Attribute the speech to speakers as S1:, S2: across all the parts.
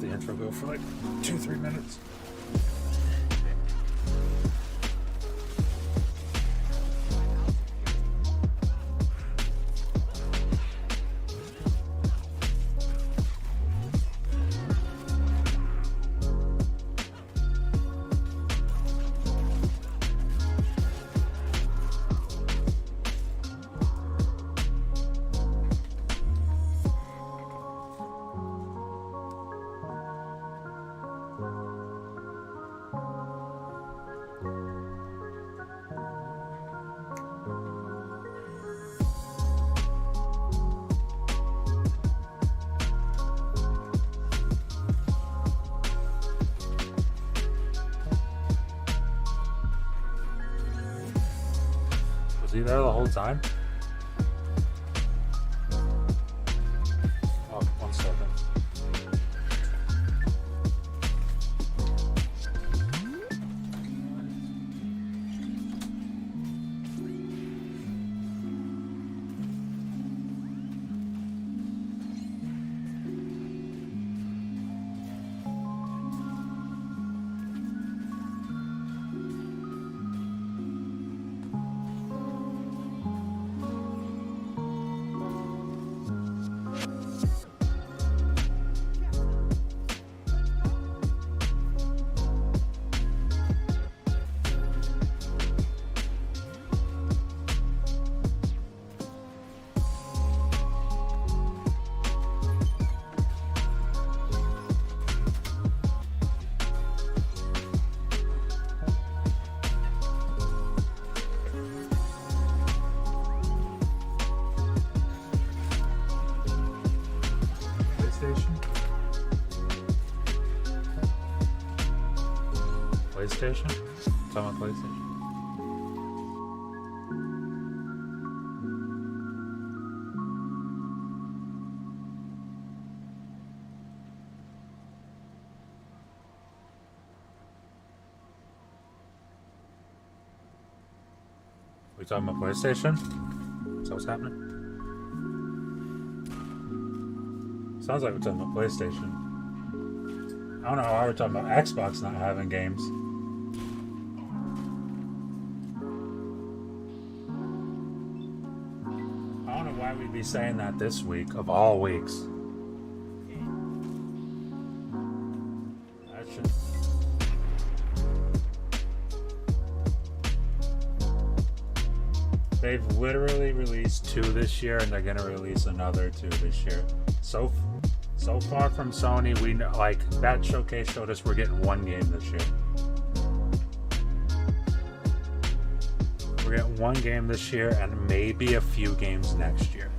S1: the intro go for like 2-3 minutes. Was he there the whole time? Oh, 1 second. PlayStation? Talking about PlayStation? We talking about PlayStation? Is that what's happening? Sounds like we're talking about PlayStation. I don't know why we're talking about Xbox not having games. I don't know why we'd be saying that this week, of all weeks. That should... They've literally released 2 this year, and they're gonna release another 2 this year. So far from Sony, we know, like, that showcase showed us we're getting 1 game this year. We're getting 1 game this year and maybe a few games next year.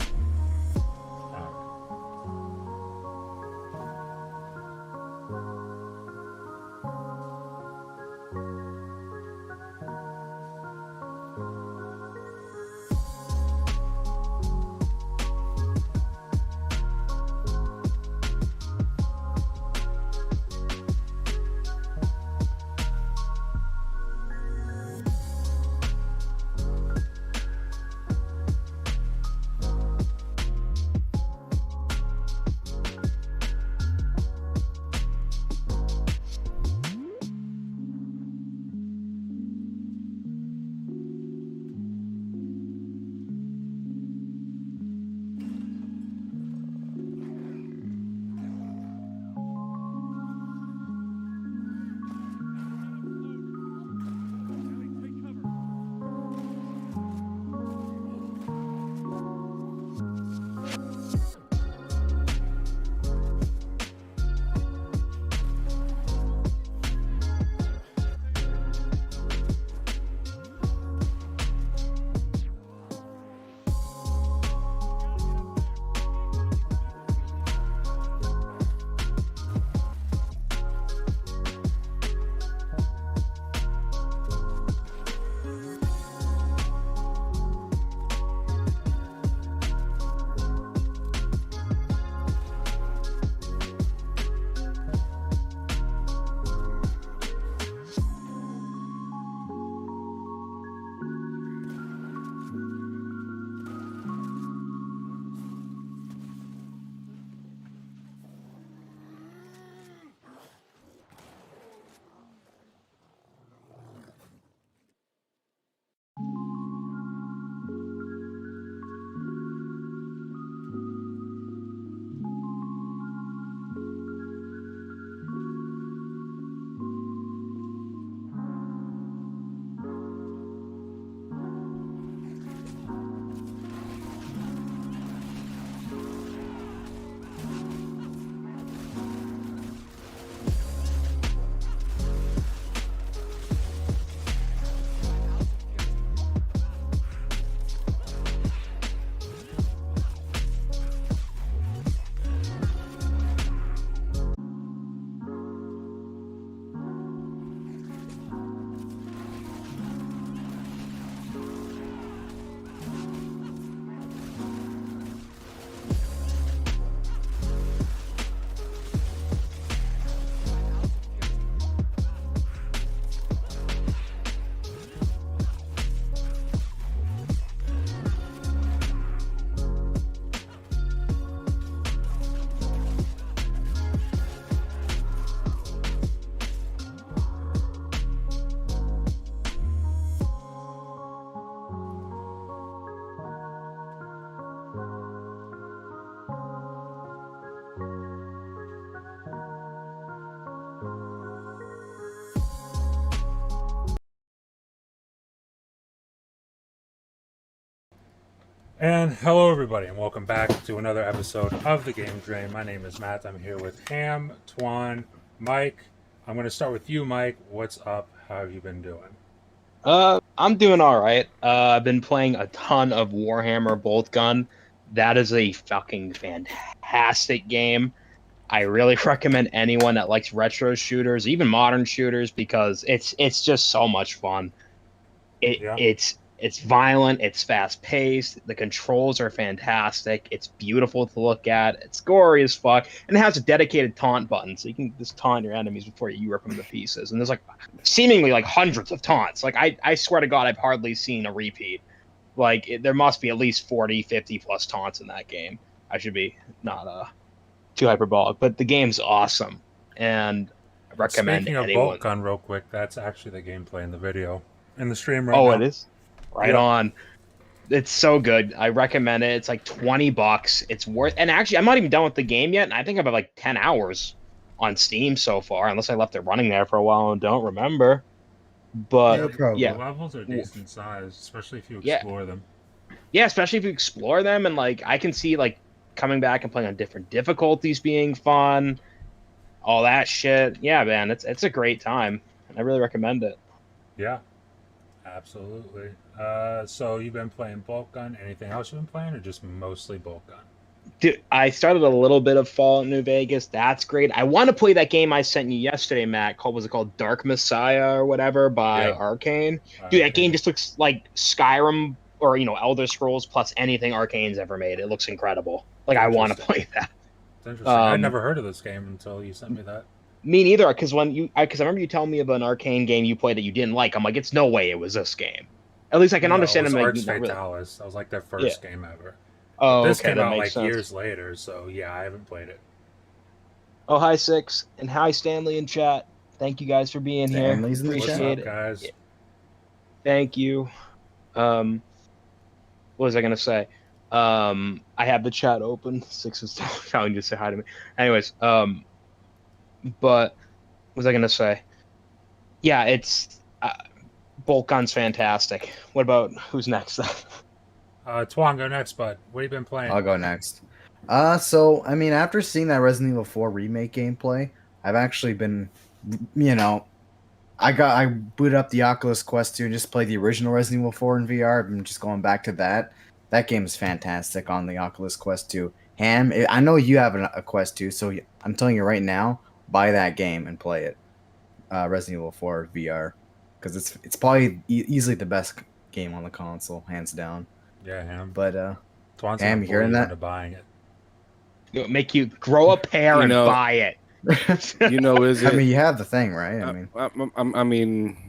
S1: And hello, everybody, and welcome back to another episode of the Game Drain. My name is Matt. I'm here with Ham, Twan, Mike. I'm going to start with you, Mike. What's up? How have you been doing?
S2: I'm doing all right. I've been playing a ton of Warhammer Bolt Gun. That is a fucking fantastic game. I really recommend anyone that likes retro shooters, even modern shooters, because it's just so much fun. It
S1: Yeah,
S2: it's violent, it's fast paced, the controls are fantastic, it's beautiful to look at, it's gory as fuck, and it has a dedicated taunt button, so you can just taunt your enemies before you rip them to pieces. And there's like seemingly like hundreds of taunts. Like I swear to God, I've hardly seen a repeat. There must be at least 40, 50 plus taunts in that game. I should be not too hyperbolic, but the game's awesome, and I recommend
S1: speaking of bolt
S2: anyone.
S1: gun, real quick, that's actually the gameplay in the video in the stream right
S2: Oh, it
S1: now.
S2: is right
S1: Yep.
S2: on. It's so good. I recommend it. It's like $20. It's worth. And actually, I'm not even done with the game yet. And I think I've had like 10 hours on Steam so far, unless I left it running there for a while and don't remember.
S1: Yeah,
S2: But
S1: the
S2: yeah,
S1: levels are decent size, especially if you
S2: yeah,
S1: explore them.
S2: yeah. Especially if you explore them, and like I can see like coming back and playing on different difficulties being fun, all that shit. Yeah, man, it's a great time. I really recommend it.
S1: Yeah, absolutely. So you've been playing bolt gun. Anything else you've been playing, or just mostly bolt gun?
S2: Dude, I started a little bit of Fallout New Vegas. That's great. I want to play that game I sent you yesterday, Matt. Was it called Dark Messiah or whatever by
S1: Yeah,
S2: Arcane? Dude, that game
S1: Arcane.
S2: just looks like Skyrim or Elder Scrolls plus anything Arcane's ever made. It looks incredible. Like I want to
S1: Interesting.
S2: play that.
S1: It's interesting. I'd
S2: Um,
S1: never heard of this game until you sent me that.
S2: Me neither. Because I remember you telling me of an Arcane game you played that you didn't like. I'm like, it's no way it was this game. At least I can
S1: No, it
S2: understand
S1: was
S2: them like
S1: Arx
S2: not really.
S1: Fatalis. That was like their
S2: Yeah.
S1: first game ever. But
S2: Oh,
S1: this
S2: okay,
S1: came
S2: that
S1: out
S2: makes
S1: like
S2: sense.
S1: years later, so yeah, I haven't played it.
S2: Oh, hi Six and hi Stanley in chat. Thank you guys for being here.
S3: Stanley's in the
S1: What's
S3: chat.
S2: Appreciate
S1: up,
S2: it. Yeah,
S1: guys?
S2: thank you. Um, what was I gonna say? I have the chat open. Six is trying to say hi to me. Anyways, but what was I gonna say? Yeah, it's Bolt Gun's fantastic. What about who's next?
S1: Twan, go next, bud. What have you been playing?
S3: I'll go next. After seeing that Resident Evil 4 remake gameplay, I've actually been, you know, I booted up the Oculus Quest 2 and just played the original Resident Evil 4 in VR. I've been just going back to that. That game is fantastic on the Oculus Quest 2. I know you have a Quest 2, so I'm telling you right now, buy that game and play it. Resident Evil 4 VR, because it's probably easily the best game on the console, hands down.
S1: Yeah, Ham.
S3: But
S1: Twan's
S3: Ham,
S1: gonna
S3: you
S1: bully
S3: hearing
S1: you
S3: that?
S1: into buying it.
S2: It'll make you grow a pair
S4: You
S2: and
S4: know-
S2: buy it.
S4: Is it?
S3: I mean, you have the thing, right?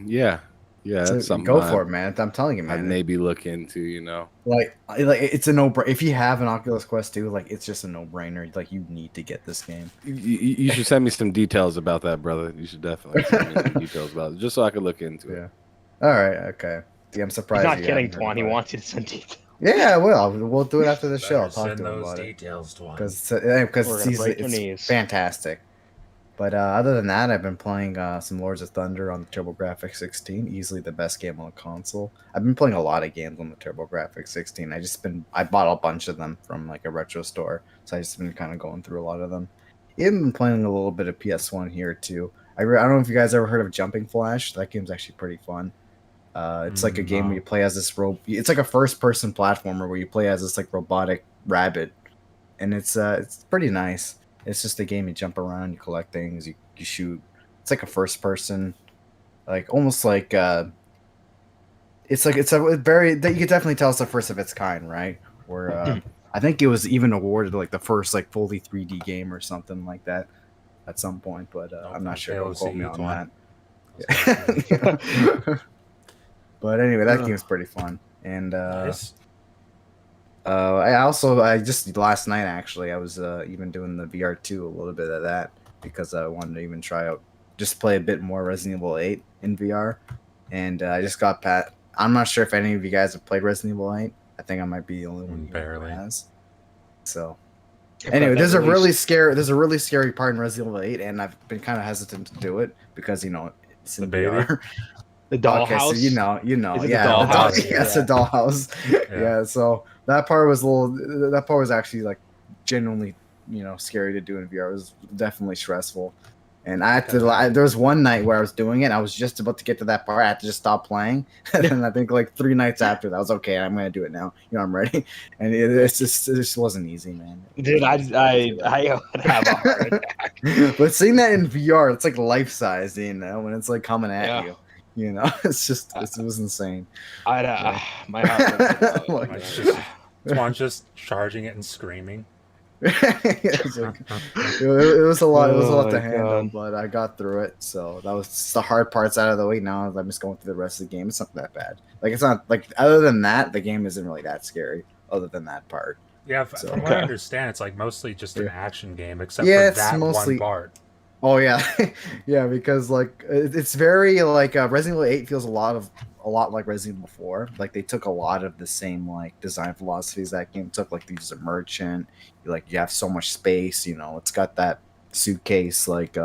S4: Yeah,
S3: So
S4: that's something.
S3: go for it, man. I'm telling you,
S4: I'd
S3: man.
S4: maybe look into.
S3: Like it's a no. If you have an Oculus Quest 2, like it's just a no brainer. Like you need to get this game.
S4: You should send me some details about that, brother. You should definitely send me some details about it, just so I could look into it.
S3: Yeah. All right. Okay. Yeah, I'm
S2: He's
S3: surprised.
S2: not
S3: you
S2: kidding,
S3: haven't heard
S2: Twan. He
S3: about it.
S2: wants you to send details.
S3: Yeah, I will. We'll do it after the show. I'll
S1: Better
S3: talk
S1: send
S3: to him
S1: those
S3: about it
S1: details, Twan.
S3: because
S2: We're gonna break your
S3: it's
S2: knees.
S3: fantastic. But other than that, I've been playing some Lords of Thunder on the TurboGrafx 16. Easily the best game on the console. I've been playing a lot of games on the TurboGrafx 16. I bought a bunch of them from like a retro store, so I just been kind of going through a lot of them. Even been playing a little bit of PS1 here too. I don't know if you guys ever heard of Jumping Flash. That game's actually pretty fun. It's like a game
S1: No.
S3: where you play as this It's like a first-person platformer where you play as this like robotic rabbit, and it's pretty nice. It's just a game you jump around, you collect things, you shoot. It's like a first-person, like almost like it's a very that you could definitely tell it's the first of its kind, right? Where I think it was even awarded like the first like fully 3D game or something like that at some point, but I'm not sure. Don't quote me on that. But anyway, that game's pretty fun. And
S1: Nice.
S3: I just last night actually I was even doing the VR2 a little bit of that because I wanted to even try out just play a bit more Resident Evil 8 in VR. And I just got Pat. I'm not sure if any of you guys have played Resident Evil 8. I think I might be the only one who
S1: Barely.
S3: has. So anyway, there's a really scary part in Resident Evil 8, and I've been kind of hesitant to do it because it's in
S1: The baby?
S3: VR.
S2: The dollhouse.
S3: Okay, so you know,
S2: Is it the
S3: yeah,
S2: dollhouse?
S3: yeah, it's a dollhouse.
S1: Yeah.
S3: Yeah, so That part was a little. That part was actually like genuinely, scary to do in VR. It was definitely stressful. And I had to. There was one night where I was doing it. I was just about to get to that part. I had to just stop playing. And I think like 3 nights after that, I was okay. I'm gonna do it now. I'm ready. And it just wasn't easy, man.
S2: Dude, I would have a heart attack.
S3: But seeing that in VR, it's like life size. When it's like coming at
S2: Yeah.
S3: you. It was insane.
S2: My heart would
S1: Twan's just charging it and screaming.
S3: It was a lot. It was a lot
S2: Oh
S3: to
S2: my
S3: handle,
S2: God.
S3: but I got through it. So that was the hard parts out of the way. Now I'm just going through the rest of the game. It's not that bad. Like it's not like other than that, the game isn't really that scary. Other than that part.
S1: Yeah,
S3: So-
S1: from what I understand, it's like mostly just an action game, except
S3: Yeah,
S1: for
S3: it's
S1: that
S3: mostly-
S1: one part.
S3: Oh yeah, yeah. Because like it's very like Resident Evil 8 feels a lot like Resident Evil 4. Like they took a lot of the same like design philosophies that game took. Like you use a merchant, you have so much space. It's got that suitcase like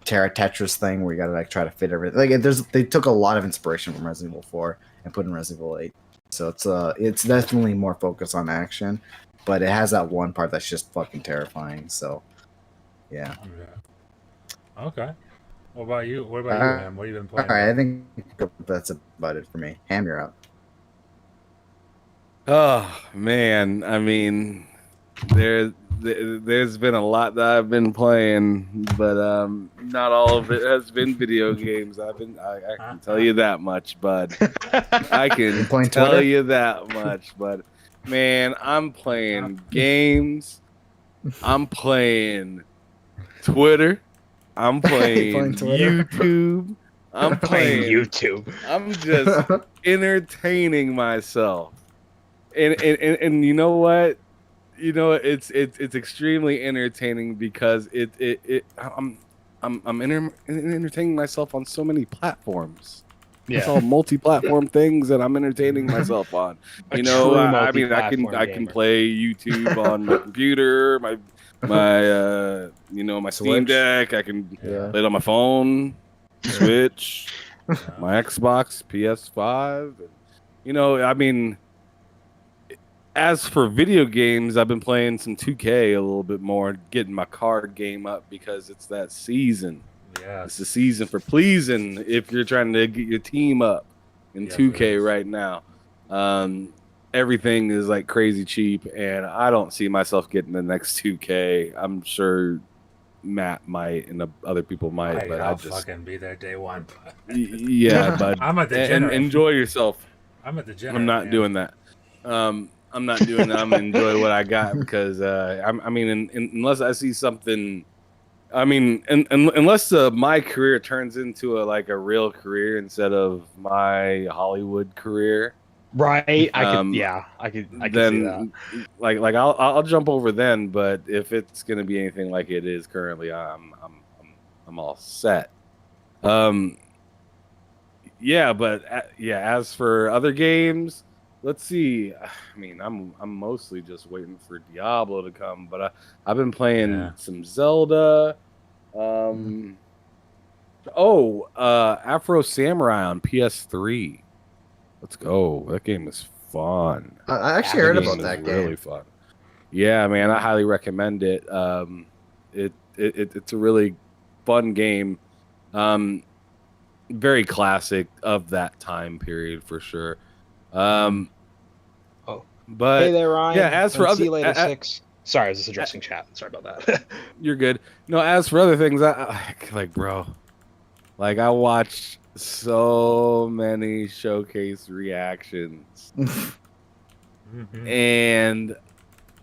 S3: Tetris thing where you gotta like try to fit everything. Like they took a lot of inspiration from Resident Evil 4 and put in Resident Evil 8. So it's definitely more focused on action, but it has that one part that's just fucking terrifying. So yeah.
S1: Yeah. Okay. What about you? What about you, man? What have you been
S3: All
S1: playing?
S3: right, I think that's about it for me. Ham, you're out.
S4: Oh man, I mean, there's been a lot that I've been playing, but not all of it has been video games. I can tell you that much, bud. I can
S3: playing
S4: tell
S3: Twitter?
S4: you that much, but man, I'm playing games. I'm playing Twitter. I'm playing
S3: Playing Twitter?
S4: YouTube. I'm
S2: playing
S4: playing
S2: YouTube.
S4: I'm just entertaining myself. And you know what? It's extremely entertaining because I'm entertaining myself on so many platforms. It's all multi-platform things that I'm entertaining myself on.
S2: A
S4: I
S2: true
S4: mean, I can
S2: multi-platform
S4: play YouTube on my computer, my my Steam
S3: Switch.
S4: Deck. I can
S3: Yeah.
S4: play it on my phone, Switch, my Xbox, PS5. I mean, as for video games, I've been playing some 2K a little bit more, getting my card game up because it's that season.
S1: Yeah.
S4: It's the season for pleasing if you're trying to get your team up in
S1: Yes,
S4: 2K
S1: it is.
S4: right now. Everything is like crazy cheap, and I don't see myself getting the next 2K. I'm sure Matt might and other people might, but
S1: I'll
S4: I just
S1: fucking be there day one.
S4: yeah, but
S1: I'm a degenerate.
S4: enjoy yourself.
S1: I'm a degenerate.
S4: I'm not
S1: man.
S4: doing that. I'm not doing that. I'm gonna enjoy what I got because unless I see something, unless my career turns into a real career instead of my Hollywood career,
S2: Right. I
S4: Um,
S2: could see that.
S4: then I'll jump over then. But if it's gonna be anything like it is currently, I'm all set. Yeah, but as for other games, let's see. I mean, I'm mostly just waiting for Diablo to come, but I've been playing some Zelda. Afro Samurai on PS3. Let's go. That game is fun.
S3: I actually heard
S4: That
S3: about
S4: is
S3: that game.
S4: Really fun. Yeah, man, I highly recommend it. It's a really fun game. Very classic of that time period for sure. But
S2: Hey there, Ryan.
S4: yeah, as for
S2: And
S4: other,
S2: see you later, 6. Sorry, I was just addressing chat. Sorry about that.
S4: you're good. No, as for other things, I bro, I watched so many showcase reactions,
S1: Mhm.
S4: and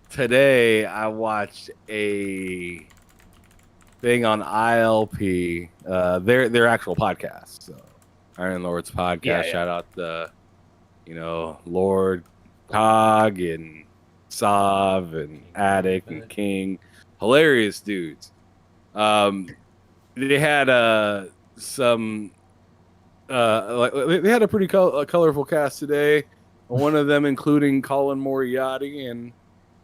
S4: today I watched a thing on ILP, their actual podcast. So Iron Lord's podcast.
S2: Yeah, yeah.
S4: Shout out the, Lord Cog and Sav and Attic and King, hilarious dudes. They had some they had a pretty colorful cast today. One of them including Colin Moriarty, and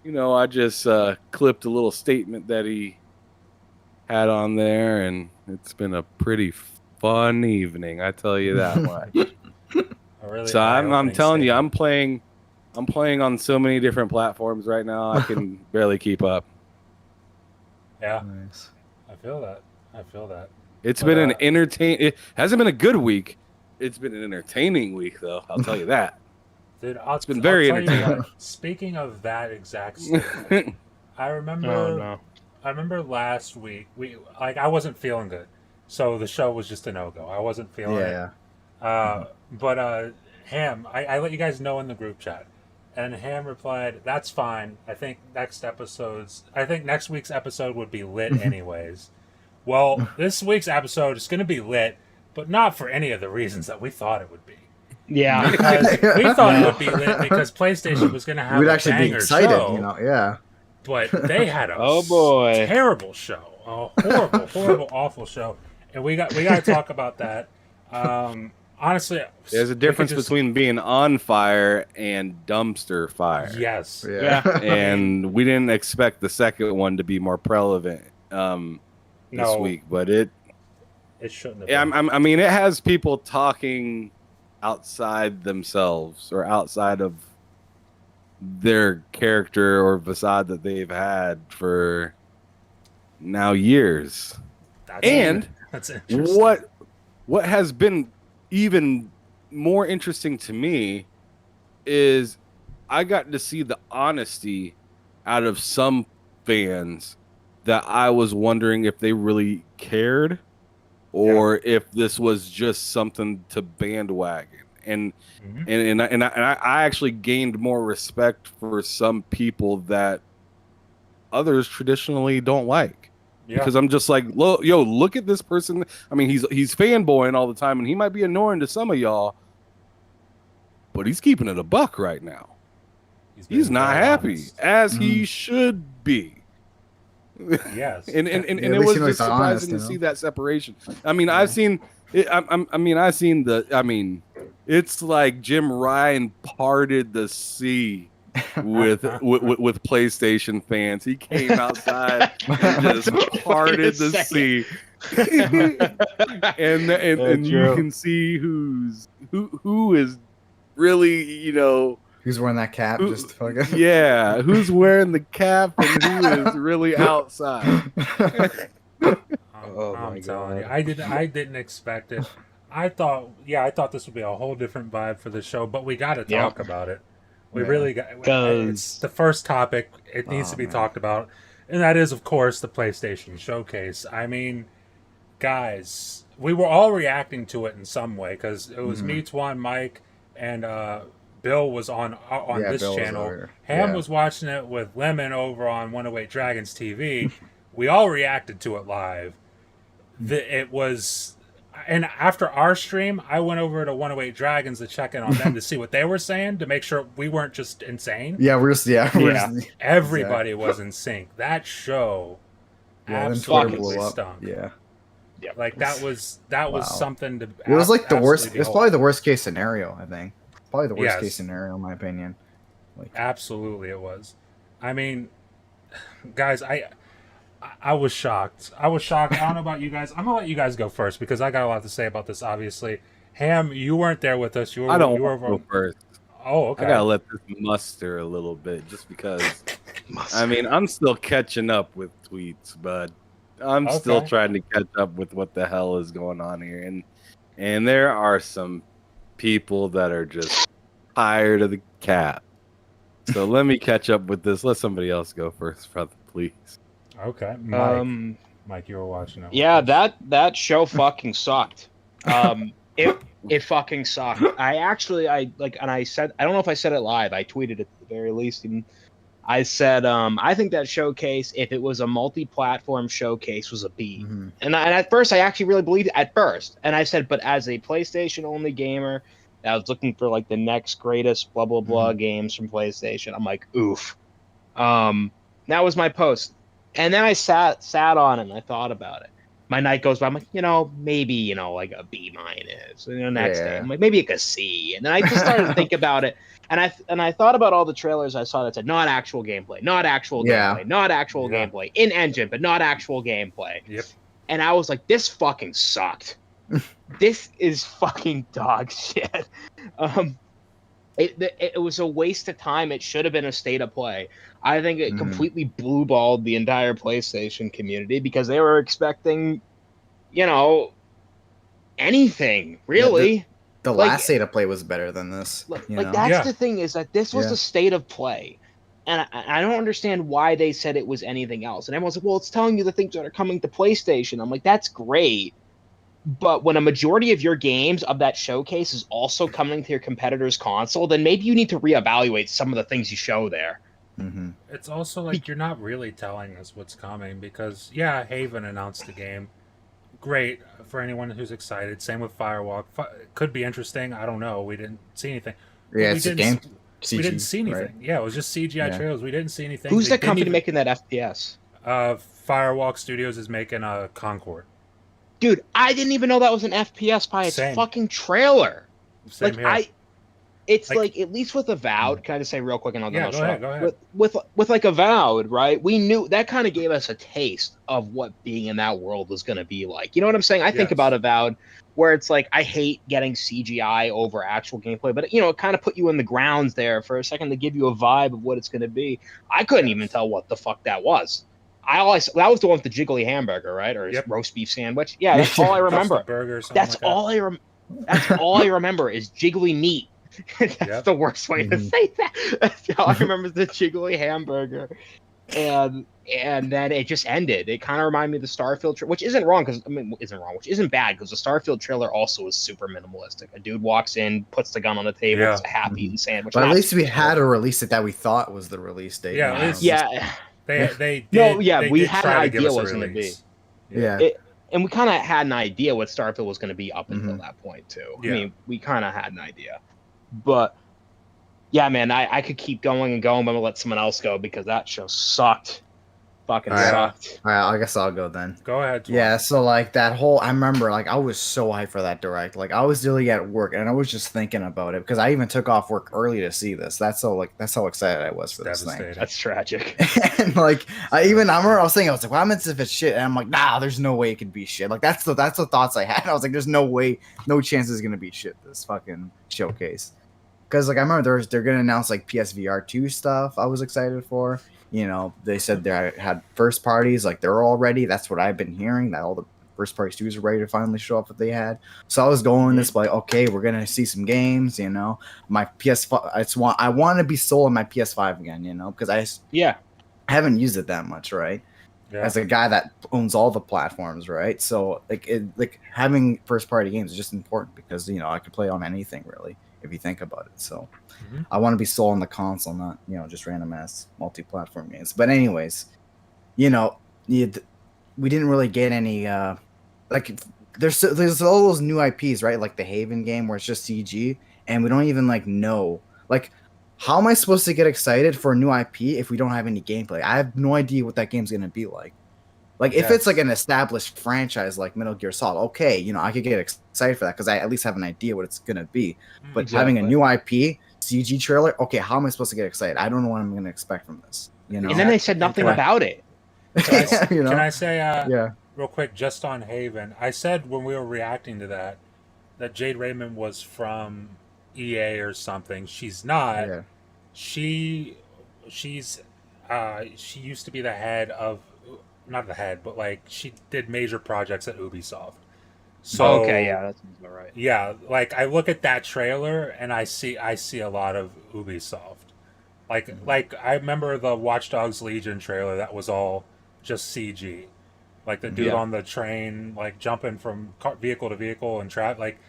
S4: I just clipped a little statement that he had on there, and it's been a pretty fun evening, I tell you that much.
S1: A really
S4: So I'm
S1: eye-opening
S4: telling you,
S1: statement.
S4: I'm playing I'm playing on so many different platforms right now. I can barely keep up.
S1: Yeah,
S3: Nice.
S1: I feel that. I feel that.
S4: It's
S1: But,
S4: been an It hasn't been a good week. It's been an entertaining week, though. I'll tell you that.
S1: Dude,
S4: It's been very
S1: I'll tell you
S4: entertaining.
S1: what. Speaking of that exact statement, I remember. I remember last week I wasn't feeling good, so the show was just a no go. I wasn't feeling it.
S3: Yeah.
S1: But Ham, I let you guys know in the group chat, and Ham replied, "That's fine. I think next week's episode would be lit anyways." Well, this week's episode is going to be lit, but not for any of the reasons that we thought it would be.
S2: Yeah.
S1: Because we thought it would be lit because PlayStation was going to have
S3: We'd
S1: a
S3: actually be
S1: banger
S3: excited,
S1: show,
S3: you know. Yeah.
S1: but they had a
S2: Oh, boy.
S1: terrible show, a horrible, awful show, and we got to talk about that. Honestly,
S4: There's a difference between being on fire and dumpster fire.
S1: Yes,
S2: Yeah.
S4: And we didn't expect the second one to be more prevalent this week, but it
S1: shouldn't have.
S4: Yeah,
S1: been.
S4: I mean, it has people talking outside themselves or outside of their character or facade that they've had for now years.
S1: That's interesting.
S4: What has been even more interesting to me is I got to see the honesty out of some fans that I was wondering if they really cared or if this was just something to bandwagon. And I actually gained more respect for some people that others traditionally don't like. Yeah. Because I'm just like, look at this person. I mean, he's fanboying all the time, and he might be annoying to some of y'all, but he's keeping it a buck right now. He's not happy, as he should be.
S1: Yes,
S4: and it was just surprising to see that separation. I mean, I've seen it. It's like Jim Ryan parted the sea with PlayStation fans. He came outside and just parted the sea, and you can see who is really,
S3: who's wearing that cap? Just fucking
S4: who's wearing the cap and who is really outside.
S1: I'm telling you, I didn't expect it. I thought this would be a whole different vibe for the show, but we got to talk about it. We really got. It's the first topic. It needs to be talked about, and that is, of course, the PlayStation Showcase. I mean, guys, we were all reacting to it in some way because it was me, Twan, Mike, and Bill was on this
S3: Bill
S1: channel. Ham was watching it with Lemon over on 108 Dragons TV. We all reacted to it live. It was, and after our stream, I went over to 108 Dragons to check in on them to see what they were saying to make sure we weren't just insane. Everybody was in sync. That show absolutely stunk.
S3: Yeah.
S1: Like that was something to.
S3: It was like the worst. It's probably the worst case scenario. I think probably the worst case scenario in my opinion.
S1: Absolutely, it was. I mean, guys, I was shocked. I don't know about you guys. I'm gonna let you guys go first because I got a lot to say about this. Obviously, Ham, you weren't there with us.
S4: I don't want to go first.
S1: Oh, okay.
S4: I gotta let this muster a little bit just because. I mean, I'm still catching up with tweets, but I'm still trying to catch up with what the hell is going on here, and there are some people that are just tired of the cap. So let me catch up with this. Let somebody else go first, brother, please.
S1: Okay, Mike, you were watching it.
S2: Yeah, that show fucking sucked. It fucking sucked. I said, I don't know if I said it live. I tweeted it at the very least. And I said, I think that showcase, if it was a multi-platform showcase, was a B. Mm-hmm. And at first, I actually really believed it at first. And I said, but as a PlayStation-only gamer, I was looking for like the next greatest blah blah blah games from PlayStation. I'm like, oof. That was my post. And then I sat on it and I thought about it. My night goes by. I'm like, maybe, like a B minus. Next day, I'm like, maybe like a C. And then I just started to think about it. And I thought about all the trailers I saw that said not actual gameplay, not actual gameplay, not actual gameplay, in engine, but not actual gameplay.
S1: Yep.
S2: And I was like, this fucking sucked. This is fucking dog shit. It was a waste of time. It should have been a state of play. I think it completely blue-balled the entire PlayStation community because they were expecting, you know, anything really.
S3: Yeah, the last state of play was better than this.
S2: That's the thing, is that this was the state of play, and I don't understand why they said it was anything else. And everyone's like, well, it's telling you the things that are coming to PlayStation. I'm like, that's great. But when a majority of your games of that showcase is also coming to your competitor's console, then maybe you need to reevaluate some of the things you show there.
S1: It's also like you're not really telling us what's coming because, yeah, Haven announced the game. Great for anyone who's excited. Same with Firewalk. Could be interesting. I don't know. We didn't see anything.
S3: Yeah, it's a game.
S1: We didn't see anything.
S3: Right?
S1: Yeah, it was just CGI trailers. We didn't see anything.
S2: Who's the company making that FPS?
S1: Firewalk Studios is making a Concord.
S2: Dude, I didn't even know that was an FPS by its fucking trailer.
S1: Same here.
S2: It's like at least with Avowed, can I just say real quick and I'll
S1: go ahead.
S2: With like Avowed, right? We knew that kind of gave us a taste of what being in that world was going to be like. You know what I'm saying? I think about Avowed, where it's like I hate getting CGI over actual gameplay, but it kind of put you in the grounds there for a second to give you a vibe of what it's going to be. I couldn't even tell what the fuck that was. That was the one with the jiggly hamburger, right? Or roast beef sandwich. Yeah, that's all I remember. That's all I remember is jiggly meat. That's the worst way to say that. That's all I remember is the jiggly hamburger. And then it just ended. It kind of reminded me of the Starfield, which isn't wrong which isn't bad because the Starfield trailer also is super minimalistic. A dude walks in, puts the gun on the table, it's a half-eaten sandwich.
S3: But at least we had a release date that we thought was the release date.
S1: They
S2: we had an idea what it was going to be. And we kind of had an idea what Starfield was going to be up until that point too. I mean, we kind of had an idea. But yeah, man, I could keep going and going, but I'm gonna let someone else go because that show sucked. Fucking sucked.
S3: All right, I guess I'll go then.
S1: Go ahead.
S3: Yeah, so like that whole, I remember like I was so hyped for that direct. Like I was really at work and I was just thinking about it because I even took off work early to see this. That's how excited I was for this thing.
S2: That's tragic.
S3: And like I remember I was saying, I was like, well, I'm into if it's shit, and I'm like, nah, there's no way it could be shit. Like that's the thoughts I had. I was like, there's no way, no chance it's gonna be shit. This fucking showcase. Because like I remember they're gonna announce like PSVR 2 stuff. I was excited for. They said they had first parties, like they're all ready. That's what I've been hearing. That all the first party studios are ready to finally show up what they had. So I was going this like, okay, we're gonna see some games. My PS5. I want to be sold on my PS5 again. Because I haven't used it that much, right? Yeah. As a guy that owns all the platforms, right? So like having first party games is just important because I could play on anything really. If you think about it. So I want to be sold on the console, not, just random ass multi-platform games. But anyways, we didn't really get any, like there's all those new IPs, right? Like the Haven game where it's just CG and we don't even like know, like, how am I supposed to get excited for a new IP if we don't have any gameplay? I have no idea what that game's going to be like. Like, if it's like an established franchise like Metal Gear Solid, okay, I could get excited for that because I at least have an idea what it's going to be. But having a new IP, CG trailer, okay, how am I supposed to get excited? I don't know what I'm going to expect from this.
S2: And then they said nothing about it.
S1: Can I say, real quick, just on Haven, I said when we were reacting to that Jade Raymond was from EA or something. She's not. Yeah. She used to be the head of... Not the head, but like she did major projects at Ubisoft. So
S2: okay, yeah, that's right.
S1: Yeah, like I look at that trailer and I see a lot of Ubisoft. Like I remember the Watch Dogs Legion trailer that was all just CG. Like the dude on the train, like jumping from vehicle to vehicle and like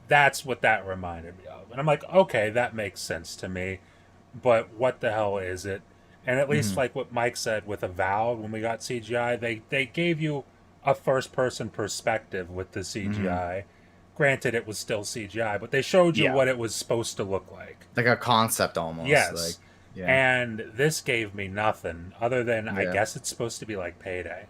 S1: that's what that reminded me of. And I'm like, okay, that makes sense to me. But what the hell is it? And at least like what Mike said with Avowed, when we got CGI, they gave you a first-person perspective with the CGI. Granted, it was still CGI, but they showed you what it was supposed to look like.
S3: Like a concept almost.
S1: Yes. And this gave me nothing other than, I guess it's supposed to be like Payday.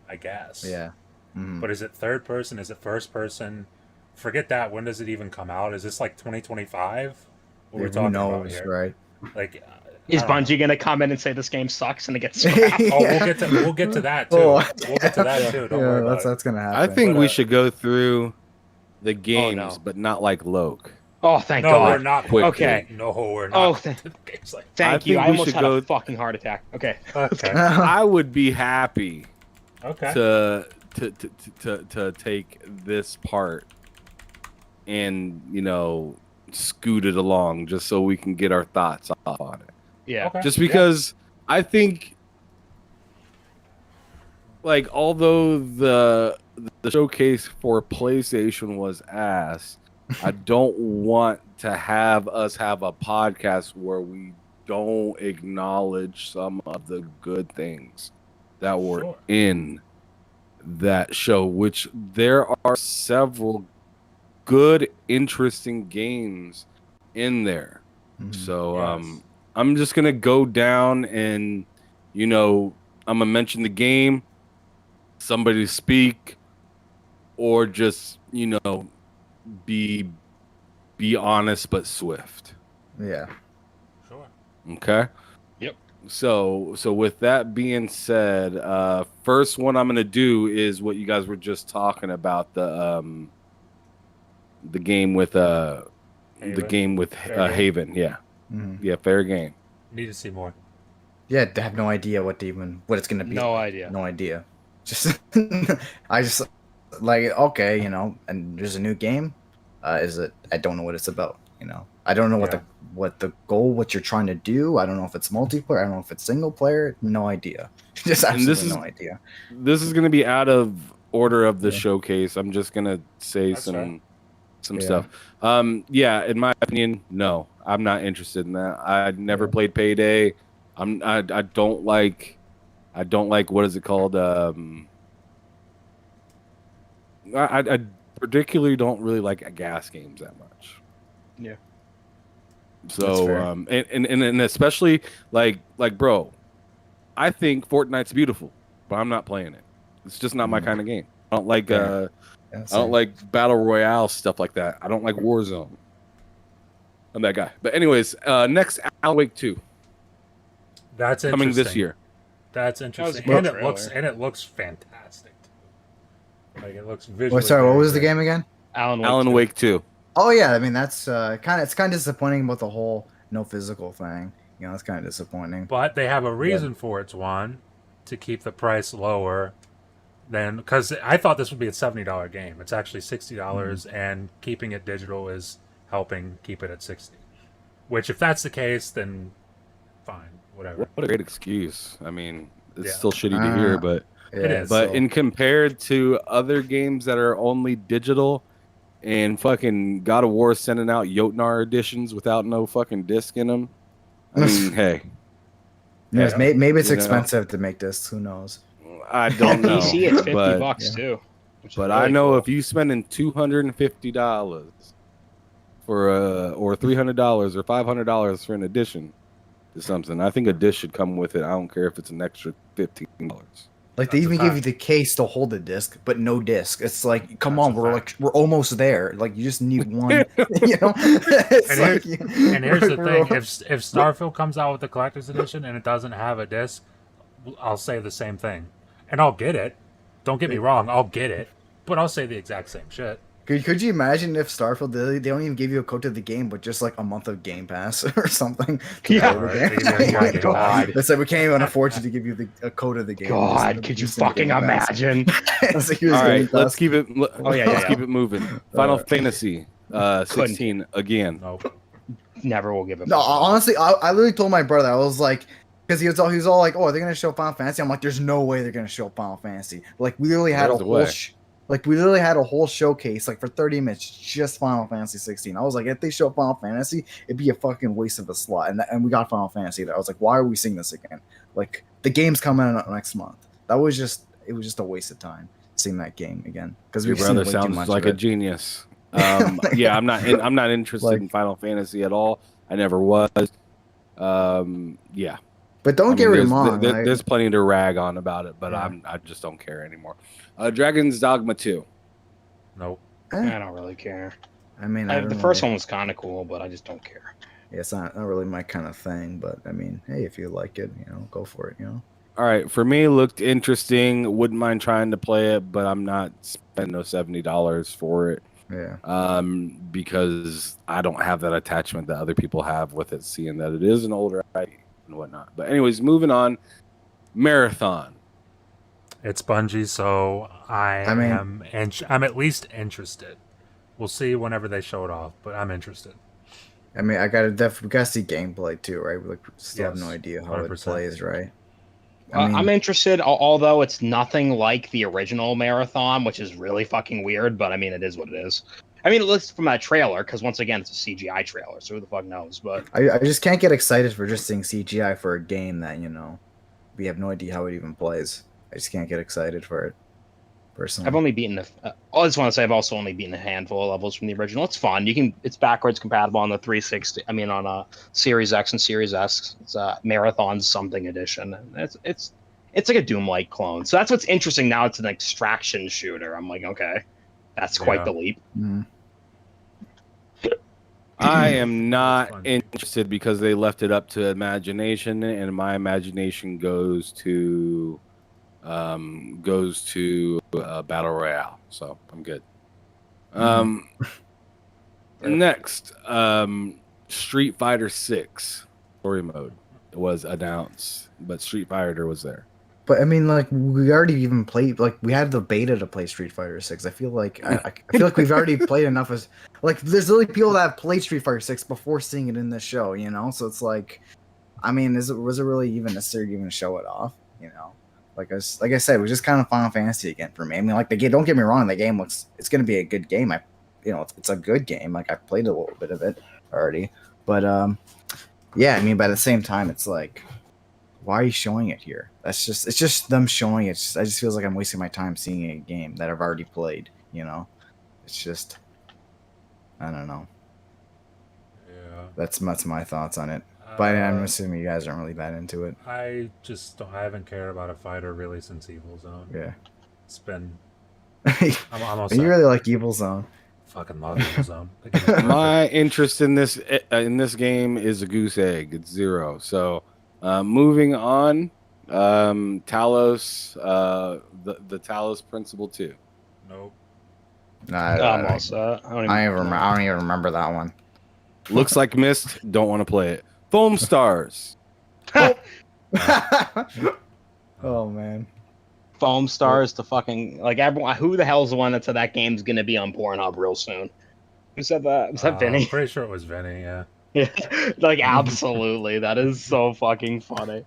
S1: I guess.
S3: Yeah.
S1: But is it third person? Is it first person? Forget that. When does it even come out? Is this like 2025? What we're talking about here?
S3: Right.
S1: Like...
S2: Is Bungie gonna come in and say this game sucks and it gets scrapped?
S1: We'll get to that too. We'll get to that too. Don't worry about
S3: that's gonna happen.
S4: I think we should go through the games, but not like Loke.
S2: Oh, thank
S1: No,
S2: God.
S1: we're not.
S4: Quick.
S2: Okay.
S1: No, we're not.
S2: Oh,
S1: Games like
S2: thank you.
S4: think
S2: I
S4: we
S2: almost
S4: should
S2: had
S4: go-
S2: a fucking heart attack. Okay.
S1: okay.
S4: I would be happy
S1: Okay.
S4: to take this part and scoot it along just so we can get our thoughts off on it.
S2: Yeah.
S1: Okay.
S4: Just because I think, like, although the showcase for PlayStation was ass, I don't want to have us have a podcast where we don't acknowledge some of the good things that were
S1: Sure.
S4: in that show, which there are several good, interesting games in there. So
S1: Yes.
S4: I'm just gonna go down and I'm gonna mention the game, somebody speak, or just be honest but swift.
S3: Yeah.
S1: Sure.
S4: Okay.
S2: Yep.
S4: So with that being said, first one I'm gonna do is what you guys were just talking about, the game with
S1: Haven. Fair game.
S4: Haven. Yeah.
S3: Mhm.
S4: Yeah, fair game.
S1: Need to see more.
S3: Yeah, I have no idea what it's gonna be.
S2: No idea.
S3: No idea. Just I just like okay, and there's a new game. Is it? I don't know what it's about. I don't know what the goal, what you're trying to do. I don't know if it's multiplayer. I don't know if it's single player. No idea. Just absolutely no idea.
S4: This is gonna be out of order of the
S3: Yeah.
S4: showcase. I'm just gonna say
S1: That's
S4: some
S1: right.
S4: stuff. Yeah, in my opinion, no, I'm not interested in that. I never played Payday. I don't like what is it called? I particularly don't really like gas games that much.
S2: Yeah.
S3: That's fair.
S4: So and especially like bro, I think Fortnite's beautiful, but I'm not playing it. It's just not my kind of game. I don't like
S3: Yeah.
S4: I don't like battle royale stuff like that. I don't like Warzone. I'm that guy. But anyways, next Alan Wake 2
S1: That's
S4: coming
S1: interesting.
S4: this year.
S1: That's
S2: That
S1: interesting.
S2: was a
S1: And
S2: good
S1: it looks fantastic. Like it looks visually.
S3: Wait, sorry, what
S1: very
S3: was the
S1: good.
S3: game again?
S4: Alan Wake 2.
S3: Oh yeah, I mean that's kind of disappointing about the whole no physical thing. It's kind of disappointing.
S1: But they have a reason for it, Juan, to keep the price lower than, because I thought this would be a $70 game. It's actually $60, and keeping it digital is helping keep it at $60. Which, if that's the case, then fine, whatever.
S4: What a great excuse. I mean, it's
S1: Yeah.
S4: still shitty to hear, but
S1: It is.
S4: but
S3: so-
S4: in compared to other games that are only digital, and fucking God of War sending out Jotnar editions without no fucking disc in them, I mean, hey,
S3: Yes, maybe it's
S4: You know?
S3: expensive to make this. Who knows?
S4: I don't know.
S2: PC, it's $50
S4: but
S2: too. which is
S4: but
S2: really
S4: I know
S2: cool.
S4: if you spending $250 for or $300 or $500 for an edition to something, I think a disc should come with it. I don't care if it's an extra $15.
S3: Like they
S1: That's a
S3: even give you
S1: fact.
S3: the case to hold the disc, but no disc. It's like, come
S1: That's
S3: on,
S1: a fact.
S3: we're almost there. Like you just need one. It's
S1: And
S3: like,
S1: And here's the
S3: we're-
S1: thing: if Starfield comes out with the collector's edition and it doesn't have a disc, I'll say the same thing, and I'll get it. Don't get me wrong, I'll get it, but I'll say the exact same shit.
S3: Could you imagine if Starfield they don't even give you a code to the game, but just like a month of Game Pass or something? to
S2: Yeah.
S3: play the
S1: Right,
S3: game?
S1: they give you a
S3: Oh my
S1: Game
S3: God.
S1: Pass.
S3: It's like we can't even afford you to give you a code of the game.
S2: God, could you
S3: Just in the
S2: fucking
S3: Game Pass.
S2: imagine?
S3: It's like, here's
S4: All
S3: Game
S4: right, let's
S3: Pass.
S4: keep it.
S2: Oh, yeah,
S4: let's
S2: yeah.
S4: keep it moving. Final
S3: Alright.
S4: Fantasy 16 again.
S1: Nope.
S2: Never will give him.
S3: No, honestly, I literally told my brother, I was like, because he was all like, "Oh, they're gonna show Final Fantasy." I'm like, "There's no way they're gonna show Final Fantasy." Like, we literally had
S4: There's
S3: a
S4: a
S3: whole,
S4: way.
S3: we literally had a whole showcase like for 30 minutes just Final Fantasy 16. I was like, if they show Final Fantasy, it'd be a fucking waste of a slot. And we got Final Fantasy there. I was like, why are we seeing this again? Like, the game's coming out next month. It was just a waste of time seeing that game again because
S4: Your
S3: we've seen
S4: brother
S3: way too
S4: sounds
S3: much
S4: like
S3: of
S4: a
S3: it.
S4: genius. Yeah, I'm not interested
S3: Like-
S4: in Final Fantasy at all. I never was. Yeah.
S3: But don't get me wrong.
S4: There's plenty to rag on about it, but
S3: Yeah.
S4: I just don't care anymore. Dragon's Dogma 2.
S1: Nope.
S2: I don't really care.
S3: I mean,
S2: The first one was kind of cool, but I just don't care.
S3: Yeah, it's not really my kind of thing, but I mean, hey, if you like it, go for it,
S4: All right, for me, looked interesting. Wouldn't mind trying to play it, but I'm not spending no $70 for it.
S3: Yeah.
S4: Because I don't have that attachment that other people have with it, seeing that it is an older IP and whatnot. But anyways, moving on. Marathon.
S1: It's Bungie, so I'm at least interested. We'll see whenever they show it off, but I'm interested.
S3: I mean, we gotta see gameplay too, right? We still have no idea how 100%. It plays, right?
S2: I'm interested, although it's nothing like the original Marathon, which is really fucking weird. But I mean, it is what it is. I mean, it looks from that trailer, because once again, it's a CGI trailer, so who the fuck knows? But
S3: I just can't get excited for just seeing CGI for a game that we have no idea how it even plays. I just can't get excited for it. Personally,
S2: I've only beaten I just want to say I've also only beaten a handful of levels from the original. It's fun. It's backwards compatible on the 360. I mean, on a Series X and Series S. It's a Marathon something edition. It's like a Doom-like clone. So that's what's interesting. Now it's an extraction shooter. I'm like, okay, that's quite the leap.
S3: Mm-hmm.
S4: I am not interested because they left it up to imagination, and my imagination goes to Battle Royale. So I'm good. Next, Street Fighter 6 story mode was announced, but Street Fighter was there.
S3: But I mean, like, we already even played, like, we had the beta to play Street Fighter 6. I feel like I feel like we've already played enough as, like, there's literally people that have played Street Fighter 6 before seeing it in this show, So it's like, I mean, was it really even necessary to even show it off, Like I said, it was just kind of Final Fantasy again for me. I mean, like, don't get me wrong, the game it's going to be a good game. It's a good game. Like, I've played a little bit of it already. But, yeah, I mean, by the same time, it's like, why are you showing it here? It's just them showing it. I just feels like I'm wasting my time seeing a game that I've already played, It's just, I don't know.
S1: Yeah.
S3: That's my thoughts on it. But I'm assuming you guys aren't really that into it.
S1: I haven't cared about a fighter really since Evil Zone.
S3: Yeah.
S1: It's been...
S3: I'm almost you really like Evil Zone.
S1: Fucking love Evil Zone.
S4: My interest in this game is a goose egg. It's 0. So, moving on, Talos, the Talos Principle 2.
S1: Nope.
S3: I don't even remember that one.
S4: Looks like Mist. Don't want to play it. Foam Stars.
S3: Oh man.
S2: Foam Stars, the fucking, like, everyone, who the hell's the one that said that game's gonna be on Pornhub real soon? Who said that? Was that Vinny?
S1: I'm pretty sure it was Vinny, yeah.
S2: Yeah, like, absolutely. That is so fucking funny.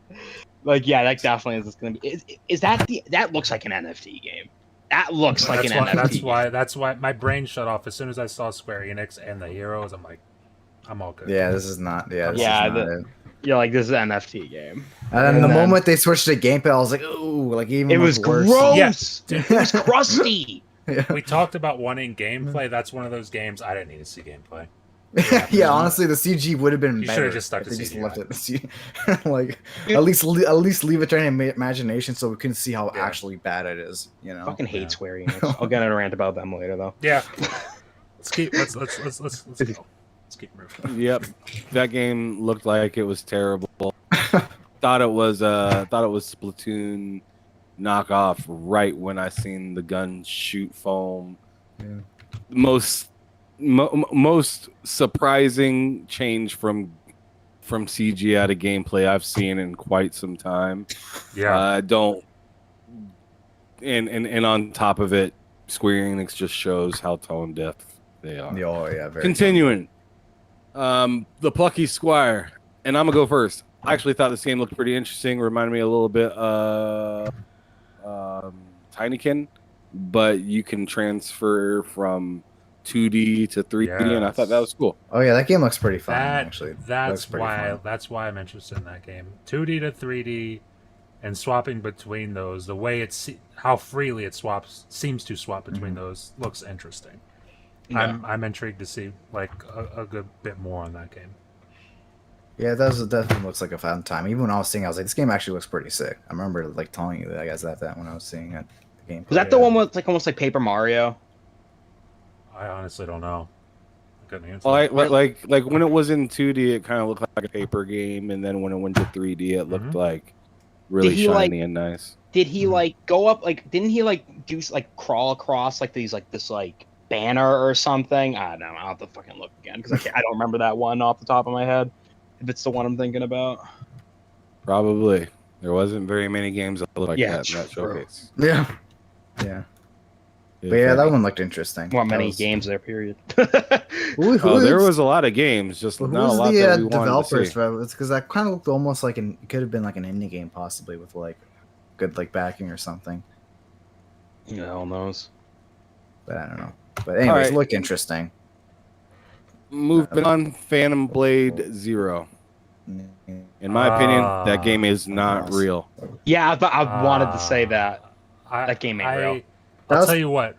S2: Like, yeah, that definitely is gonna be. Is that that looks like an NFT game? That looks like an NFT game.
S1: That's why my brain shut off as soon as I saw Square Enix and the heroes. I'm like, I'm all good.
S3: Yeah, this is not. Yeah, it.
S2: You're like, this is an NFT game.
S3: And then the moment they switched to gameplay, I was like, ooh, like even
S2: it was
S3: worse.
S2: Gross. Yes, it was crusty.
S1: Yeah. We talked about wanting gameplay. That's one of those games I didn't need to see gameplay.
S3: Yeah, honestly, the CG would have been better.
S1: You should have just stuck to CG.
S3: Just left it. Like, at least leave it to an imagination so we can see how actually bad it is.
S2: Fucking hate Square Enix. I'll get in a rant about them later, though.
S1: Yeah. Let's go. Let's keep moving.
S4: Yep, that game looked like it was terrible. thought it was Splatoon knockoff. Right when I seen the gun shoot foam.
S3: Yeah.
S4: Most surprising change from CGI to gameplay I've seen in quite some time.
S1: Yeah.
S4: And on top of it, Square Enix just shows how tone deaf they are.
S3: Oh yeah.
S4: Continuing. The Plucky Squire, and I'm gonna go first. I actually thought this game looked pretty interesting. Reminded me a little bit of Tinykin, but you can transfer from 2D to 3D, and I thought that was cool.
S3: Oh yeah, that game looks pretty fun. Actually,
S1: that's why I'm interested in that game. 2D to 3D, and swapping between those, the way how freely it seems to swap between those looks interesting. Yeah. I'm intrigued to see like a good bit more on that game.
S3: Yeah, that definitely looks like a fun time. Even when I was seeing, I was like, this game actually looks pretty sick. I remember like telling you that I guess that when I was seeing it. The game.
S2: Was that the one with like almost like Paper Mario?
S1: I honestly don't know. I couldn't answer.
S4: Like when it was in 2D, it kind of looked like a paper game, and then when it went to 3D, it looked like really shiny and nice.
S2: Did he like go up? Like, didn't he like do like crawl across like these like this like banner or something. I don't know. I'll have to fucking look again because I don't remember that one off the top of my head. If it's the one I'm thinking about.
S4: Probably. There wasn't very many games that looked like that in that
S2: true.
S4: showcase.
S3: Yeah. Yeah. But yeah, that one looked interesting.
S2: Well, many games there, period.
S4: There was a lot of games, just not a lot that we wanted to see.
S3: It's because that kind of looked almost like it could have been like an indie game, possibly with like good like backing or something.
S2: Who the hell knows?
S3: But I don't know. But anyways, it looked interesting.
S4: Moving on, Phantom Blade Zero. In my opinion, that game is not real.
S2: Yeah, but I wanted to say that. That game ain't real.
S1: I'll tell you what.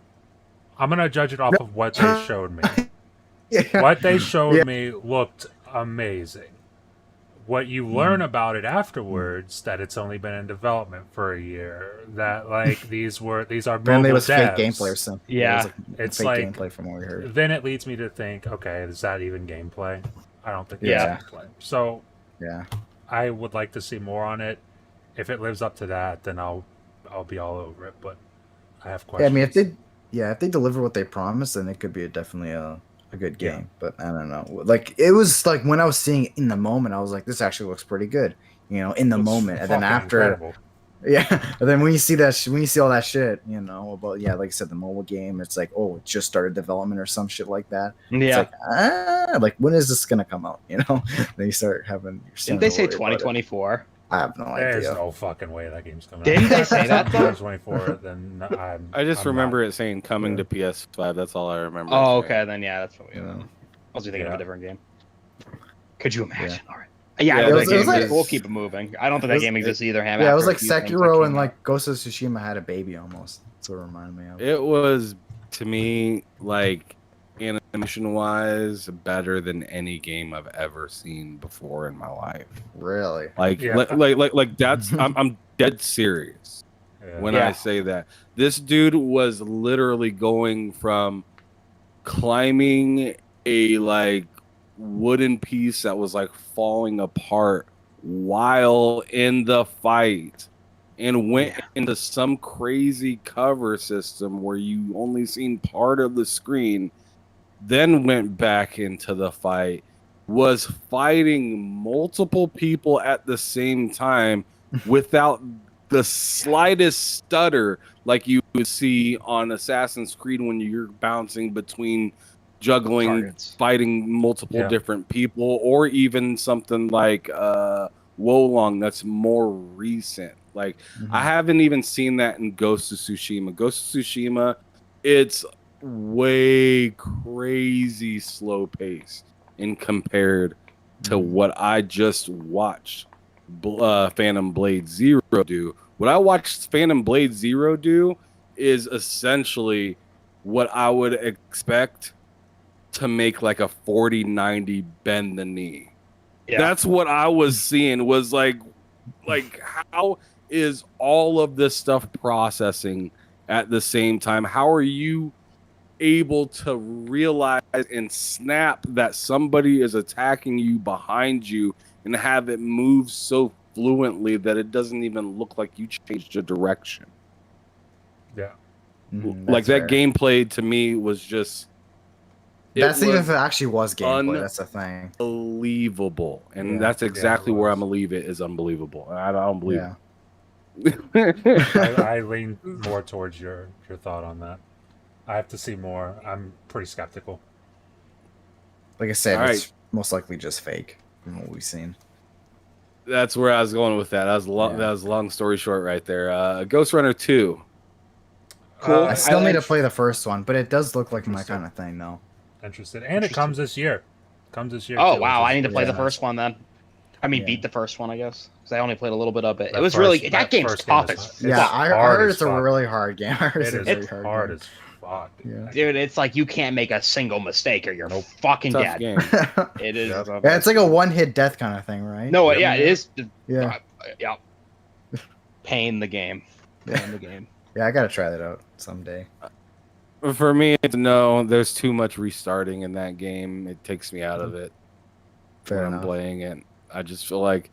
S1: I'm going to judge it off of what they showed me. What they showed me looked amazing. What you learn about it afterwards, that it's only been in development for a year, that like these are mobile devs.
S3: Fake gameplay or something.
S2: Yeah,
S1: it's
S3: fake
S1: like
S3: gameplay from what we heard.
S1: Then it leads me to think, okay, is that even gameplay? I don't think that's gameplay. So
S3: yeah,
S1: I would like to see more on it. If it lives up to that, then I'll be all over it. But I have questions.
S3: Yeah, I mean, if they deliver what they promised, then it could be definitely a good game. Yeah. But I don't know. Like it was like when I was seeing it in the moment, I was like, this actually looks pretty good. You know, in the moment, and then after,
S1: incredible.
S3: Yeah. And then when you see that, when you see all that shit, you know, about like I said, the mobile game, it's like, oh, it just started development or some shit like that.
S2: Yeah.
S3: It's like when is this gonna come out? You know, then you start having.
S2: Didn't they say 2024?
S3: I have no idea.
S1: There's no fucking way that game's coming out.
S2: Didn't they say that?
S1: 2024. Then
S4: I just remember it saying coming to PS5. That's all I remember.
S2: Oh, okay. Then yeah, that's probably. I was thinking of a different game. Could you imagine? All right. Yeah, we'll keep it moving. I don't think that game exists either.
S3: Yeah, it was like Sekiro and like Ghost of Tsushima had a baby almost. That's what it reminded me of.
S4: It was, to me, like animation-wise, better than any game I've ever seen before in my life.
S3: Really?
S4: Like that's I'm dead serious when I say that. This dude was literally going from climbing a like wooden piece that was like falling apart while in the fight and went into some crazy cover system where you only seen part of the screen, then went back into the fight, was fighting multiple people at the same time without the slightest stutter like you would see on Assassin's Creed when you're bouncing between juggling targets, fighting multiple different people, or even something like Wolong that's more recent. Like I haven't even seen that in Ghost of Tsushima. Ghost of Tsushima, it's way crazy slow pace in compared to what I just watched Phantom Blade Zero do. What I watched Phantom Blade Zero do is essentially what I would expect to make like a 40-90 bend the knee. Yeah. That's what I was seeing, was like how is all of this stuff processing at the same time? How are you able to realize and snap that somebody is attacking you behind you and have it move so fluently that it doesn't even look like you changed your direction?
S1: Yeah.
S3: Like
S4: that gameplay to me was just...
S3: That's even if it actually was gameplay. That's the thing.
S4: Unbelievable. And that's exactly where I'm going to leave it, is unbelievable. I don't believe it.
S1: I lean more towards your thought on that. I have to see more. I'm pretty skeptical.
S3: Like I said, it's most likely just fake from what we've seen.
S4: That's where I was going with that. That was long story short right there. Ghost Runner 2.
S3: Cool. I still need to play the first one, but it does look like my kind of thing, though.
S1: Interested. And it comes this year.
S2: Oh, wow. I need to play the first one then. I mean, beat the first one, I guess. Because I only played a little bit of it. It was really... That game's tough as fuck.
S3: Yeah, I heard it's a really hard game.
S1: It's hard as fuck.
S3: Yeah.
S2: Dude, it's like you can't make a single mistake or you're fucking dead.
S4: Game.
S2: It is.
S3: Yeah, it's like a one-hit death kind of thing, right?
S2: No, it is.
S3: Yeah.
S2: Yeah. Pain the game.
S3: Yeah, the game. Yeah, I gotta try that out someday.
S4: For me, no, there's too much restarting in that game. It takes me out of it when I'm playing it. I just feel like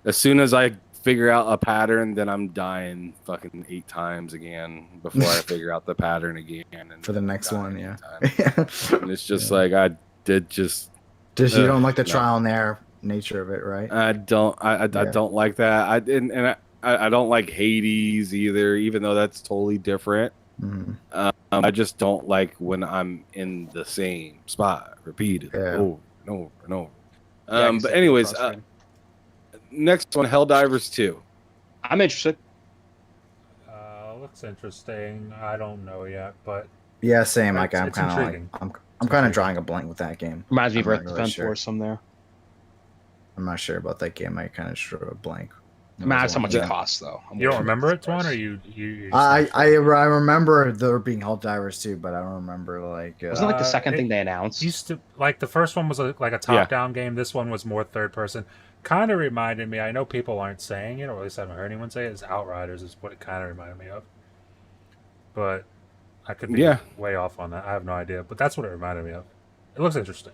S4: as soon as I figure out a pattern, then I'm dying fucking 8 times again before I figure out the pattern again. And
S3: for the next one, yeah.
S4: And it's just like I did just
S3: you don't like the trial and error nature of it, right?
S4: I don't like that. I don't like Hades either, even though that's totally different.
S3: Mm-hmm.
S4: I just don't like when I'm in the same spot repeatedly over and over and over. But anyways, next one, Helldivers 2.
S2: I'm interested.
S1: Looks interesting. I don't know yet, but
S3: yeah, same. Like I'm kind of like I'm kind of drawing a blank with that game.
S2: Reminds me of Earth Defense Force. Some there.
S3: I'm not sure about that game. I kind of drew a blank.
S2: That's how much it costs, though.
S1: You don't remember it, Twan, or you
S3: I remember there being Helldivers too, but I don't remember like.
S2: Wasn't like the second thing they announced?
S1: Used to like the first one was like a top-down game. This one was more third-person. Kind of reminded me. I know people aren't saying it, or at least I haven't heard anyone say it. It's Outriders is what it kind of reminded me of. But I could be way off on that. I have no idea, but that's what it reminded me of. It looks interesting.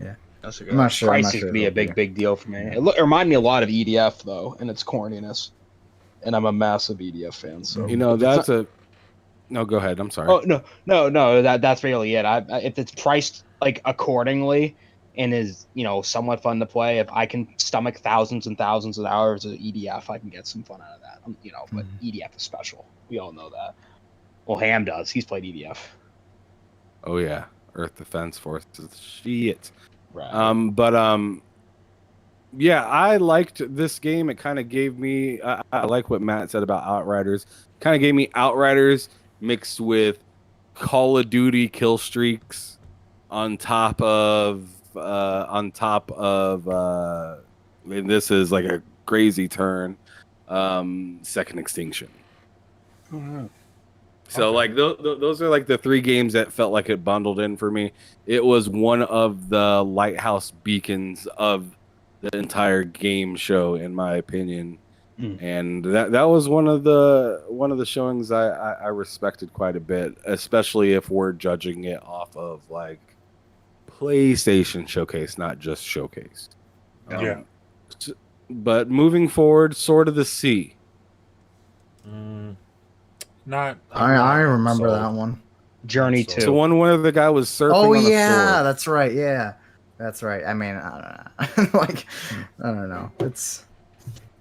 S3: Yeah.
S2: I'm not sure. Pricing could be a big deal for me. It reminded me a lot of EDF though, and its corniness. And I'm a massive EDF fan, so
S4: that's a. No, go ahead. I'm sorry.
S2: Oh no. That's really it. If it's priced like accordingly and is somewhat fun to play, if I can stomach thousands and thousands of hours of EDF, I can get some fun out of that. But EDF is special. We all know that. Well, Ham does. He's played EDF.
S4: Oh yeah, Earth Defense Force is shit.
S2: Right.
S4: Yeah, I liked this game. It kind of gave me. I like what Matt said about Outriders. Kind of gave me Outriders mixed with Call of Duty kill streaks on top of. And this is like a crazy turn. Second Extinction.
S2: Mm-hmm.
S4: So like those are like the 3 games that felt like it bundled in for me. It was one of the lighthouse beacons of the entire game show, in my opinion, and that was one of the showings I respected quite a bit, especially if we're judging it off of like PlayStation Showcase, not just Showcase. But moving forward, Sword of the Sea.
S3: I remember that one.
S2: Journey 2.
S4: The one where the guy was surfing.
S3: Oh
S4: on
S3: yeah, that's right. Yeah, that's right. I mean, I don't know. Like, I don't know. It's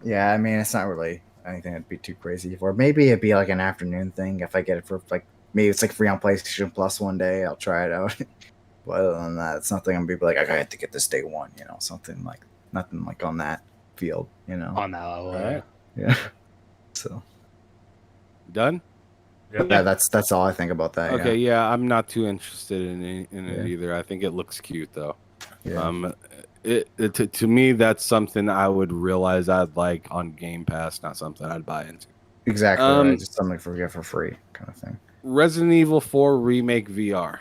S3: I mean, it's not really anything that'd be too crazy for. Maybe it'd be like an afternoon thing if I get it for like maybe it's like free on PlayStation Plus one day. I'll try it out. But other than that, it's nothing. I'm gonna be like, I have to get this day one. Something like nothing like on that field.
S2: On that level, right?
S3: Yeah. So
S4: done.
S3: Yeah, that's all I think about that.
S4: Okay, yeah, I'm not too interested in it either. I think it looks cute though. Yeah. To me, that's something I would realize I'd like on Game Pass, not something I'd buy into.
S3: Exactly, right. Just something for free kind of thing.
S4: Resident Evil 4 Remake VR.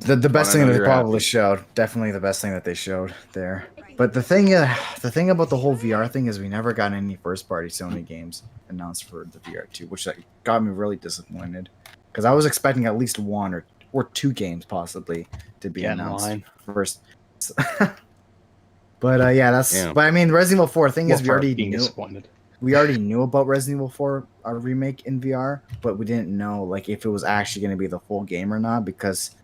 S3: The best thing that they probably showed. Definitely the best thing that they showed there. But the thing about the whole VR thing is we never got any first-party Sony games announced for the VR2, which got me really disappointed. Because I was expecting at least one or 2 games possibly to be announced first. But But I mean, Resident Evil 4 thing is we already knew about Resident Evil 4 remake in VR, but we didn't know like if it was actually going to be the full game or not, because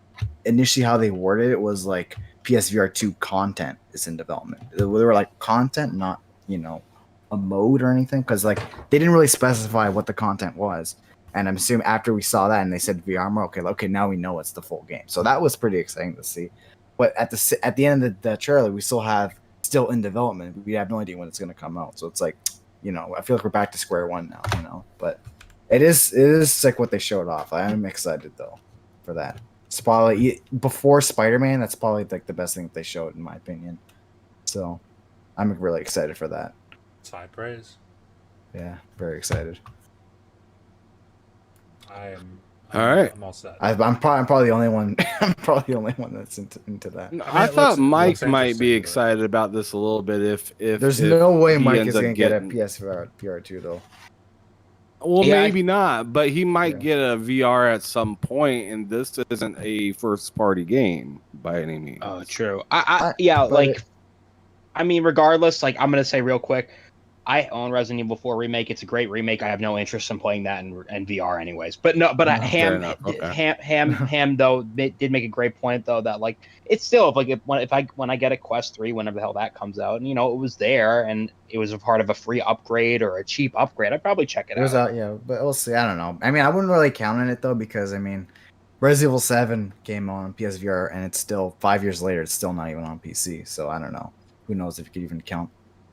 S3: initially how they worded it was like PSVR 2 content is in development. They were like content, not a mode or anything, because like they didn't really specify what the content was. And I'm assuming after we saw that and they said VR more, okay, now we know it's the full game. So that was pretty exciting to see. But at the end of the trailer, we still in development. We have no idea when it's going to come out. So it's like, I feel like we're back to square one now. But it is like what they showed off. I am excited though for that. It's probably before Spider-Man. That's probably like the best thing that they showed in my opinion. So I'm really excited for that.
S1: It's high praise.
S3: Yeah, very excited.
S4: All right.
S1: I'm all set.
S3: I'm probably the only one. I'm probably the only one that's into that.
S4: I thought Mike might be excited about this a little bit. If
S3: there's no way Mike is gonna get a PSVR VR2 though.
S4: Well, maybe not, but he might get a VR at some point, and this isn't a first-party game by any means.
S2: Oh, true. I mean, regardless, like I'm gonna say real quick, I own Resident Evil 4 remake. It's a great remake. I have no interest in playing that in VR, anyways. But no, but Ham though did make a great point though that like it's still when I get a Quest 3 whenever the hell that comes out, and it was there and it was a part of a free upgrade or a cheap upgrade, I'd probably check it out.
S3: It was out, yeah, but we'll see. I don't know. I mean, I wouldn't really count on it though because I mean, Resident Evil 7 came on PSVR and it's still 5 years later. It's still not even on PC. So I don't know. Who knows if you could even count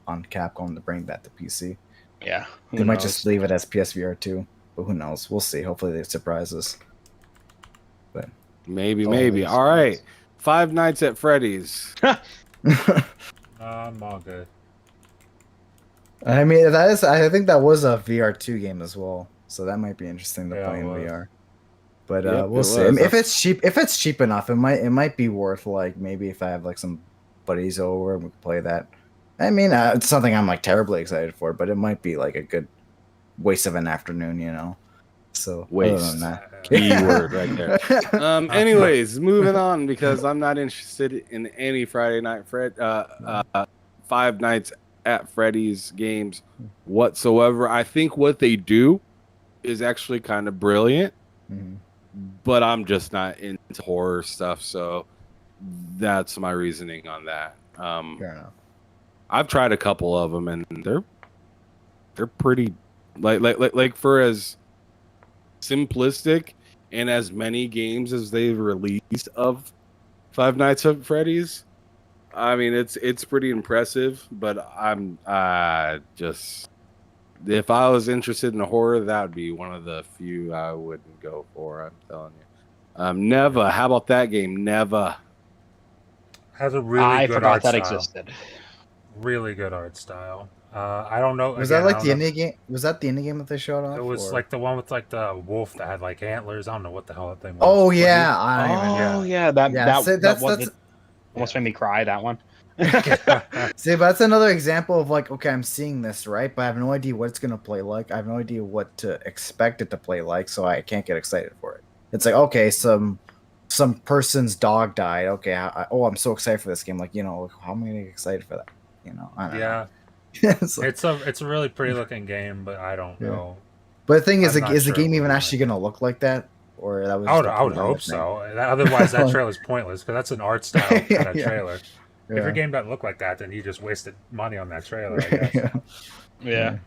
S3: on Capcom to bring that to PC?
S2: Yeah,
S3: they might just leave it as PSVR 2, but who knows? We'll see. Hopefully they surprise us. But
S4: maybe. All right, Five Nights at Freddy's.
S1: I'm all good.
S3: I mean, I think that was a VR2 game as well, so that might be interesting to play in VR. But we'll see. I mean, if it's cheap enough, it might be worth like maybe if I have like some buddies over and we can play that. I mean, it's something I'm like terribly excited for, but it might be like a good waste of an afternoon, So
S4: waste. Keyword right there. Anyways, moving on because I'm not interested in any Five Nights at Freddy's games whatsoever. I think what they do is actually kind of brilliant, but I'm just not into horror stuff, so that's my reasoning on that.
S3: Fair enough.
S4: I've tried a couple of them, and they're pretty like for as simplistic and as many games as they've released of Five Nights at Freddy's. I mean, it's pretty impressive, but I'm just if I was interested in horror, that would be one of the few I wouldn't go for. I'm telling you, Neva. How about that game? Neva
S1: has a really good art style.
S2: I forgot that existed.
S1: Really good art style. I don't know.
S3: Was that like the indie game? Was that the indie game that they showed off?
S1: It was like the one with like the wolf that had like antlers. I don't know what the hell that thing was.
S3: Oh yeah,
S2: that almost made me cry. That one.
S3: See, but that's another example of like, okay, I'm seeing this, right? But I have no idea what it's gonna play like. I have no idea what to expect it to play like, so I can't get excited for it. It's like, okay, some person's dog died. Okay, I'm so excited for this game. Like, how am I gonna get excited for that? I don't know.
S1: It's a really pretty looking game, but I don't know.
S3: But the thing is the game even actually gonna look like that? Or that was
S1: I would hope so. Otherwise, that trailer's pointless because that's an art style kind of trailer. If your game doesn't look like that, then you just wasted money on that trailer, I guess.
S2: Yeah.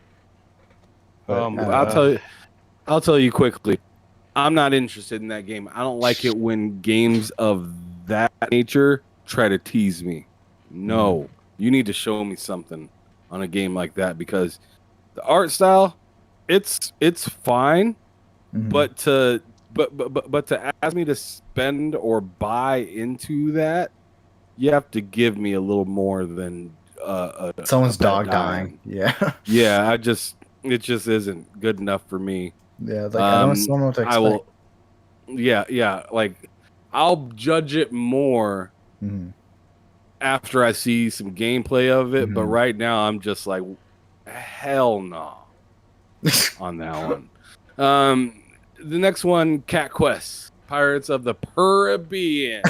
S4: I'll tell you quickly. I'm not interested in that game. I don't like it when games of that nature try to tease me. No, you need to show me something on a game like that because the art style, it's fine, but to ask me to spend or buy into that, you have to give me a little more than
S3: someone's dog dying. Yeah.
S4: Yeah, it just isn't good enough for me.
S3: Yeah, like I don't know what to expect.
S4: Yeah, like I'll judge it more after I see some gameplay of it, but right now I'm just like, hell no on that one. The next one, Cat Quest. Pirates of the Caribbean.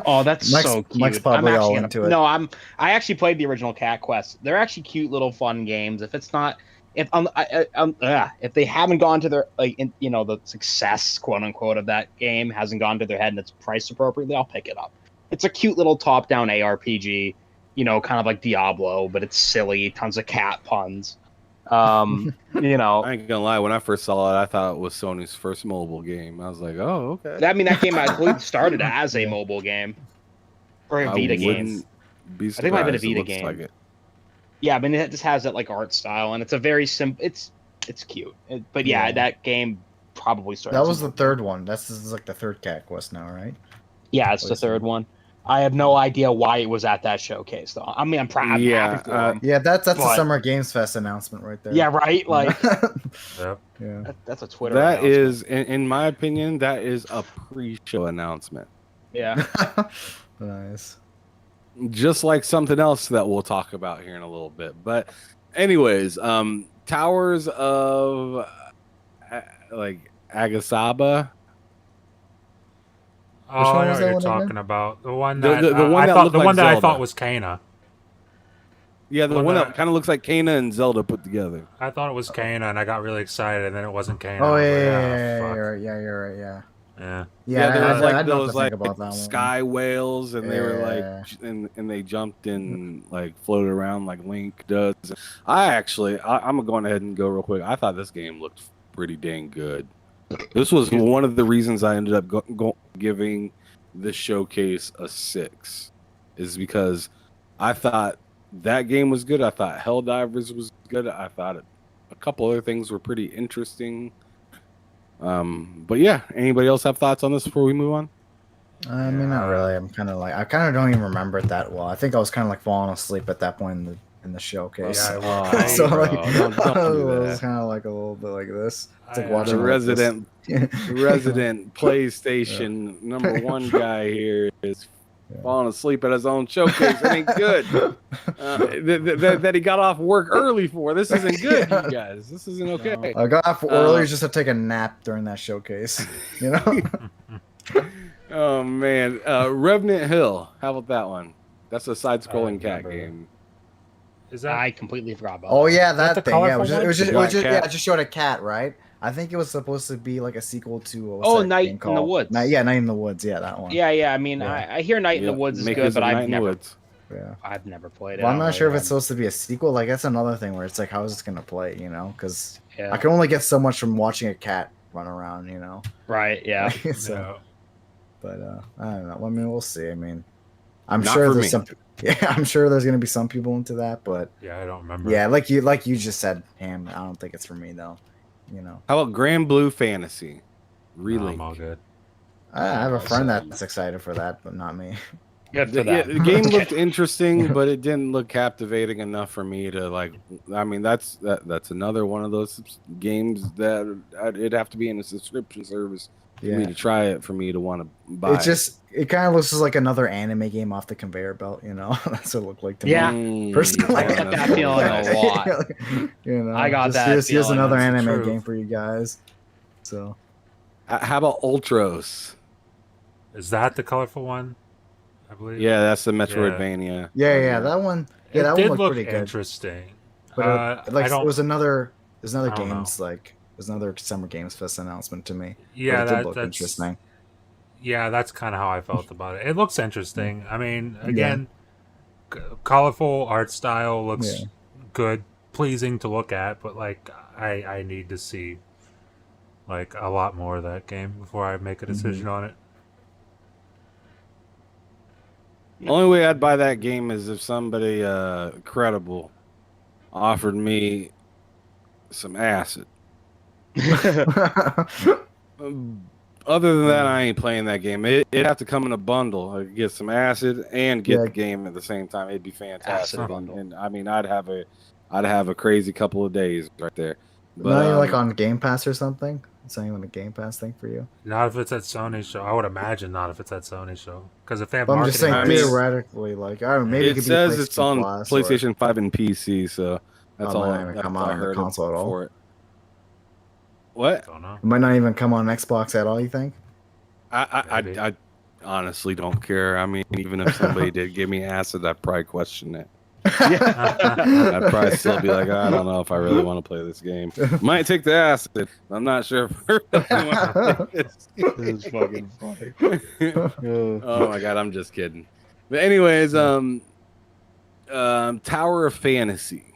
S2: Oh, that's so cute.
S3: Mike's probably all into it.
S2: No, I actually played the original Cat Quest. They're actually cute little fun games. If it's not, if they haven't gone to their the success quote unquote of that game hasn't gone to their head and it's priced appropriately, I'll pick it up. It's a cute little top-down ARPG, kind of like Diablo, but it's silly, tons of cat puns.
S4: I ain't gonna lie. When I first saw it, I thought it was Sony's first mobile game. I was like, "Oh, okay."
S2: I mean, that game I believe started as a mobile game or a Vita game.
S4: I
S2: think it might have been a Vita game.
S4: Like it.
S2: Yeah, I mean, it just has that like art style, and it's a very simple. It's cute, but that game probably started.
S3: That was the third one. This is like the third Cat Quest now, right?
S2: Yeah, it's the third one. I have no idea why it was at that showcase, though. I mean, I'm proud.
S3: That's the Summer Games Fest announcement right there.
S2: Yeah, right. Like, that's a Twitter.
S4: That is, in my opinion, that is a pre-show announcement.
S2: Yeah.
S3: Nice.
S4: Just like something else that we'll talk about here in a little bit. But, anyways, Towers of Agasaba.
S1: Oh, I know what you're talking about. The one that I thought was Kana.
S4: Yeah, the one that kind of looks like Kana and Zelda put together.
S1: I thought it was Kana, and I got really excited, and then it wasn't Kana.
S3: Oh
S1: I was like,
S3: yeah, you're right.
S1: Yeah.
S4: There was
S3: I
S4: those like
S3: about that
S4: sky whales, and they were like, and they jumped and like floated around like Link does. I'm going ahead and go real quick. I thought this game looked pretty dang good. This was one of the reasons I ended up giving the showcase a 6, is because I thought that game was good. I thought Helldivers was good. I thought a couple other things were pretty interesting. But yeah, anybody else have thoughts on this before we move on?
S3: I mean, not really. I kind of don't even remember it that well. I think I was kind of like falling asleep at that point in the showcase.
S1: Yeah,
S3: so
S4: bro,
S3: like,
S4: don't do
S3: it
S4: that.
S3: was kind of like a little bit like this. It's like watching
S4: The resident PlayStation #1 guy here is falling asleep at his own showcase. It ain't good. That he got off work early for. This isn't good, you guys. This isn't okay.
S3: I got off early just to take a nap during that showcase. You know.
S4: Oh man, Revenant Hill. How about that one? That's a side-scrolling cat game.
S1: Is that?
S2: I completely forgot about.
S3: Oh yeah, that thing. Yeah, it just showed a cat, right? I think it was supposed to be like a sequel to
S2: Night in the Woods.
S3: Night in the Woods. Yeah, that one.
S2: Yeah. I mean, I hear Night in the Woods is good, but I've never played it.
S3: Well, I'm not sure if it's supposed to be a sequel. Like that's another thing where it's like, how is this gonna play? You know, because I can only get so much from watching a cat run around. You know.
S2: Right. Yeah.
S3: So, but I don't know. I mean, we'll see. I mean, I'm sure there's some. Yeah, I'm sure there's gonna be some people into that, but
S1: I don't remember.
S3: Yeah, like you just said, Ham. I don't think it's for me though. You know.
S4: How about Grand Blue Fantasy?
S1: Really? I'm all good.
S3: I have a friend that's excited for that, but not me.
S4: The game looked interesting, but it didn't look captivating enough for me to like. I mean, that's another one of those games that it'd have to be in a subscription service for me to try it, for me to want to buy.
S3: It kind of looks like another anime game off the conveyor belt, you know. That's what it looked like to me. Personally,
S2: I got that feeling a lot.
S3: You know,
S2: I got that.
S3: Here's another anime game for you guys. So,
S4: how about Ultros?
S1: Is that the colorful one? I believe.
S4: Yeah, that's the Metroidvania.
S3: Yeah, that one. Yeah, that one looked pretty good.
S1: Interesting.
S3: But it was another games like. There's another Summer Games Fest announcement to me.
S1: Yeah,
S3: that's interesting.
S1: Yeah, that's kind of how I felt about it. It looks interesting. I mean, again, colorful art style looks good, pleasing to look at, but like I need to see like a lot more of that game before I make a decision on it.
S4: The only way I'd buy that game is if somebody credible offered me some acid. Other than that, I ain't playing that game. It'd have to come in a bundle. I'd get some acid and get the game at the same time. It'd be fantastic. And I mean, I'd have a crazy couple of days right there. But,
S3: not even like on Game Pass or something. It's not even a Game Pass thing for you.
S1: Not if it's at Sony show. I would imagine not if it's at Sony show, because if they have
S3: I'm just saying theoretically, like I don't know, maybe
S4: it says it's on PlayStation 5 and PC, so that's all I
S3: come on the console at all.
S4: For it. What?
S1: Don't know.
S3: It might not even come on Xbox at all. You think?
S4: I honestly don't care. I mean, even if somebody did give me acid, I'd probably question it. I'd probably still be like, I don't know if I really want to play this game. Might take the acid. I'm not sure if I really want to play this.
S2: This is fucking funny.
S4: Oh my god, I'm just kidding. But anyways, Tower of Fantasy.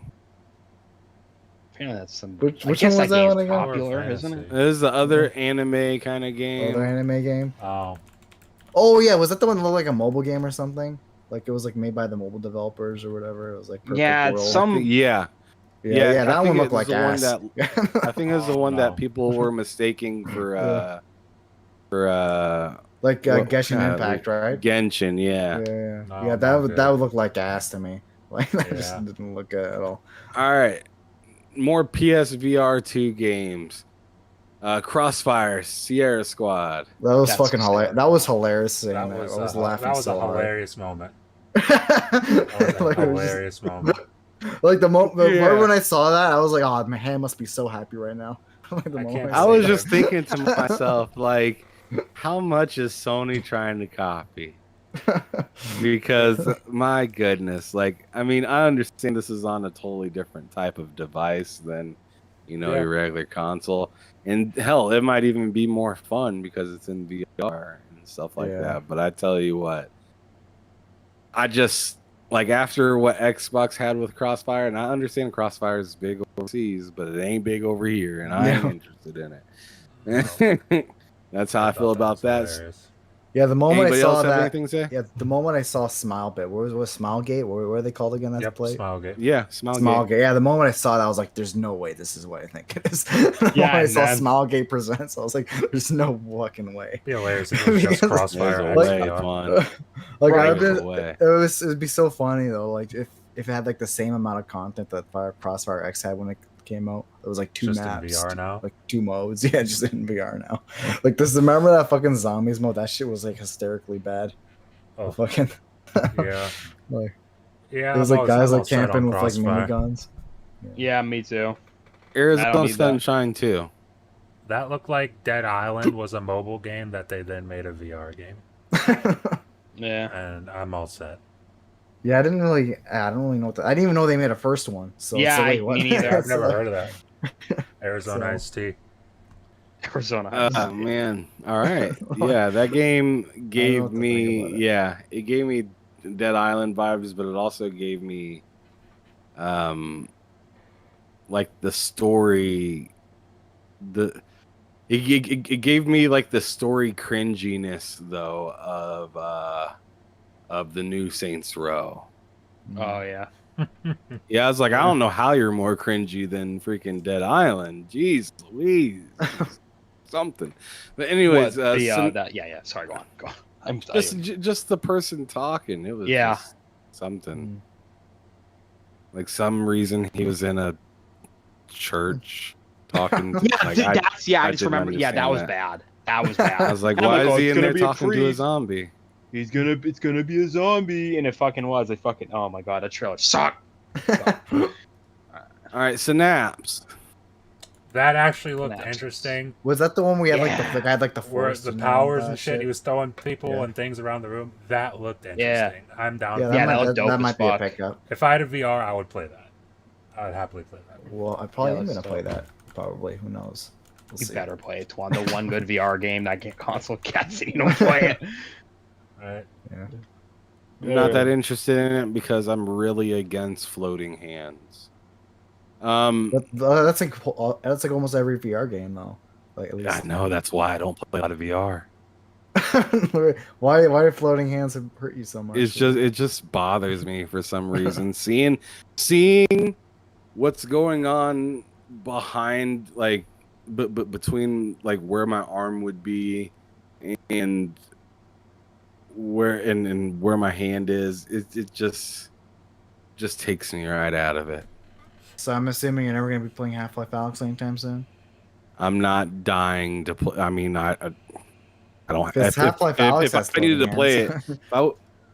S2: Apparently that's some.
S3: Which one was that one again?
S2: Popular, isn't it?
S4: This is the other anime kind of game.
S3: Other anime game.
S1: Oh
S3: yeah, was that the one that looked like a mobile game or something? Like it was like made by the mobile developers or whatever. It was like Perfect World.
S4: Yeah,
S3: that one looked like ass.
S4: I think it was the one that people were mistaking for
S3: like Genshin Impact, right?
S4: Genshin,
S3: yeah. That would look like ass to me. Like that just didn't look good at all.
S4: All right, more PSVR 2 games. Crossfire, Sierra Squad.
S3: That was fucking hilarious. That was hilarious.
S1: That was laughing. That was a hilarious moment.
S3: Hilarious moment. Like the moment when I saw that, I was like, "Oh, my hand must be so happy right now."
S4: I was just thinking to myself, like, how much is Sony trying to copy? Because my goodness, like, I mean, I understand this is on a totally different type of device than, your regular console, and hell, it might even be more fun because it's in VR and stuff like that. But I tell you what, I just like after what Xbox had with Crossfire, and I understand Crossfire is big overseas, but it ain't big over here, and I ain't interested in it. That's how I feel about that.
S3: Hilarious. Yeah, the moment
S4: Anybody
S3: I saw
S4: else have
S3: that,
S4: anything to say?
S3: yeah, the moment I saw Smilebit, what was Smilegate? What are they called again? That play?
S1: Smilegate.
S4: Yeah, Smilegate.
S3: Smilegate. Yeah, the moment I saw that, I was like, "There's no way this is what I think it is." The moment I saw Smilegate presents, I was like, "There's no fucking way."
S1: Be hilarious if it was just Crossfire XVR.
S3: Like, it'd be so funny though. Like if it had like the same amount of content that Crossfire X had when it came out. It was like two
S1: just
S3: maps,
S1: in VR now,
S3: like 2 modes. Yeah, just in VR now. Like this. Remember that fucking zombies mode? That shit was like hysterically bad.
S1: Oh,
S3: fucking
S1: yeah.
S3: Like
S1: yeah,
S3: it was like guys like camping with like miniguns.
S2: Yeah, me too.
S4: Arizona Sunshine too.
S1: That looked like Dead Island was a mobile game that they then made a VR game.
S2: Yeah,
S1: and I'm all set.
S3: Yeah, I don't really know what I didn't even know they made a first one. So
S2: yeah,
S3: me
S1: neither. I've never heard of that. Arizona Iced Tea.
S2: Arizona Iced Tea.
S4: Oh man! All right, yeah, that game gave me it gave me Dead Island vibes, but it also gave me, like the story, it gave me like the story cringiness though of the new Saints Row.
S2: Oh yeah.
S4: Yeah, I was like, I don't know how you're more cringy than freaking Dead Island. Jeez Louise. Something. But anyways,
S2: sorry, go on. I'm
S4: just the person talking. It was just something. Like some reason he was in a church talking.
S2: I just remember. Yeah, that was bad. That was bad.
S4: I was like, why is he in there talking to a zombie?
S2: It's gonna be a zombie, and it fucking was. Oh my god, that trailer sucked.
S4: All right, Synapse.
S1: That actually looked interesting.
S3: Was that the one we had the guy had like the force,
S1: the powers and shit? He was throwing people and things around the room. That looked interesting. I'm down.
S3: That might be a pickup.
S1: If I had a VR, I would play that. I would happily play that.
S3: Well, I probably am gonna play that. Probably. Who knows?
S2: You better play it, Twan. The one good VR game that console gets, you don't play it.
S1: Right.
S3: Yeah.
S4: I'm not that interested in it because I'm really against floating hands.
S3: That's like almost every VR game though. Like at least
S4: I know that's why I don't play a lot of VR.
S3: why do floating hands hurt you so much?
S4: It just bothers me for some reason. seeing what's going on behind but between like where my arm would be and where my hand is, it just takes me right out of it.
S3: So I'm assuming you're never gonna be playing Half-Life Alyx anytime soon.
S4: I'm not dying to play. I mean, I don't.
S3: If
S4: I needed to play it,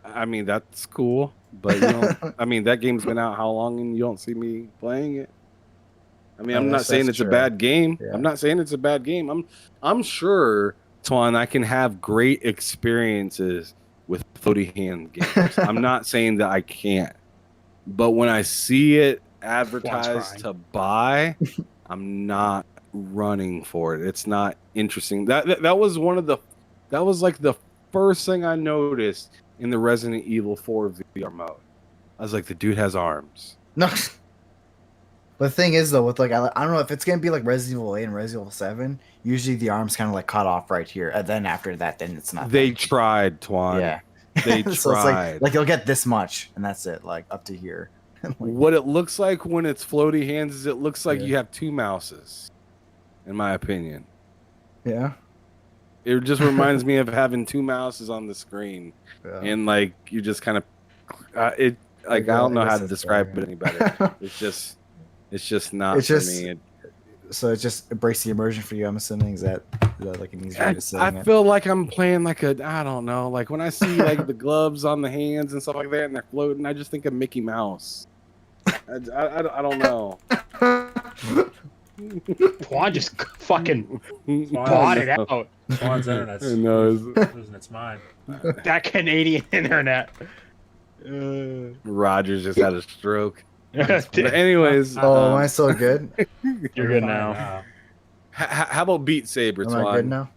S4: I mean that's cool. But I mean that game's been out how long, and you don't see me playing it. I mean, I'm not saying it's a bad game. Yeah. I'm not saying it's a bad game. I'm sure, Twan, I can have great experiences with floaty hand games. I'm not saying that I can't, but when I see it advertised to buy, I'm not running for it. It's not interesting. That was like the first thing I noticed in the Resident Evil 4 VR mode. I was like, the dude has arms.
S3: No. But the thing is though, with like I don't know if it's gonna be like Resident Evil 8 and Resident Evil 7. Usually the arms kind of like cut off right here, and then after that, then it's not.
S4: They tried, Twan.
S3: Yeah,
S4: they
S3: so
S4: tried.
S3: It's like you'll get this much, and that's it. Like up to here.
S4: What it looks like when it's floaty hands is it looks like you have two mouses, in my opinion.
S3: Yeah.
S4: It just reminds me of having two mouses on the screen, and like you just kind of I don't know how to describe it any better. It's just not for me.
S3: So it just breaks the immersion for you. I'm assuming is that like an easier way to say it?
S4: I feel like I'm playing like I don't know, like when I see like the gloves on the hands and stuff like that, and they're floating, I just think of Mickey Mouse. I don't know.
S2: Juan just fucking
S1: Juan-
S2: bought it out.
S1: Juan's internet's
S4: I know.
S1: losing its mind.
S2: That Canadian internet.
S4: Rogers just had a stroke. But
S2: You're
S4: anyways,
S3: Oh, am I so good?
S2: good
S1: Fine
S2: now.
S4: how about Beat Saber?
S3: Am I good now?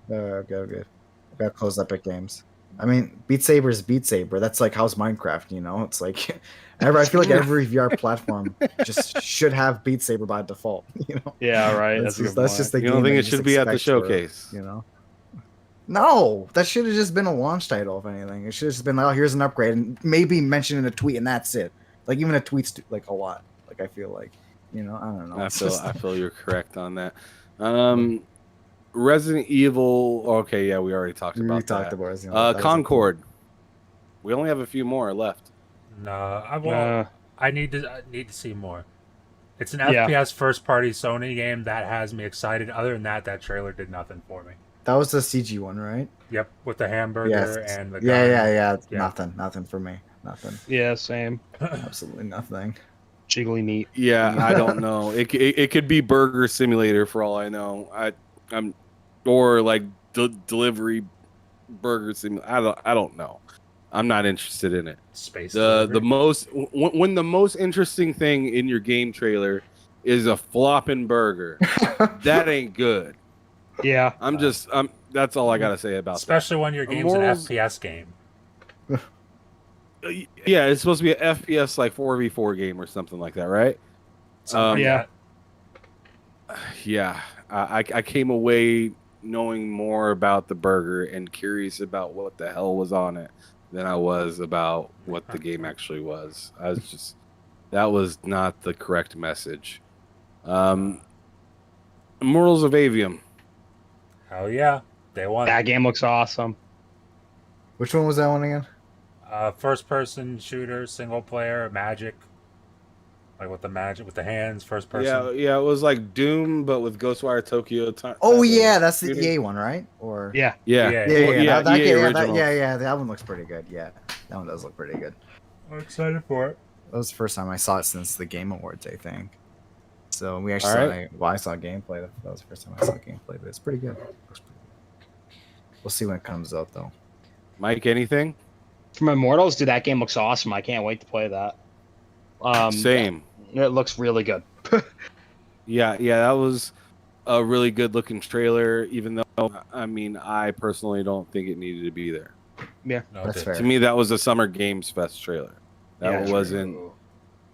S3: Good. I gotta close Epic Games. I mean, Beat Saber is Beat Saber. That's like how's Minecraft, you know? It's like I feel like every VR platform just should have Beat Saber by default, you know?
S2: Yeah, right.
S3: That's
S2: That's
S3: just the
S4: You
S3: game
S4: don't think
S3: that
S4: it
S3: just
S4: should be at the
S3: expect for,
S4: showcase?
S3: you know? No, that should have just been a launch title, if anything. It should have just been, oh, here's an upgrade, and maybe mention in a tweet, and that's it. Like, even a tweet's like a lot. Like, I feel like, you know, I don't know.
S4: I feel you're correct on that. Resident Evil. Okay, yeah, we already talked about that.
S3: Resident Evil.
S4: Concord. We only have a few more left.
S1: No, I need to see more. It's an
S2: Yeah.
S1: FPS first-party Sony game that has me excited. Other than that, that trailer did nothing for me.
S3: That was the CG one, right?
S1: Yep, with the hamburger and the gun.
S3: Yeah.
S1: Yeah.
S3: Nothing for me. Nothing.
S2: Yeah, same.
S3: Absolutely nothing.
S2: Jiggly meat.
S4: Yeah, I don't know. It could be Burger Simulator for all I know. I'm or like delivery burger simulator. I don't know. I'm not interested in it.
S1: Space.
S4: The most when the most interesting thing in your game trailer is a flopping burger. That ain't good.
S2: Yeah.
S4: That's all I gotta say about
S1: especially when your game's an FPS game.
S4: that. Yeah, it's supposed to be an FPS like 4v4 game or something like that, right?
S1: Something like
S2: Yeah.
S4: Yeah, I came away knowing more about the burger and curious about what the hell was on it than I was about what the game actually was. That was not the correct message. Immortals of Avium.
S1: Hell yeah, they won.
S2: That game looks awesome.
S3: Which one was that one again?
S1: First-person shooter, single player, magic. Like with the hands, first person.
S4: Yeah, it was like Doom, but with Ghostwire Tokyo.
S3: Oh yeah, that's the EA one, right? Or
S2: Yeah.
S4: Yeah.
S3: That one looks pretty good. Yeah, that one does look pretty good.
S1: I'm excited for it.
S3: That was the first time I saw it since the Game Awards, I think. So we actually I saw gameplay. That was the first time I saw gameplay, but it's pretty good. We'll see when it comes out though.
S4: Mike, anything?
S2: From Immortals, dude, that game looks awesome. I can't wait to play that.
S4: Same.
S2: It looks really good.
S4: Yeah, that was a really good looking trailer, even though, I mean, I personally don't think it needed to be there.
S2: Yeah.
S1: No,
S3: That's fair.
S4: To me, that was a Summer Games Fest trailer. That
S2: Yeah,
S4: wasn't,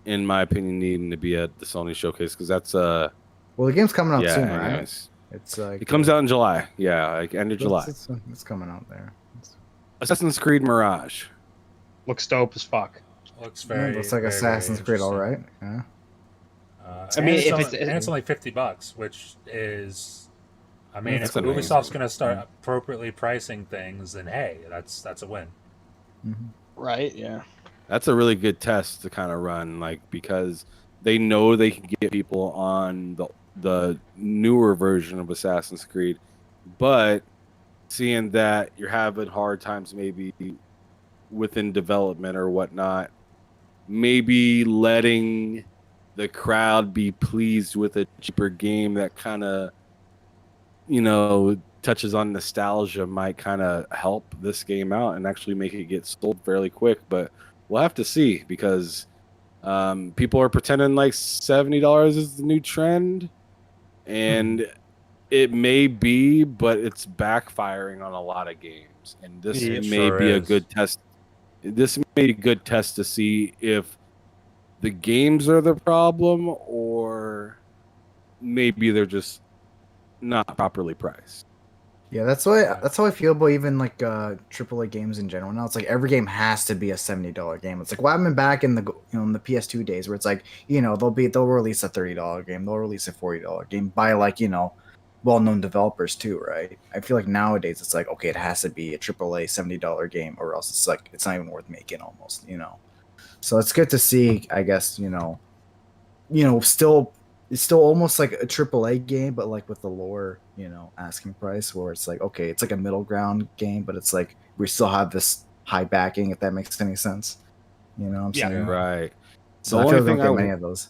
S4: in my opinion, needing to be at the Sony showcase, because that's
S3: Well, the game's coming out soon, right?
S4: anyways.
S3: It's like
S4: It comes out in July. Yeah, like end of July.
S3: It's coming out there.
S4: Assassin's Creed Mirage.
S2: Looks dope as fuck.
S1: Looks very.
S3: Looks like
S1: very,
S3: Assassin's
S1: very
S3: Creed, all right. Yeah.
S1: I
S2: mean,
S1: mean,
S2: if
S1: it's only $50, which is, I mean,
S4: That's
S1: if
S4: amazing.
S1: Ubisoft's going to start appropriately pricing things, then hey, that's a win.
S3: Mm-hmm.
S2: Right, yeah.
S4: That's a really good test to kind of run, like, because they know they can get people on the newer version of Assassin's Creed, but seeing that you're having hard times maybe within development or whatnot, maybe letting the crowd be pleased with a cheaper game that kind of, touches on nostalgia might kind of help this game out and actually make it get sold fairly quick. But we'll have to see, because people are pretending like $70 is the new trend, and it may be, but it's backfiring on a lot, of games. And this may be a good test. This may be a good test to see if the games are the problem, or maybe they're just not properly priced.
S3: Yeah, that's how I feel about even like AAA games in general. Now it's like every game has to be a $70 game. It's like what happened back in the in the PS2 days, where it's like they'll release a $30 game, they'll release a $40 game by like well-known developers too, right? I feel like nowadays it's like, okay, it has to be a AAA $70 game, or else it's like it's not even worth making almost. So it's good to see, I guess, still it's still almost like a AAA game, but like with the lower, asking price, where it's like, okay, it's like a middle ground game, but it's like we still have this high backing, if that makes any sense. You know what I'm saying?
S4: Right.
S3: So
S4: The
S3: I feel
S4: only
S3: like
S4: thing
S3: many of those.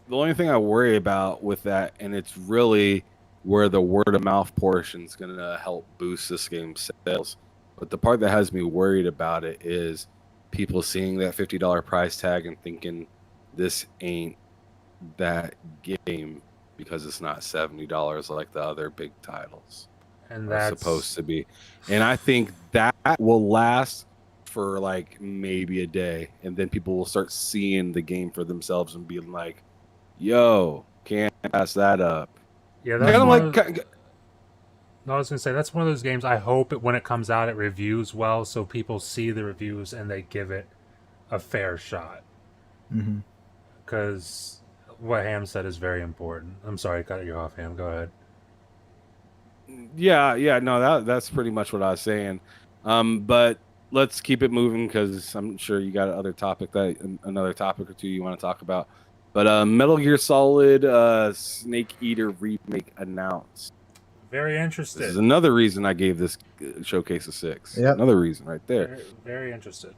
S4: the only thing I worry about with that, and it's really where the word of mouth portion is going to help boost this game's sales. But the part that has me worried about it is people seeing that $50 price tag and thinking this ain't that game because it's not $70 like the other big titles
S1: And
S4: are
S1: that's
S4: supposed to be. And I think that will last for like maybe a day, and then people will start seeing the game for themselves and being like, yo, can't pass that up.
S1: yeah,
S4: Kind
S1: that's
S4: of
S1: one
S4: like
S1: of, no, I was gonna say that's one of those games. I hope when it comes out, it reviews well, so people see the reviews and they give it a fair shot.
S3: Mm-hmm.
S1: Because what Ham said is very important. I'm sorry, I cut you off, Ham. Go ahead.
S4: yeah, no, that's pretty much what I was saying. But let's keep it moving because I'm sure you got another topic or two you want to talk about. But Metal Gear Solid Snake Eater remake announced.
S1: Very
S4: This
S1: interested.
S4: is another reason I gave this showcase a 6.
S3: Yep.
S4: Another reason right there.
S1: Very, very interested.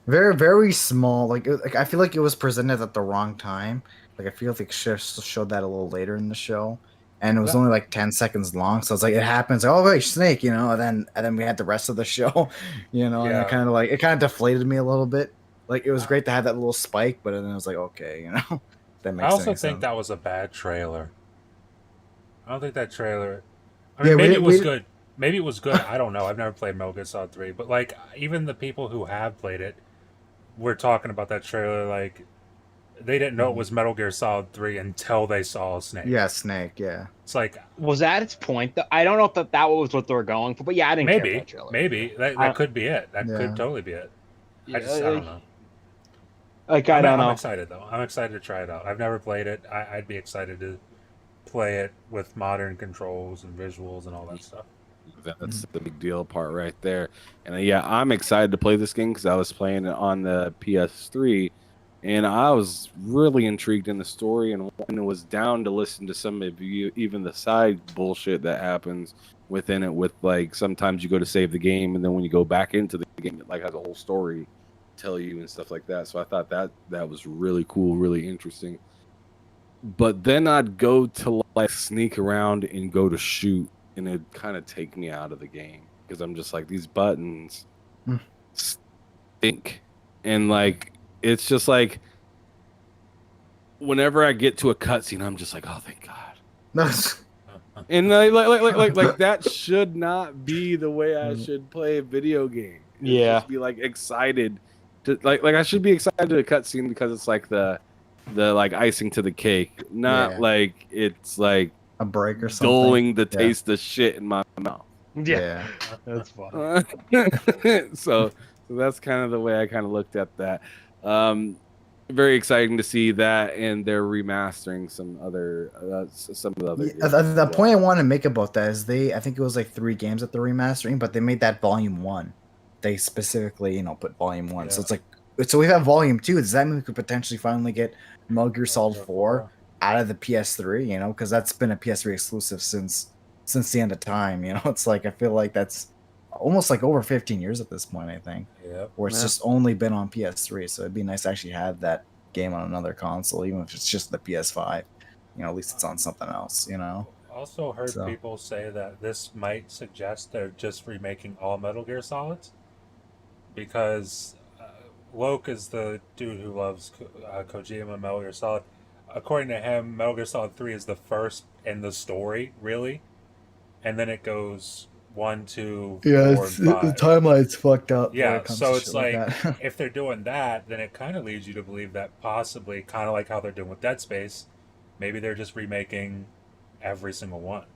S3: Very, very small. Like I feel like it was presented at the wrong time. Like I feel like they showed that a little later in the show, and it was only like 10 seconds long. So it's like it happens. Like, oh wait, Snake, and then we had the rest of the show, and
S1: Yeah.
S3: it kind of deflated me a little bit. Like it was great to have that little spike, but then it was like okay, that makes
S1: I also
S3: any
S1: think
S3: sense.
S1: that was a bad trailer. I don't think that trailer. I
S3: Yeah,
S1: mean, maybe it was
S3: we-
S1: good. Maybe it was good. I don't know. I've never played Metal Gear Solid 3, but like even the people who have played it were talking about that trailer like they didn't know it was Metal Gear Solid 3 until they saw Snake.
S3: Yeah, Snake. Yeah.
S1: It's like
S2: Was that its point? I don't know if that was what they were going for, but yeah, I didn't care for that trailer.
S1: maybe that could be it. That
S3: Yeah.
S1: could totally be it.
S2: Yeah,
S1: I don't know.
S2: Like I don't know.
S1: I'm excited though. I'm excited to try it out. I've never played it. I'd be excited to play it with modern controls and visuals and all that stuff.
S4: That's the big deal part right there. And yeah, I'm excited to play this game because I was playing it on the PS3, and I was really intrigued in the story and was down to listen to some of you, even the side bullshit that happens within it. With like sometimes you go to save the game, and then when you go back into the game, it like has a whole story to tell you and stuff like that. So I thought that was really cool, really interesting. But then I'd go to like sneak around and go to shoot, and it'd kind of take me out of the game because I'm just like, these buttons stink. And like, it's just like, whenever I get to a cutscene, I'm just like, oh, thank God. And like that should not be the way I should play a video game.
S2: Yeah.
S4: Just be like excited to like I should be excited to a cutscene because it's like the like icing to the cake, not like it's like
S3: a break or something.
S4: dulling the taste of shit in my mouth.
S2: Yeah. That's fun.
S4: So that's kind of the way I kind of looked at that. Very exciting to see that, and they're remastering some of the other.
S3: The point I want to make about that is I think it was like 3 games that they're remastering, but they made that Volume 1. They specifically, put Volume 1. So it's like, so we have Volume 2. Does that mean we could potentially finally get Metal Gear Solid 4 out of the PS3? Because that's been a PS3 exclusive since the end of time. It's like I feel like that's almost like over 15 years at this point. I think, where it's just only been on PS3. So it'd be nice to actually have that game on another console, even if it's just the PS5. At least it's on something else.
S1: Also heard people say that this might suggest they're just remaking all Metal Gear Solids because Woke is the dude who loves Kojima Metal Gear Solid. According to him, Metal Gear Solid 3 is the first in the story, really, and then it goes 1, 2, 4, and 5.
S3: The timeline's fucked up.
S1: Yeah, so it's like if they're doing that, then it kind of leads you to believe that possibly, kind of like how they're doing with Dead Space, maybe they're just remaking every single one.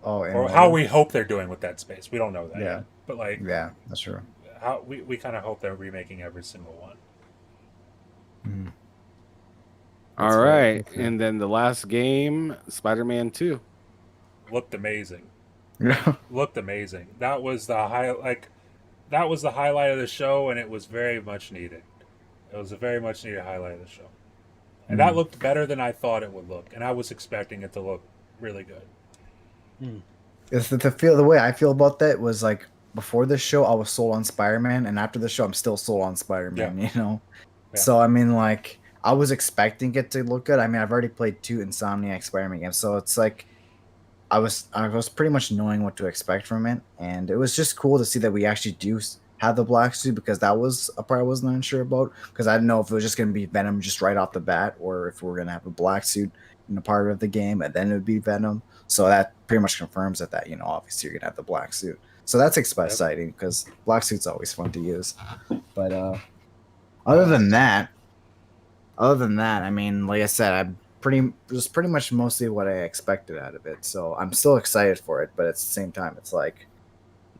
S3: Oh,
S1: or how we hope they're doing with Dead Space. We don't know that yet. But like,
S3: yeah, that's true.
S1: How we kind of hope they're remaking every single one.
S3: Mm.
S4: All right, and then the last game, Spider-Man 2,
S1: looked amazing.
S3: Yeah,
S1: looked amazing. That was the that was the highlight of the show, and it was very much needed. It was a very much needed highlight of the show, and that looked better than I thought it would look, and I was expecting it to look really good.
S3: It's the way I feel about that was like before the show I was sold on Spider-Man, and after the show I'm still sold on Spider-Man.
S1: Yeah.
S3: So I mean, like I was expecting it to look good. I mean, I've already played 2 Insomniac Spider-Man games, so it's like I was pretty much knowing what to expect from it, and it was just cool to see that we actually do have the black suit, because that was a part I wasn't unsure about, because I didn't know if it was just going to be Venom just right off the bat, or if we are going to have a black suit in a part of the game and then it would be Venom. So that pretty much confirms that obviously you're going to have the black suit. So that's exciting, because black suit's always fun to use. But other than that, I mean, like I said, it was pretty much mostly what I expected out of it. So I'm still excited for it, but at the same time, it's like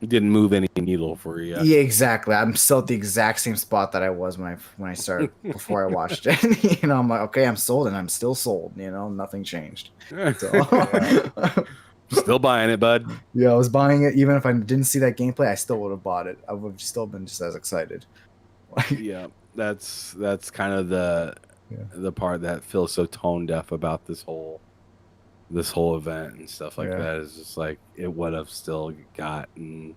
S4: it didn't move any needle for you.
S3: Yeah, exactly. I'm still at the exact same spot that I was when I started before I watched it. I'm like, okay, I'm sold, and I'm still sold. Nothing changed. So.
S4: Still buying it, bud.
S3: Yeah, I was buying it even if I didn't see that gameplay. I still would have bought it. I would have still been just as excited.
S4: Yeah, that's kind of the part that feels so tone deaf about this whole event and stuff like that. Is just like it would have still gotten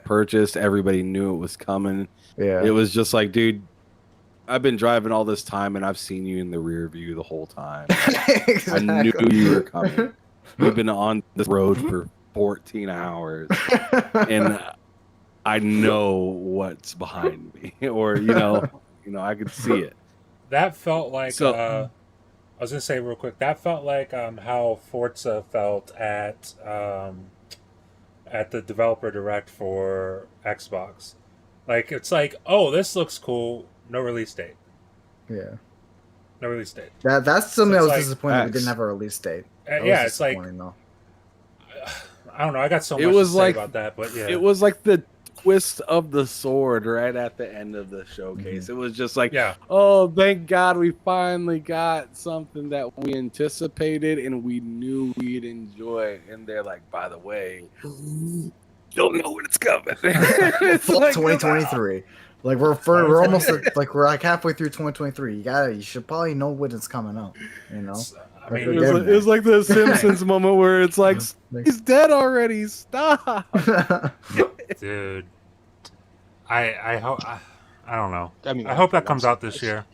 S4: purchased. Everybody knew it was coming.
S3: Yeah,
S4: it was just like, dude, I've been driving all this time and I've seen you in the rear view the whole time. Exactly. I knew you were coming. We've been on this road for 14 hours and I know what's behind me, or I could see it.
S1: That felt like I was gonna say real quick. That felt like how Forza felt at the developer direct for Xbox. Like it's like, oh, this looks cool. No release date.
S3: Yeah.
S1: No release date.
S3: That's something I was disappointed we didn't have a release date.
S1: Yeah, it's like though. I don't know. I got so much to say about that, but yeah,
S4: it was like the twist of the sword right at the end of the showcase. It was just like, oh, thank God we finally got something that we anticipated and we knew we'd enjoy. And they're like, by the way, don't know when it's coming.
S3: It's like 2023. Like we're almost we're like halfway through 2023. You should probably know when it's coming out.
S1: I mean,
S4: it was like the Simpsons moment where it's like, he's dead already. Stop,
S1: dude. I hope. I don't know. I hope that comes out this year.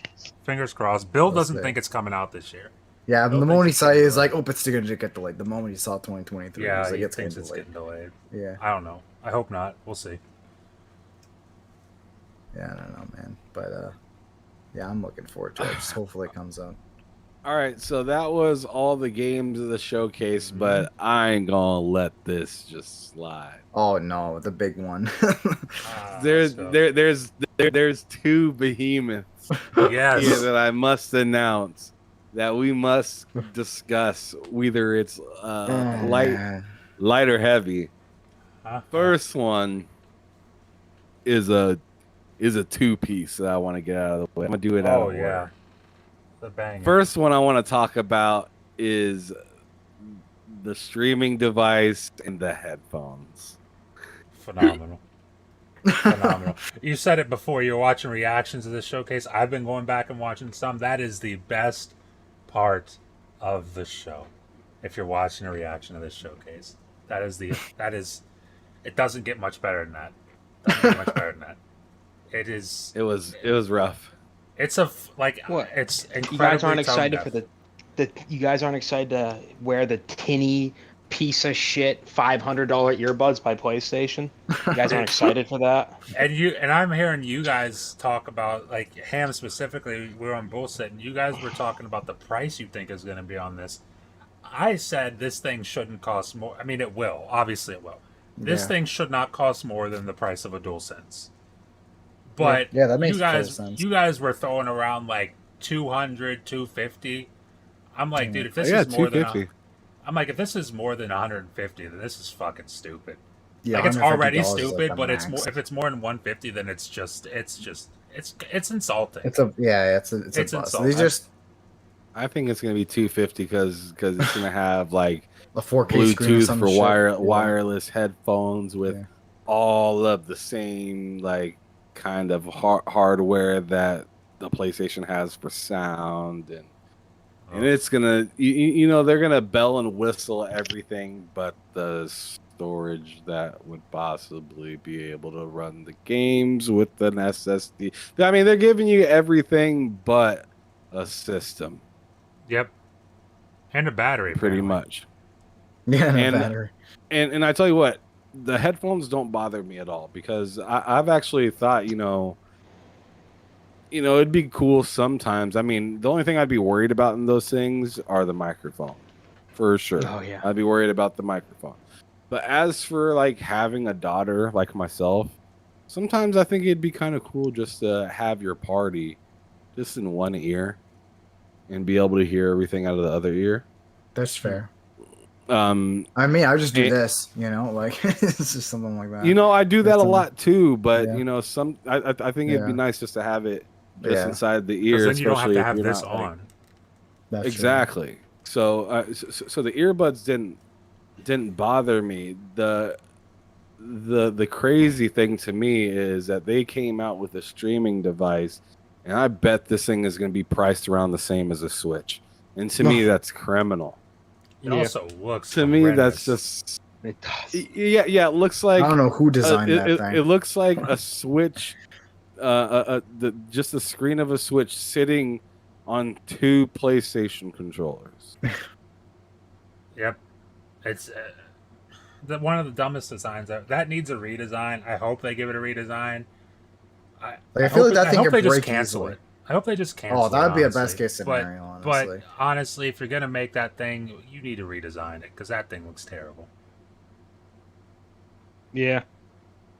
S1: Fingers crossed. Bill doesn't think it's coming out this year.
S3: Yeah, the moment he saw it, he's like, "Oh, it's still gonna get delayed." The moment he saw 2023,
S1: yeah,
S3: he
S1: thinks it's getting delayed.
S3: Yeah,
S1: I don't know. I hope not. We'll see.
S3: Yeah, I don't know, man. But yeah, I'm looking forward to it. Just hopefully it comes out.
S4: All right, so that was all the games of the showcase, but I ain't gonna let this just slide.
S3: Oh no, the big one.
S4: There's 2 behemoths here that I must announce that we must discuss, whether it's light or heavy. First one is a 2-piece that I want to get out of the way. I'm gonna do it out of order. First one I want to talk about is the streaming device and the headphones.
S1: Phenomenal. Phenomenal. You said it before. You're watching reactions to this showcase. I've been going back and watching some. That is the best part of the show. If you're watching a reaction to this showcase, it doesn't get much better than that. It is.
S4: It was rough.
S1: It's it's incredibly.
S2: You guys aren't excited for you guys aren't excited to wear the tinny piece of shit $500 earbuds by PlayStation? You guys aren't excited for that?
S1: And I'm hearing you guys talk about, like Ham specifically, we were on bullshit, and you guys were talking about the price you think is going to be on this. I said this thing shouldn't cost more. I mean, it will. Obviously, it will. This thing should not cost more than the price of a DualSense. But
S3: that makes sense.
S1: You guys were throwing around like 200, 250. I'm like, dude, if this is more than if this is more than 150, then this is fucking stupid. Yeah, like it's already stupid, but it's more. If it's more than 150, then it's insulting. It's
S3: insulting.
S4: I think it's gonna be 250 because it's gonna have like
S3: a 4K
S4: Bluetooth for wireless headphones with all of the same like kind of hardware that the PlayStation has for sound, and it's gonna they're gonna bell and whistle everything but the storage that would possibly be able to run the games with an SSD. I mean, they're giving you everything but a system.
S1: Yep. And a battery,
S4: pretty
S1: apparently.
S4: much.
S3: Yeah, and a battery.
S4: And I tell you what, the headphones don't bother me at all because I've actually thought, it'd be cool sometimes. I mean, the only thing I'd be worried about in those things are the microphone, for sure.
S2: Oh yeah,
S4: I'd be worried about the microphone. But as for like having a daughter like myself, sometimes I think it'd be kind of cool just to have your party just in one ear and be able to hear everything out of the other ear.
S3: That's fair.
S4: I
S3: mean, I just do this, like it's just something like that.
S4: I do that a lot too, but
S3: yeah.
S4: I think it'd be nice just to have it just inside the ear.
S1: Then you don't have
S4: especially
S1: to
S4: if
S1: have
S4: you're
S1: this
S4: not,
S1: on.
S3: That's
S4: exactly.
S3: True.
S4: So the earbuds didn't bother me. The crazy thing to me is that they came out with a streaming device, and I bet this thing is going to be priced around the same as a Switch. And to me, that's criminal.
S1: It also looks
S4: to me that's just
S2: it does.
S4: Yeah. It looks like
S3: I don't know who designed that thing.
S4: It looks like a Switch, just the screen of a Switch sitting on 2 PlayStation controllers.
S1: Yep, it's one of the dumbest designs. That needs a redesign. I hope they give it a redesign.
S3: I feel like that thing
S1: could
S3: break
S1: just cancel
S3: easily.
S1: it. I hope they just cancel it.
S3: Oh, that would be a
S1: honestly.
S3: best case scenario, honestly.
S1: But honestly, if you're going to make that thing, you need to redesign it because that thing looks terrible.
S2: Yeah.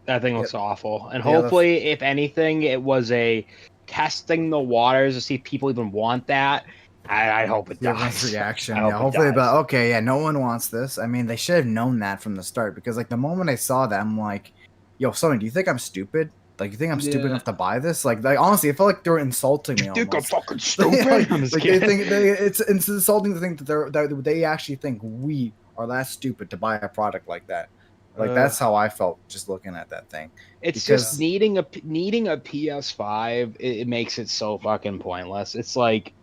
S2: That thing looks awful. And hopefully, if anything, it was a testing the waters to see if people even want that. I hope it does.
S3: Reaction. Yeah, hopefully, but okay, yeah, no one wants this. I mean, they should have known that from the start because, like, the moment I saw that, I'm like, yo, Sony, do you think I'm stupid? Like, you think I'm stupid enough to buy this? Like honestly, I feel like they're insulting me.
S2: You think
S3: almost.
S2: I'm fucking stupid?
S3: like they think it's insulting to think that they actually think we are that stupid to buy a product like that. Like that's how I felt just looking at that thing.
S2: It's just needing a PS5. It makes it so fucking pointless. It's like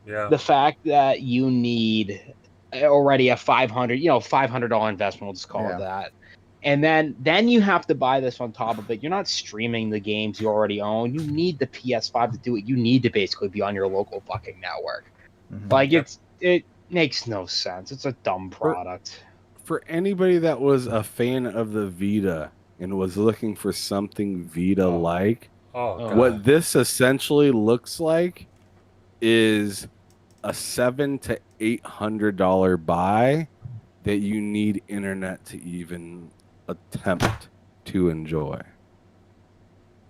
S2: the fact that you need already a $500 investment. We'll just call it that. And then you have to buy this on top of it. You're not streaming the games you already own. You need the PS5 to do it. You need to basically be on your local fucking network. Mm-hmm. Like it makes no sense. It's a dumb product.
S4: For anybody that was a fan of the Vita and was looking for something Vita-like, what this essentially looks like is a $700 to $800 buy that you need internet to even attempt to enjoy.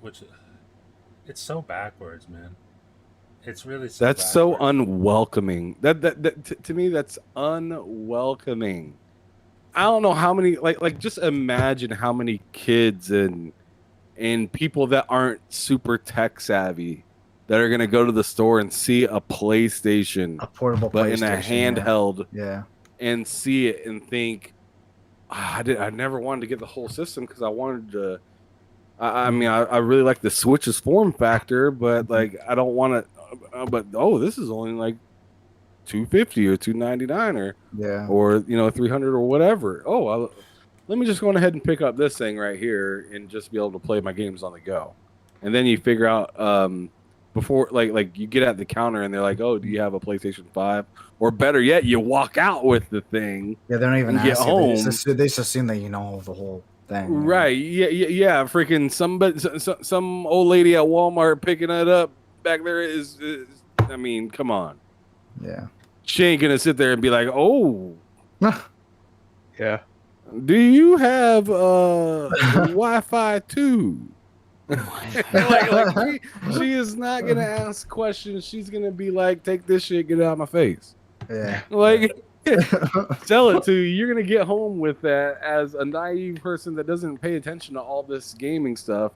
S1: Which it's so backwards, man. It's really
S4: so that's backwards. So unwelcoming. That to me that's unwelcoming. I don't know how many like just imagine how many kids and people that aren't super tech savvy that are going to go to the store and see a PlayStation,
S3: a portable
S4: but
S3: PlayStation,
S4: in a handheld.
S3: Yeah.
S4: And see it and think, I never wanted to get the whole system because I wanted to. I mean, I really like the Switch's form factor, but like I don't want to. But this is only like $250 or $299 or $300 or whatever. Let me just go ahead and pick up this thing right here and just be able to play my games on the go. And then you figure out before like you get at the counter and they're like, oh, do you have a PlayStation 5? Or better yet, you walk out with the thing.
S3: Yeah, they don't even
S4: get home.
S3: They just assume that you know the whole thing.
S4: Right. Yeah. Freaking some old lady at Walmart picking it up back there is I mean, come on.
S3: Yeah.
S4: She ain't gonna sit there and be like, oh.
S2: Yeah.
S4: Do you have Wi-Fi too? She is not gonna ask questions. She's gonna be like, take this shit, get it out of my face.
S3: Yeah.
S4: Like sell it to you. You're gonna get home with that as a naive person that doesn't pay attention to all this gaming stuff,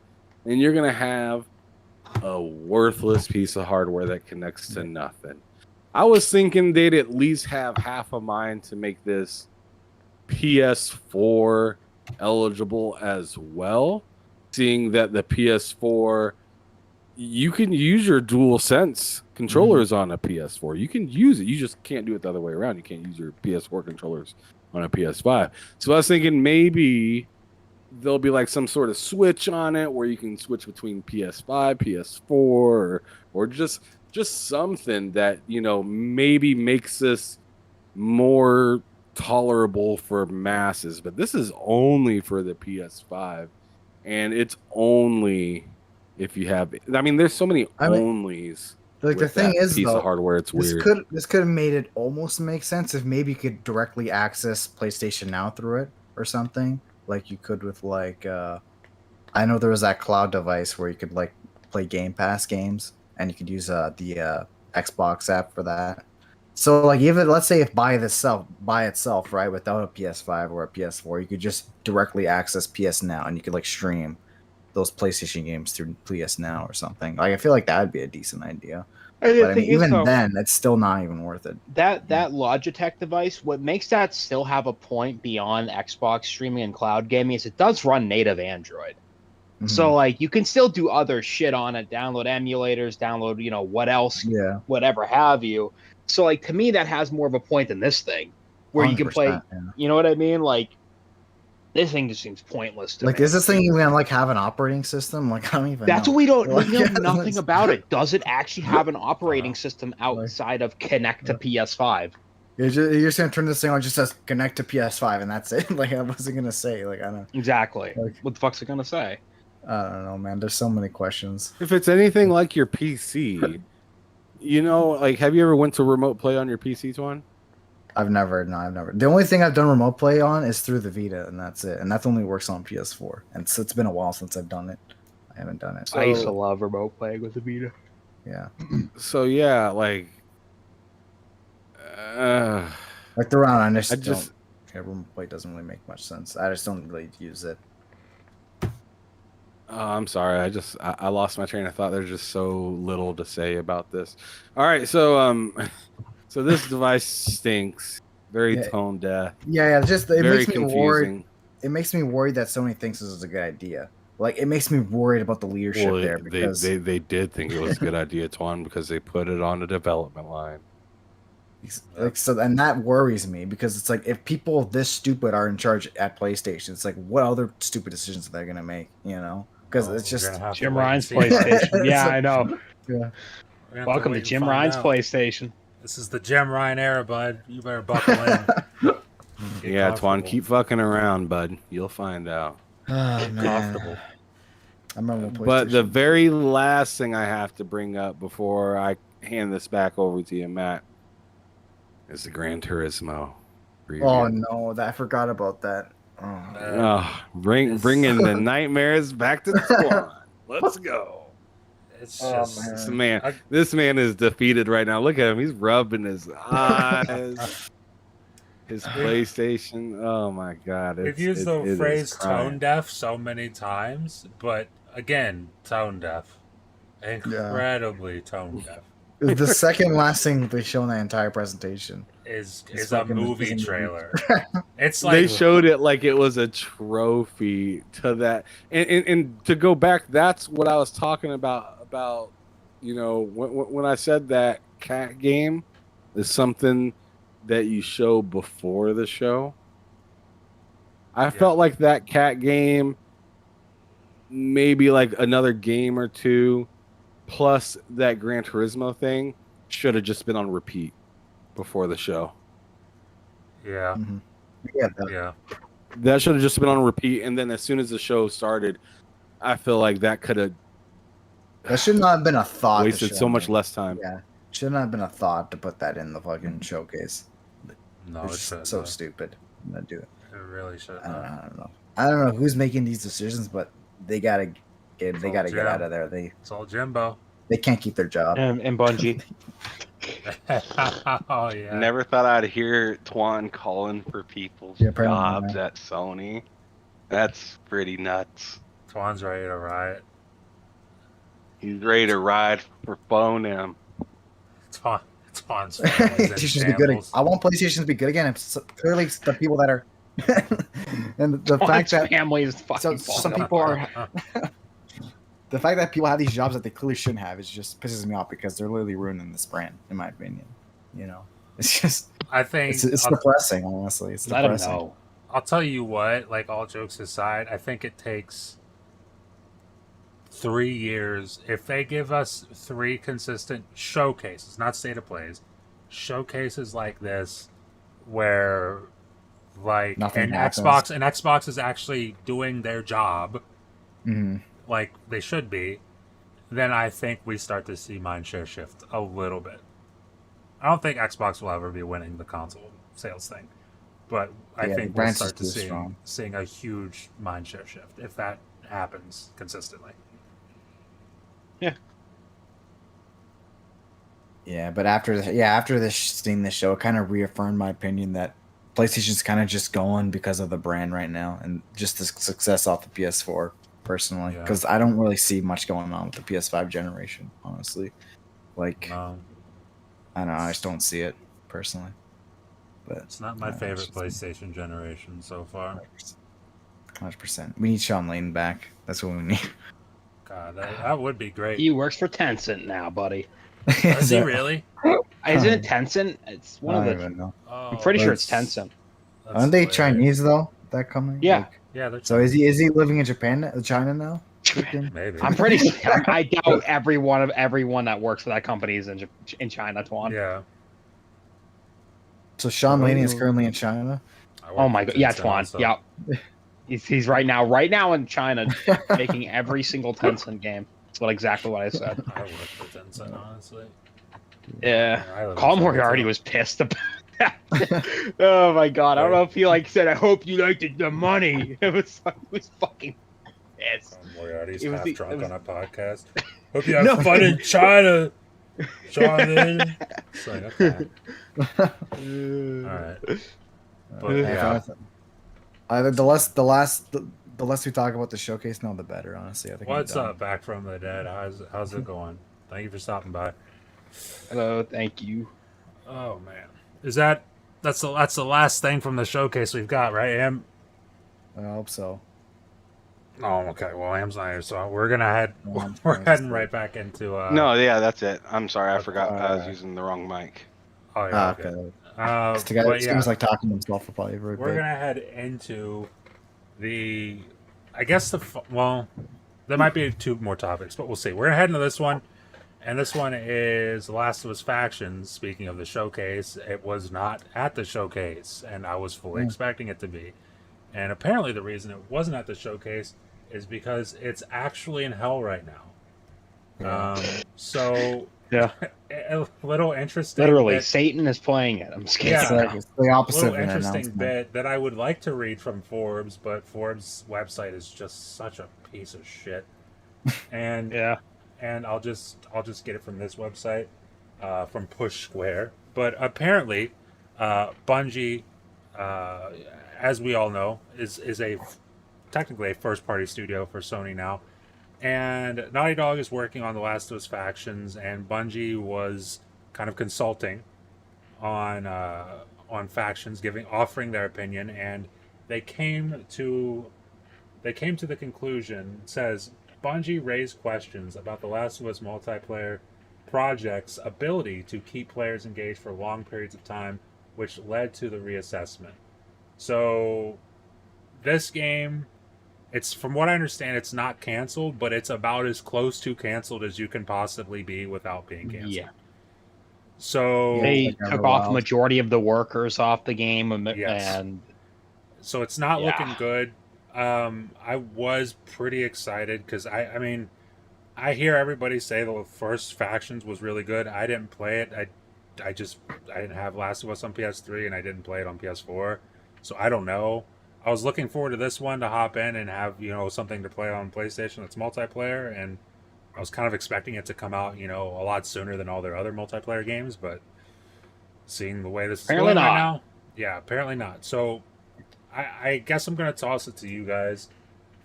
S4: and you're gonna have a worthless piece of hardware that connects to nothing. I was thinking they'd at least have half a mind to make this PS4 eligible as well, seeing that the PS4 you can use your DualSense controllers on a PS4. You can use it. You just can't do it the other way around. You can't use your PS4 controllers on a PS5. So I was thinking maybe there'll be like some sort of switch on it where you can switch between PS5, PS4, or just just something that, you know, maybe makes this more tolerable for masses. But this is only for the PS5, and it's only if you have. I mean, there's so many onlys.
S3: Like the thing is,
S4: piece
S3: though,
S4: of hardware, it's
S3: this
S4: weird.
S3: This could have made it almost make sense if maybe you could directly access PlayStation Now through it or something, like you could with like. I know there was that cloud device where you could like play Game Pass games, and you could use the Xbox app for that. So like even let's say if by itself, right, without a PS5 or a PS4, you could just directly access PS Now, and you could like stream those PlayStation games through PS Now or something. Like I feel like that would be a decent idea. But I mean, even then, it's still not even worth it.
S2: That Logitech device, what makes that still have a point beyond Xbox streaming and cloud gaming is it does run native Android. Mm-hmm. So like you can still do other shit on it, download emulators, download, you know, what else, whatever have you. So like to me that has more of a point than this thing where you can play, you know what I mean? Like this thing just seems pointless to me.
S3: Like, is this thing even gonna like have an operating system? Like, I don't even.
S2: That's
S3: know.
S2: what we don't. We know nothing about it. Does it actually have an operating system outside of connect to PS5?
S3: You're just gonna turn this thing on, just says connect to PS5, and that's it. Like, I wasn't gonna say. Like, I don't.
S2: Exactly.
S3: Like,
S2: what the fuck's it gonna say?
S3: I don't know, man. There's so many questions.
S4: If it's anything like your PC, you know, like, have you ever went to remote play on your PC, Twan?
S3: I've never. The only thing I've done remote play on is through the Vita, and that's it. And that only works on PS4. And so it's been a while since I've done it. I haven't done it.
S2: I used to love remote playing with the Vita.
S3: Yeah.
S4: So yeah, like
S3: the round, I just remote play doesn't really make much sense. I just don't really use it.
S4: I'm sorry. I lost my train of thought. There's just so little to say about this. All right, so so this device stinks. Very tone deaf.
S3: Yeah. Just it
S4: very
S3: makes me
S4: confusing.
S3: worried. It makes me worried that Sony thinks this is a good idea. Like it makes me worried about the leadership there because
S4: they did think it was a good idea, Twan, because they put it on the development line.
S3: Like so, and that worries me because it's like if people this stupid are in charge at PlayStation, it's like what other stupid decisions are they gonna make? You know, because it's just
S2: Jim Ryan's PlayStation. Yeah, I know.
S3: Yeah.
S2: Welcome to Jim Ryan's PlayStation.
S1: This is the Jim Ryan era, bud. You better buckle in.
S4: Yeah, Twan, keep fucking around, bud. You'll find out.
S3: Oh, man.
S4: But the very last thing I have to bring up before I hand this back over to you, Matt, is the Gran Turismo preview.
S3: Oh no, I forgot about that.
S4: Bring in the nightmares back to the squad. Let's go.
S1: It's just
S4: this man is defeated right now. Look at him; he's rubbing his eyes. His PlayStation. Oh my God!
S1: We've used the phrase "tone deaf" so many times, but again, tone deaf, incredibly tone deaf.
S3: The second last thing they show in the entire presentation
S1: is a movie trailer. It's like
S4: they showed it like it was a trophy to that, and to go back, that's what I was talking about. You know, when I said that cat game is something that you show before the show. I felt like that cat game, maybe like another game or two, plus that Gran Turismo thing, should have just been on repeat before the show.
S1: Yeah.
S3: Mm-hmm.
S1: Yeah.
S4: That should have just been on repeat, and then as soon as the show started, I feel like that could have.
S3: That should not have been a thought.
S4: Wasted so much less time.
S3: Yeah, should not have been a thought to put that in the fucking showcase.
S1: No, it's
S3: so stupid. I'm gonna do it.
S1: It really should.
S3: I don't know who's making these decisions, but they gotta get out of there.
S1: It's all Jimbo.
S3: They can't keep their job.
S2: And Bungie.
S1: Oh yeah.
S5: Never thought I'd hear Twan calling for people's jobs at Sony. That's pretty nuts.
S1: Twan's ready to riot.
S5: He's ready to ride for phone him.
S1: Twan's
S3: PlayStation be good. I want PlayStation to be good again. It's clearly the people that are, and the fact that
S2: family is fucking.
S3: Some people are. The fact that people have these jobs that they clearly shouldn't have is just pisses me off because they're literally ruining this brand, in my opinion. You know, it's just.
S1: I think
S3: it's depressing. Honestly, it's depressing.
S2: I don't know.
S1: I'll tell you what. Like all jokes aside, I think it takes 3 years, if they give us 3 consistent showcases, not state of plays, showcases like this, where like
S3: Nothing happens.
S1: Xbox is actually doing their job, like they should be, then I think we start to see mindshare shift a little bit. I don't think Xbox will ever be winning the console sales thing, but I think we'll start to seeing a huge mindshare shift if that happens consistently.
S3: Yeah, but after this seeing this show, it kind of reaffirmed my opinion that PlayStation's kind of just going because of the brand right now and just the success off the PS4. Personally, because I don't really see much going on with the PS5 generation, honestly. Like, I don't know, I just don't see it personally. But
S1: it's not my favorite PlayStation generation so far.
S3: 100%. We need Sean Layden back. That's what we need.
S1: God, that would be great.
S2: He works for Tencent now, buddy.
S1: Is he really?
S2: Isn't it Tencent? It's one of the.
S3: Know.
S2: I'm pretty sure it's Tencent.
S3: Aren't they Chinese though? That company?
S2: Yeah.
S3: Like,
S1: yeah.
S3: So is he living in China now?
S1: Maybe.
S2: I'm pretty sure. I doubt everyone that works for that company is in China, Twan.
S1: Yeah.
S3: So Sean Layden is currently in China.
S2: Oh my god! Yeah, Twan. So. Yeah. He's right now in China making every single Tencent game. That's exactly what I said.
S1: I work for Tencent, honestly.
S2: Yeah. Colin Moriarty was pissed about that. Oh my god! I don't know if he said, "I hope you liked the money." It was fucking pissed.
S1: Colin Moriarty's half drunk on a podcast. Hope you have fun in China, Sean. It's like, okay. All right. But yeah.
S3: The less we talk about the showcase, the better. Honestly, I think.
S1: What's up, Back from the Dead? How's it going? Thank you for stopping by.
S2: Hello, thank you.
S1: Oh man, that's the last thing from the showcase we've got, right, Am?
S3: I hope so.
S1: Oh, okay. Well, Am's not here, so we're gonna head. We're heading right back into.
S5: No, yeah, that's it. I'm sorry, I forgot. I was using the wrong mic.
S1: Oh yeah.
S3: Okay. It seems like talking to himself for probably very.
S1: We're gonna head into the. I guess there might be 2 more topics, but we'll see. We're gonna head into this one, and this one is The Last of Us Factions. Speaking of the showcase, it was not at the showcase, and I was fully expecting it to be. And apparently, the reason it wasn't at the showcase is because it's actually in hell right now. So.
S2: Yeah.
S1: A little interesting.
S2: Literally, Satan is playing it. I'm scared.
S3: Yeah, it's the opposite.
S1: A little interesting bit that I would like to read from Forbes, but Forbes' website is just such a piece of shit. And and I'll just get it from this website, from Push Square. But apparently, Bungie, as we all know, is technically a first-party studio for Sony now. And Naughty Dog is working on The Last of Us Factions, and Bungie was kind of consulting on Factions, offering their opinion, and they came to the conclusion. It says Bungie raised questions about The Last of Us multiplayer project's ability to keep players engaged for long periods of time, which led to the reassessment. So this game. It's, from what I understand, it's not canceled, but it's about as close to canceled as you can possibly be without being canceled.
S2: Yeah.
S1: So
S2: they took off the majority of the workers off the game, and
S1: so it's not looking good. I was pretty excited because I mean, I hear everybody say the first Factions was really good. I didn't play it. I didn't have Last of Us on PS3, and I didn't play it on PS4, so I don't know. I was looking forward to this one to hop in and have, something to play on PlayStation that's multiplayer, and I was kind of expecting it to come out, a lot sooner than all their other multiplayer games, but seeing the way this is going right now, apparently not. So I guess I'm going to toss it to you guys.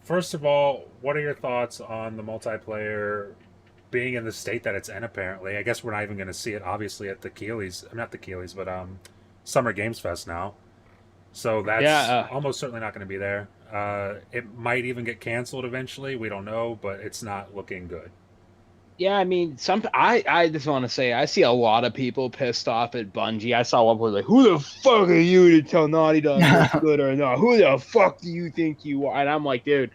S1: First of all, what are your thoughts on the multiplayer being in the state that it's in, apparently? I guess we're not even going to see it, obviously, at the Summer Games Fest now. So that's almost certainly not going to be there. It might even get canceled eventually. We don't know, but it's not looking good.
S2: Yeah, I mean, I just want to say I see a lot of people pissed off at Bungie. I saw one who was like, "Who the fuck are you to tell Naughty Dog what's good or not? Who the fuck do you think you are?" And I'm like, dude,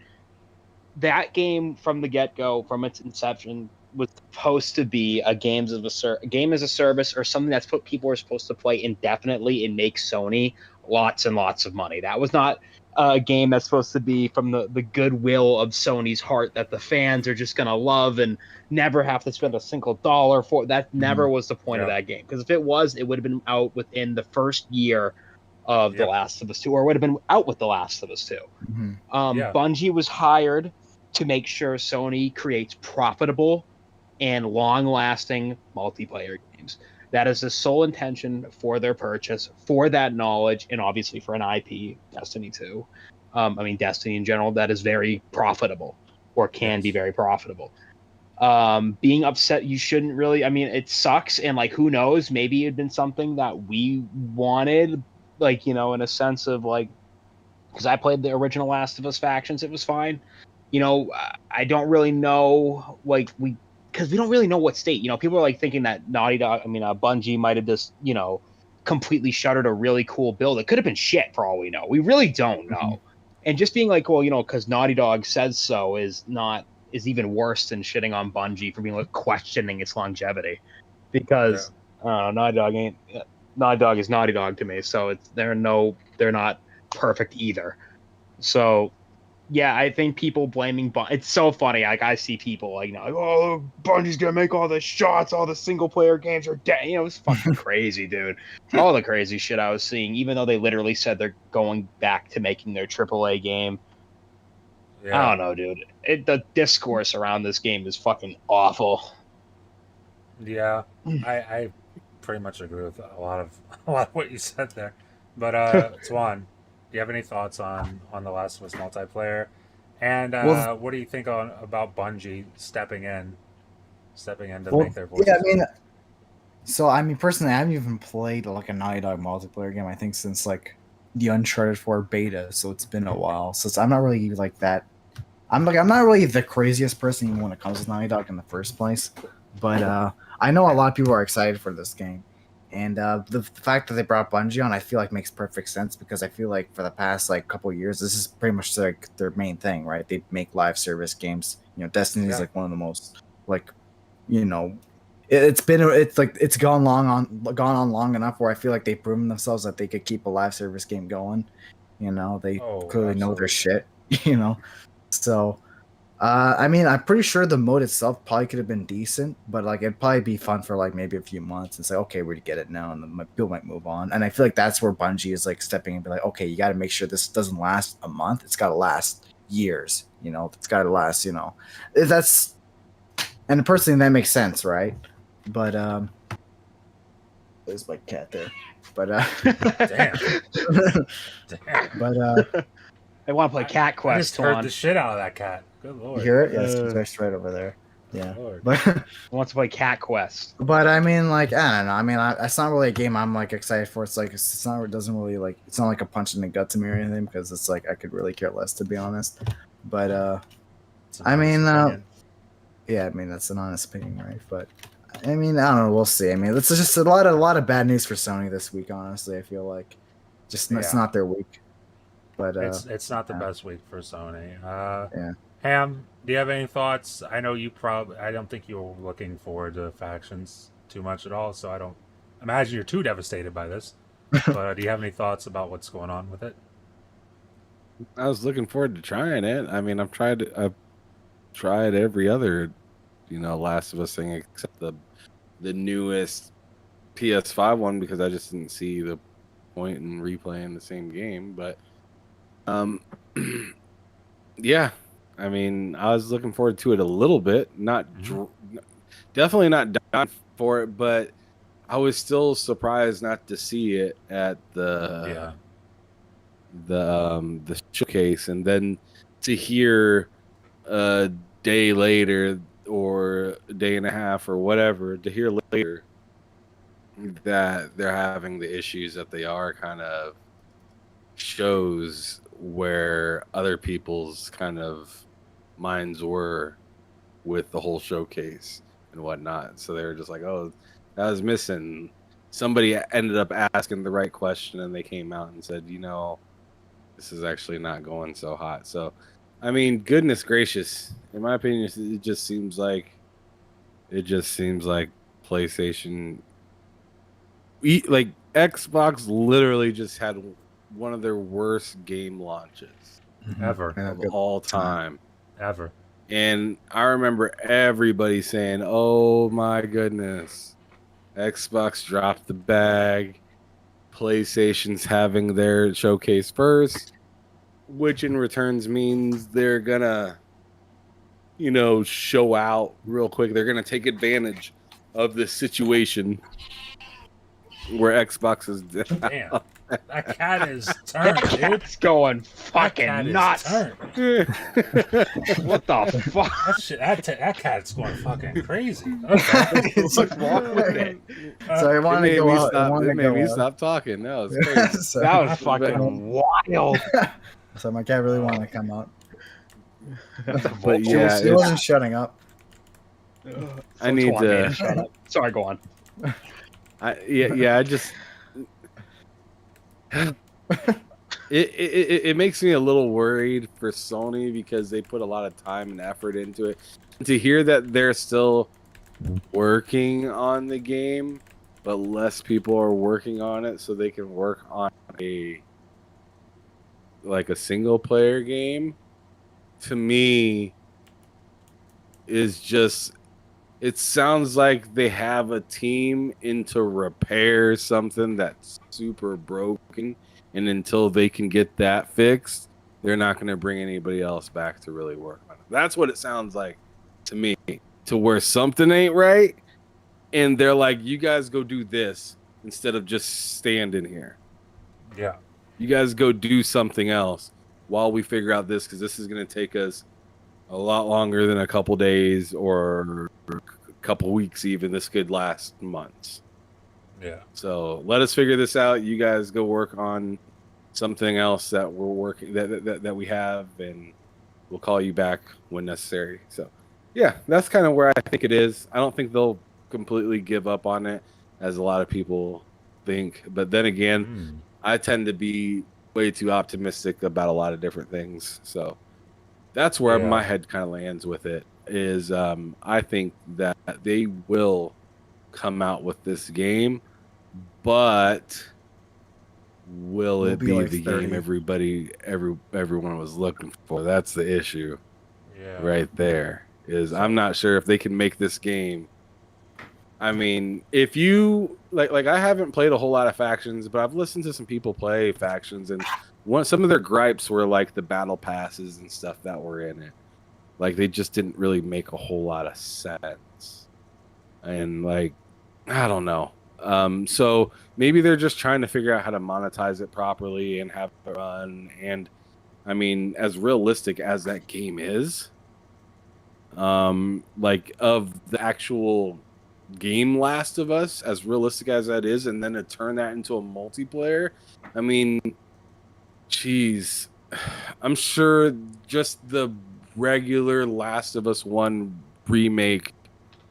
S2: that game from the get-go, from its inception, was supposed to be a game as a service, or something that's people are supposed to play indefinitely and make Sony lots and lots of money. That was not a game that's supposed to be from the goodwill of Sony's heart that the fans are just going to love and never have to spend a single dollar for. That never was the point of that game. Because if it was, it would have been out within the first year of The Last of Us 2, or would have been out with The Last of Us 2. Bungie was hired to make sure Sony creates profitable and long-lasting multiplayer games. That is the sole intention for their purchase, for that knowledge, and obviously for an IP, Destiny 2. Destiny in general, that is very profitable, or can be very profitable. Being upset, you shouldn't really. It sucks, and who knows? Maybe it'd been something that we wanted, in a sense of because I played the original Last of Us factions, it was fine. I don't really know, because we don't really know what state. People are thinking that Bungie might have just, completely shuttered a really cool build. It could have been shit for all we know. We really don't know. And just being because Naughty Dog says so is even worse than shitting on Bungie for being questioning its longevity. Because Naughty Dog is Naughty Dog to me. So they're not perfect either. So yeah, I think people blaming it's so funny. I see people oh, Bungie's gonna make all the shots, all the single player games are dead. It's fucking crazy, dude. All the crazy shit I was seeing, even though they literally said they're going back to making their AAA game. Yeah. I don't know, dude. The discourse around this game is fucking awful.
S1: Yeah, I pretty much agree with a lot of what you said there. But Swan, do you have any thoughts on The Last of Us multiplayer? And what do you think about Bungie stepping in to make their voices?
S3: Yeah, personally, I haven't even played a Naughty Dog multiplayer game. I think since the Uncharted 4 beta, so it's been a while. So I'm not really that. I'm not really the craziest person even when it comes to Naughty Dog in the first place. But I know a lot of people are excited for this game. And the fact that they brought Bungie on, I feel makes perfect sense, because I feel for the past couple of years, this is pretty much their main thing, right? They make live service games. Destiny is one of the most it's gone on long enough where I feel they've proven themselves that they could keep a live service game going. They clearly know their shit. So. I'm pretty sure the mode itself probably could have been decent, but it'd probably be fun for maybe a few months and say, okay, we're to get it now, and then people might move on. And I feel that's where Bungie is stepping in and be okay, you got to make sure this doesn't last a month; it's got to last years. It's got to last. And personally, that makes sense, right? But there's my cat there. But
S1: damn.
S3: But
S2: I want to play Cat Quest.
S1: I just heard the shit out of that cat. Good lord.
S3: You hear it? Yeah, it's right over there. Yeah.
S2: But I want to play Cat Quest.
S3: But I don't know. It's not really a game I'm excited for. It's it doesn't really it's not a punch in the gut to me or anything, because it's I could really care less, to be honest. But yeah, that's an honest opinion, right? But I don't know. We'll see. It's just a lot of bad news for Sony this week. Honestly, I feel it's not their week. But
S1: it's not the best week for Sony. Ham, do you have any thoughts? I know I don't think you were looking forward to factions too much at all, so I don't imagine you're too devastated by this. But do you have any thoughts about what's going on with it?
S4: I was looking forward to trying it. I've tried every other, Last of Us thing except the newest PS5 one, because I just didn't see the point in replaying the same game. But yeah, I was looking forward to it a little bit, definitely not down for it, but I was still surprised not to see it at the showcase, and then to hear a day later or a day and a half or whatever, to hear later that they're having the issues that they are, kind of shows where other people's kind of minds were with the whole showcase and whatnot. So they were just oh, that was missing. Somebody ended up asking the right question, and they came out and said, this is actually not going so hot. So I mean, goodness gracious. In my opinion, it just seems like PlayStation, like Xbox, literally just had one of their worst game launches
S1: Ever
S4: of all time.
S1: Ever.
S4: And I remember everybody saying, "Oh my goodness, Xbox dropped the bag. PlayStation's having their showcase first," which in returns means they're gonna, show out real quick. They're gonna take advantage of this situation where Xbox is
S1: Damn. That cat is turned, dude.
S2: It's going fucking nuts. What the fuck?
S1: That cat's going fucking crazy. Okay.
S2: What's wrong with it?
S3: So I want to go out.
S4: It made me stop talking. No, it's crazy.
S3: So,
S2: That was fucking wild.
S3: so my cat really wanted to come out.
S4: But yeah,
S3: she wasn't shutting up.
S4: I need to
S2: shut up. Sorry, go on.
S4: I just it makes me a little worried for Sony because they put a lot of time and effort into it. To hear that they're still working on the game, but less people are working on it, so they can work on a single player game, to me is just, it sounds like they have a team to repair something that's super broken, and until they can get that fixed, they're not going to bring anybody else back to really work on it. That's what it sounds like to me, to where something ain't right, and they're like, you guys go do this instead of just standing here.
S1: Yeah.
S4: You guys go do something else while we figure out this, because this is going to take us a lot longer than a couple days or a couple weeks even. This could last months.
S1: Yeah.
S4: So let us figure this out. You guys go work on something else that we're working that we have, and we'll call you back when necessary. So yeah, that's kind of where I think it is. I don't think they'll completely give up on it, as a lot of people think. But then again, I tend to be way too optimistic about a lot of different things. So that's where my head kind of lands with it, is I think that they will come out with this game, but will it be like the 30. Game everyone was looking for? That's the issue. Right there is, I'm not sure if they can make this game. I mean, if you like I haven't played a whole lot of factions, but I've listened to some people play factions, and some of their gripes were like the battle passes and stuff that were in it. Like, they just didn't really make a whole lot of sense. And I don't know. So maybe they're just trying to figure out how to monetize it properly and have it run. And I mean, as realistic as that game is, of the actual game Last of Us, as realistic as that is, and then to turn that into a multiplayer, I mean, geez, I'm sure just the regular Last of Us 1 remake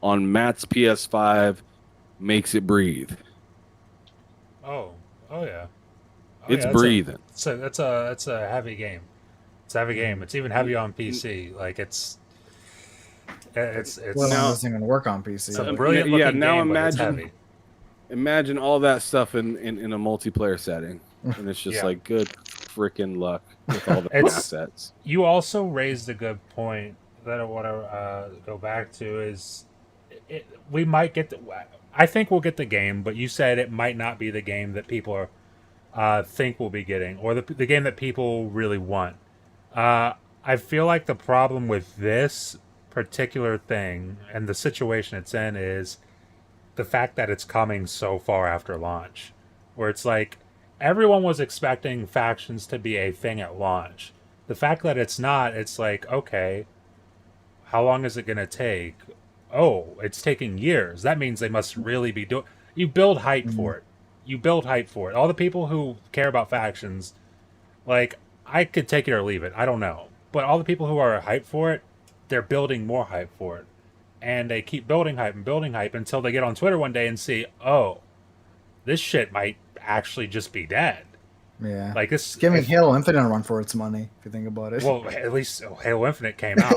S4: on Matt's PS5 makes it breathe.
S1: Oh yeah.
S4: It's breathing.
S1: That's a heavy game. It's a heavy game. It's even heavy on PC. Like, it's
S3: well, now it's going to work on PC.
S1: It's a brilliant looking
S4: now
S1: game, but it's heavy.
S4: Imagine all that stuff in a multiplayer setting, and it's just like, good freaking luck with all the assets.
S1: You also raised a good point that I want to go back to, is we might get I think we'll get the game, but you said it might not be the game that people think we'll be getting, or the game that people really want. I feel like the problem with this particular thing and the situation it's in is the fact that it's coming so far after launch, where it's like everyone was expecting factions to be a thing at launch. The fact that it's not, it's like, okay, how long is it going to take? Oh, it's taking years. That means they must really be doing... You build hype for it. You build hype for it. All the people who care about factions, like, I could take it or leave it. I don't know. But all the people who are hyped for it, they're building more hype for it. And they keep building hype until they get on Twitter one day and see, oh, this shit might actually just be dead.
S3: Yeah.
S1: Like
S3: it's giving Halo Infinite a run for its money, if you think about it.
S1: Well, at least Halo Infinite came out.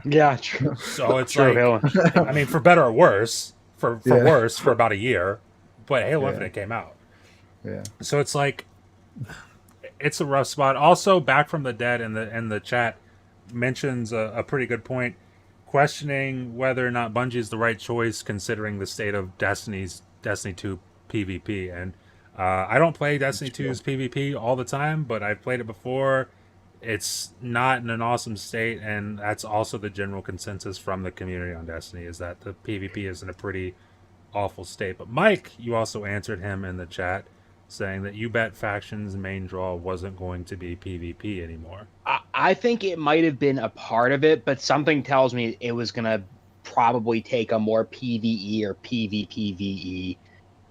S2: Yeah, true.
S1: So it's
S2: True,
S1: like, I mean, for better or worse, for worse, for about a year, but Halo Infinite came out.
S3: Yeah.
S1: So it's like, it's a rough spot. Also, Back from the Dead in the chat mentions a pretty good point, questioning whether or not Bungie is the right choice considering the state of Destiny 2 PvP. And I don't play Destiny 2's PvP all the time, but I've played it before. It's not in an awesome state, and that's also the general consensus from the community on Destiny, is that the PvP is in a pretty awful state. But Mike, you also answered him in the chat, saying that you bet Faction's main draw wasn't going to be PvP anymore.
S2: I think it might have been a part of it, but something tells me it was going to probably take a more PvE or PvPvE.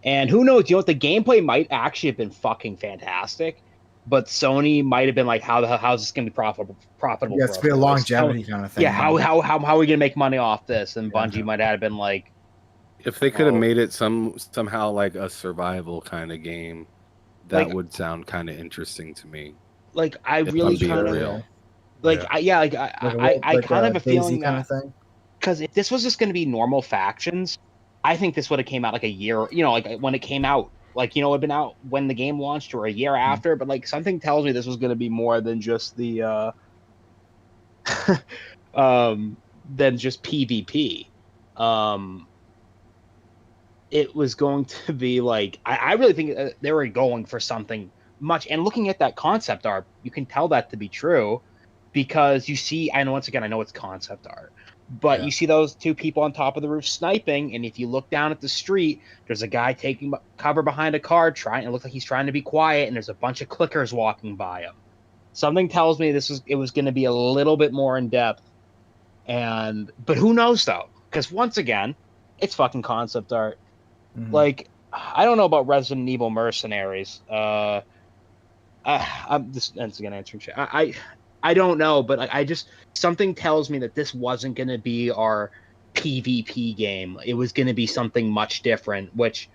S2: And who knows, you know what, the gameplay might actually have been fucking fantastic, but Sony might have been like, how's this going to be profitable
S3: Yeah, it's be a longevity kind of thing.
S2: Yeah, how are we going to make money off this? And Bungie might have been like,
S4: if they could have made it somehow like a survival kind of game, that would sound kind of interesting to me.
S2: Like, I really kind of like, I kind of have a feeling
S3: kind
S2: that,
S3: of thing.
S2: Because if this was just going to be normal factions, I think this would have came out like a year, you know, like when it came out, like, you know, it had been out when the game launched or a year after, but like something tells me this was going to be more than just the than just PvP. It was going to be like, I really think they were going for something much, and looking at that concept art, you can tell that to be true, because you see, I know, once again, I know it's concept art, but you see those two people on top of the roof sniping, and if you look down at the street, there's a guy taking cover behind a car, it looks like he's trying to be quiet, and there's a bunch of clickers walking by him. Something tells me it was going to be a little bit more in depth, but who knows though? Because once again, it's fucking concept art. Mm-hmm. Like, I don't know about Resident Evil Mercenaries. I'm just once again answering shit. I don't know, but I just, something tells me that this wasn't going to be our PvP game. It was going to be something much different, which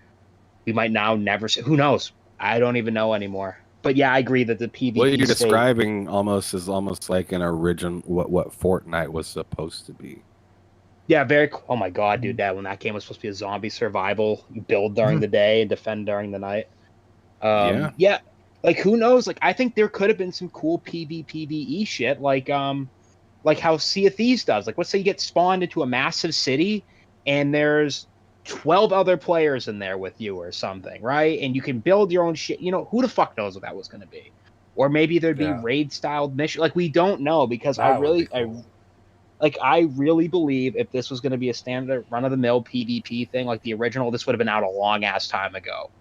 S2: we might now never see. Who knows? I don't even know anymore. But yeah, I agree that the PvP.
S4: What you're describing is almost like an original what Fortnite was supposed to be.
S2: Yeah, very. Oh my god, dude! When that game was supposed to be a zombie survival, you build during the day and defend during the night. Yeah. Like, who knows? Like, I think there could have been some cool PvPvE shit, like how Sea of Thieves does. Like, let's say you get spawned into a massive city, and there's 12 other players in there with you or something, right? And you can build your own shit. You know, who the fuck knows what that was going to be? Or maybe there'd be raid-styled mission. Like, we don't know, because I really believe if this was going to be a standard run-of-the-mill PvP thing, like the original, this would have been out a long-ass time ago.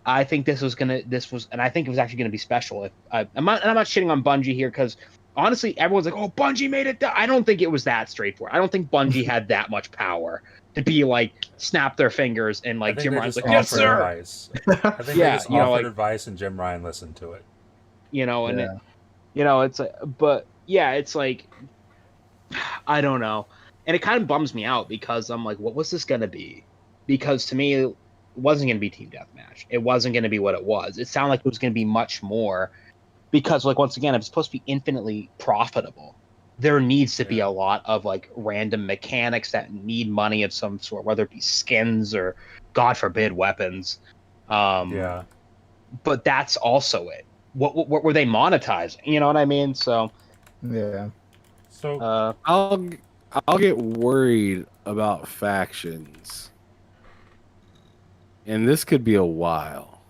S2: I think and I think it was actually going to be special. I'm not shitting on Bungie here, because honestly, everyone's like, "Oh, Bungie made it." I don't think it was that straightforward. I don't think Bungie had that much power to be like, snap their fingers and like Jim Ryan's like, "Yes, sir."
S1: Advice. I think they just offered advice, and Jim Ryan listened to it. You know, and
S2: it's like, but yeah, it's like, I don't know, and it kind of bums me out, because I'm like, what was this going to be? Because to me, it wasn't going to be Team Deathmatch. It wasn't going to be what it was. It sounded like it was going to be much more, because, like, once again, if it's supposed to be infinitely profitable, there needs to be a lot of like random mechanics that need money of some sort, whether it be skins or, God forbid, weapons. But that's also it. What were they monetizing? You know what I mean? So
S3: yeah.
S1: So
S4: I'll get worried about factions. And this could be a while.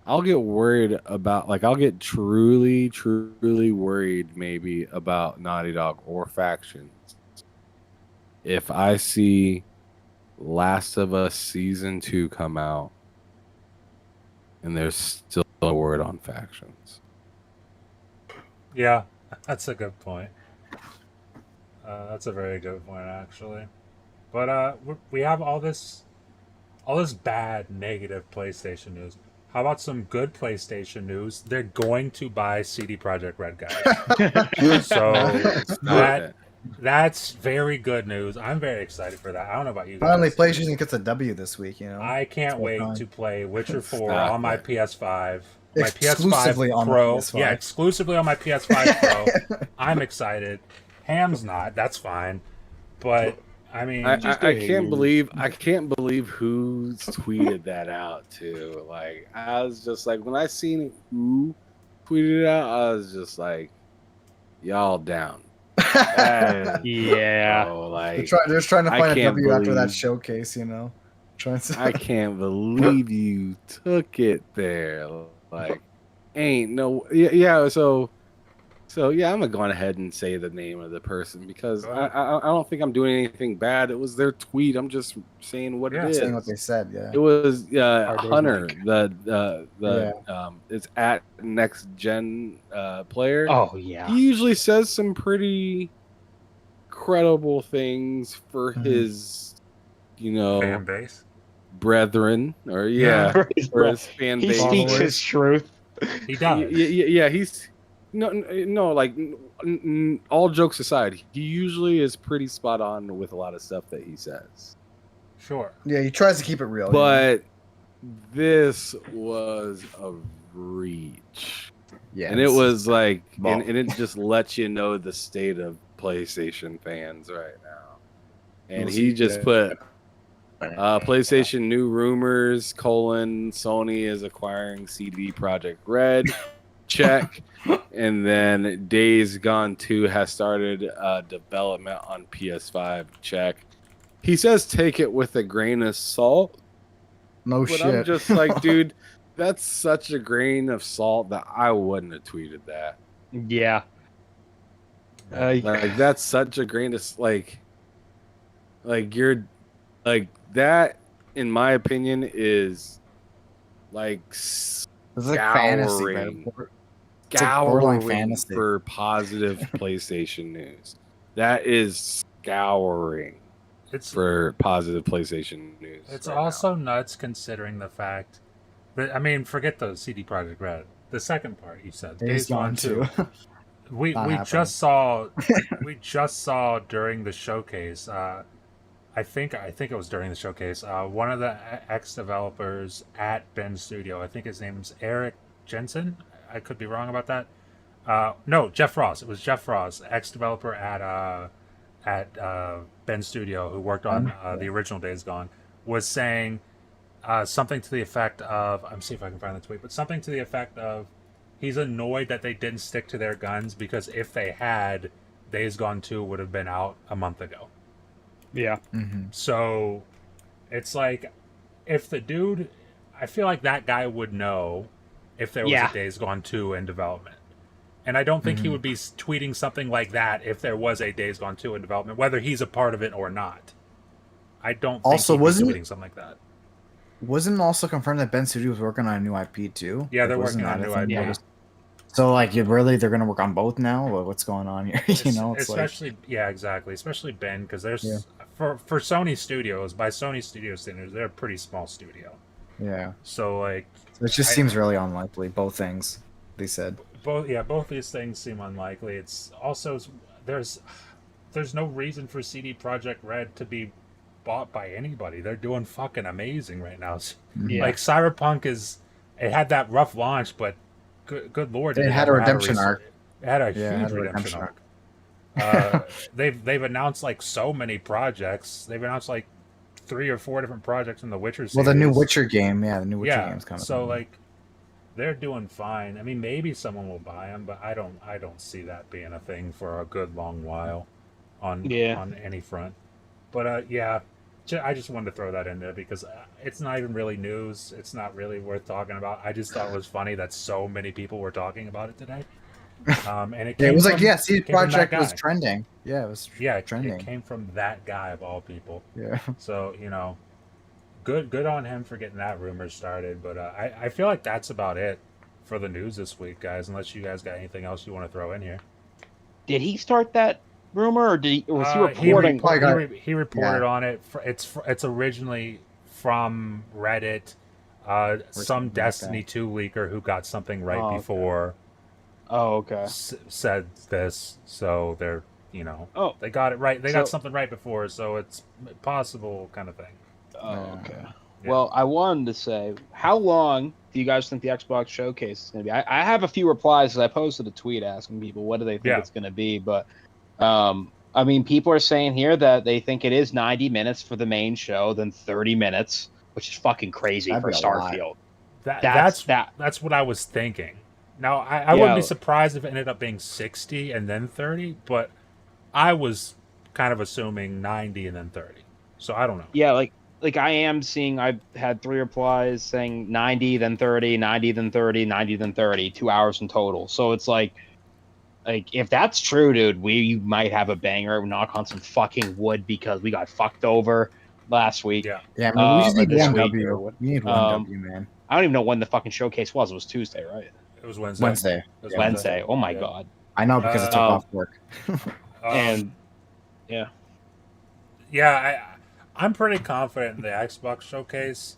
S4: I'll get worried about, like, I'll get truly, truly worried maybe about Naughty Dog or factions if I see Last of Us Season 2 come out and there's still a word on factions.
S1: Yeah, that's a good point. That's a very good point, actually. But we have all this bad, negative PlayStation news. How about some good PlayStation news? They're going to buy CD Projekt Red, guys. So That's very good news. I'm very excited for that. I don't know about you guys.
S3: Finally, PlayStation gets a W this week.
S1: I can't wait to play Witcher 4
S4: Stop
S1: on my
S4: it.
S1: PS5. My
S3: Exclusively
S1: PS5
S3: on the
S1: Pro.
S3: PS5.
S1: Yeah, exclusively on my PS5 Pro. I'm excited. Ham's not. That's fine. But I mean,
S4: I can't believe who tweeted that out too. Like I was just like, when I seen who tweeted it out, I was just like, y'all down.
S2: Yeah.
S4: Oh, like
S3: they're just trying to
S4: I
S3: find a
S4: can't
S3: W after that
S4: believe-
S3: showcase, you know.
S4: I can't believe you took it there. Like, ain't no, yeah. So yeah, I'm gonna go on ahead and say the name of the person because I don't think I'm doing anything bad. It was their tweet. I'm just saying what it is.
S3: Saying what they said. Yeah.
S4: It was
S2: Our Dave
S4: Hunter.
S2: Mike.
S4: It's at Next Gen player.
S2: Oh yeah.
S4: He usually says some pretty credible things for his,
S1: fan base.
S4: brethren, or for his fan
S2: He
S4: base.
S2: speaks his truth.
S1: He does.
S4: Yeah, he's no. Like all jokes aside, he usually is pretty spot on with a lot of stuff that he says.
S1: Sure.
S3: Yeah, he tries to keep it real.
S4: But this was a reach.
S3: yeah,
S4: And it was like, and it just lets you know the state of PlayStation fans right now. And he just put PlayStation new rumors, Sony is acquiring CD Projekt Red, check. And then Days Gone 2 has started development on PS5, check. He says take it with a grain of salt.
S3: no
S4: But
S3: shit.
S4: I'm just like, dude, that's such a grain of salt that I wouldn't have tweeted that.
S2: Yeah.
S4: Like that's such a grain of like you're like that. In my opinion, is like
S3: It's like fantasy, man. It's like borderline
S4: scouring
S3: fantasy.
S4: for positive PlayStation news. That is scouring
S1: It's
S4: for positive PlayStation news.
S1: It's
S4: right
S1: also
S4: now.
S1: nuts considering the fact that, I mean, forget the CD Projekt Red. The second part you said,
S3: Days Gone 2.
S1: We
S3: Not happening.
S1: just saw during the showcase. I think it was during the showcase. One of the ex developers at Ben Studio, I think his name's Eric Jensen. I could be wrong about that. No, Jeff Ross. It was Jeff Ross, ex developer at Ben Studio, who worked on the original Days Gone, was saying something to the effect of, I'm see if I can find the tweet, but something to the effect of, he's annoyed that they didn't stick to their guns because if they had, Days Gone 2 would have been out a month ago.
S2: Yeah.
S3: Mm-hmm.
S1: So it's like, if the dude, I feel like that guy would know if there was a Days Gone 2 in development. And I don't think he would be tweeting something like that if there was a Days Gone 2 in development, whether he's a part of it or not. I don't think
S3: Also,
S1: he'd be
S3: wasn't
S1: tweeting something like that.
S3: Wasn't it also confirmed that Ben Studio was working on a new IP too?
S1: Yeah, they're
S3: Like,
S1: working on a new IP.
S2: Yeah.
S3: So like, they're going to work on both now? Or what's going on here? You know, it's
S1: especially exactly. Especially Ben, because there's for Sony Studios, by Sony Studio standards, they're a pretty small studio.
S3: Yeah.
S1: So like,
S3: It just seems really unlikely. Both things they said.
S1: both these things seem unlikely. It's also there's no reason for CD Projekt Red to be bought by anybody. They're doing fucking amazing right now.
S2: Yeah.
S1: Like Cyberpunk it had that rough launch, but good lord,
S3: It had a redemption arc.
S1: It had a huge redemption arc. They've announced like so many projects. They've announced like 3 or 4 different projects in the Witcher series.
S3: Well, the new Witcher game, the new Witcher game's coming.
S1: So like, they're doing fine. I mean, maybe someone will buy them, but I don't see that being a thing for a good long while on any front. But I just wanted to throw that in there because it's not even really news. It's not really worth talking about. I just thought it was funny that so many people were talking about it today. And it
S3: was
S1: from,
S3: like, CD Projekt was trending. Yeah, it was trending.
S1: It came from that guy of all people.
S3: Yeah.
S1: So, good on him for getting that rumor started. But I feel like that's about it for the news this week, guys, unless you guys got anything else you want to throw in here.
S2: Did he start that rumor, or was he reporting?
S1: He reported on it. It's originally from Reddit. Some Destiny 2 leaker who got something before.
S2: Oh, okay.
S1: Said this, so they're You know,
S2: Oh,
S1: they got it right. They got something right before, so it's possible kind of thing.
S2: Oh, okay.
S1: Yeah.
S2: Well, I wanted to say, how long do you guys think the Xbox showcase is going to be? I have a few replies because I posted a tweet asking people what do they think it's going to be, but I mean, people are saying here that they think it is 90 minutes for the main show, then 30 minutes, which is fucking crazy for Starfield.
S1: That's what I was thinking. Now, I wouldn't be surprised if it ended up being 60 and then 30, but I was kind of assuming 90 and then 30. So I don't know.
S2: Yeah, like I am seeing, I've had 3 replies saying 90, then 30, 90, then 30, 90, then 30, 2 hours in total. So it's like if that's true, dude, we might have a banger. Knock on some fucking wood because we got fucked over last week.
S3: Yeah, I mean, we just need one W. We need one W, man.
S2: I don't even know when the fucking showcase was. It was Tuesday, right?
S1: It was Wednesday.
S2: Wednesday. Oh my god.
S3: I know because it took off work.
S2: And
S1: I'm pretty confident in the Xbox showcase.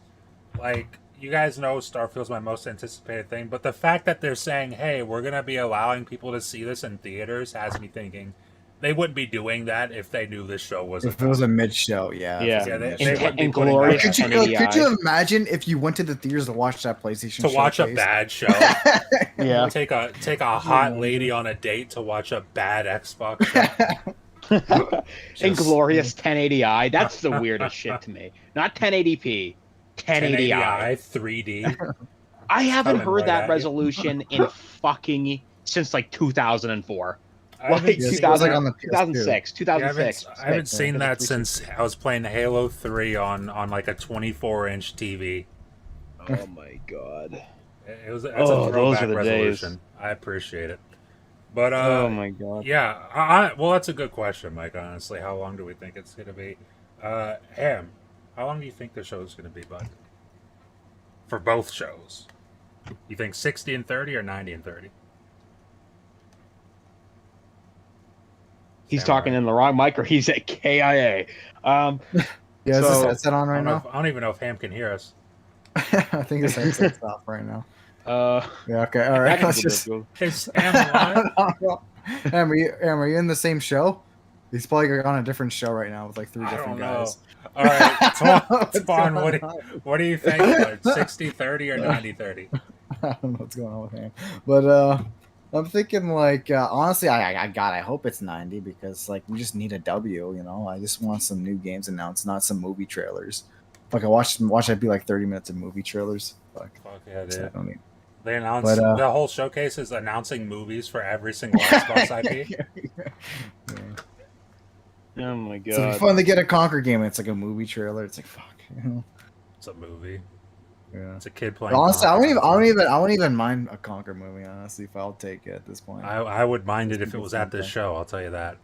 S1: Like, you guys know Starfield's my most anticipated thing, but the fact that they're saying, hey, we're going to be allowing people to see this in theaters has me thinking they wouldn't be doing that if they knew this show was
S3: if it was a mid-show, yeah.
S1: They wouldn't be
S2: glorious.
S3: Could you imagine if you went to the theaters to watch that PlayStation
S1: to watch a bad show?
S2: Yeah.
S1: Take a hot lady on a date to watch a bad Xbox show.
S2: Inglorious 1080i. That's the weirdest shit to me. Not 1080p. 1080i
S1: 3D.
S2: I haven't heard that resolution in fucking since like 2004. Like 2006. 2006.
S1: I haven't seen that since I was playing Halo 3 on like a 24-inch TV.
S2: Oh my god.
S1: That's a throwback resolution.
S2: Days.
S1: I appreciate it. But
S2: oh my god.
S1: Yeah, well, that's a good question, Mike. Honestly, how long do we think it's gonna be? Ham, how long do you think the show is gonna be, bud? For both shows, you think 60 and 30 or 90 and 30?
S2: He's talking in the wrong mic, or he's at KIA.
S3: Yeah, is this headset on right now?
S1: I don't even know if Ham can hear us.
S3: I think his headset's off right now. Yeah, okay, all right. Let's just.
S1: Is Ham alive?
S3: Ham, are you in the same show? He's probably on a different show right now with like 3 different guys.
S1: All right, Spawn, what do you think? 60-30 or 90-30?
S3: I don't know what's going on with him, but I'm thinking like honestly, I hope it's 90 because like we just need a W. You know, I just want some new games announced, not some movie trailers. Like I watch that be like 30 minutes of movie trailers. Fuck
S1: yeah, dude.
S3: I mean,
S1: they announced the whole showcase is announcing movies for every single Xbox IP.
S3: Yeah.
S2: Oh my god!
S3: So it's fun to get a Conquer game. And it's like a movie trailer. It's like fuck. You know?
S1: It's a movie.
S3: Yeah,
S1: it's a kid playing.
S3: Honestly, I won't even mind a Conquer movie. Honestly, if I'll take it at this point,
S1: I would mind it if it was at this show. I'll tell you that.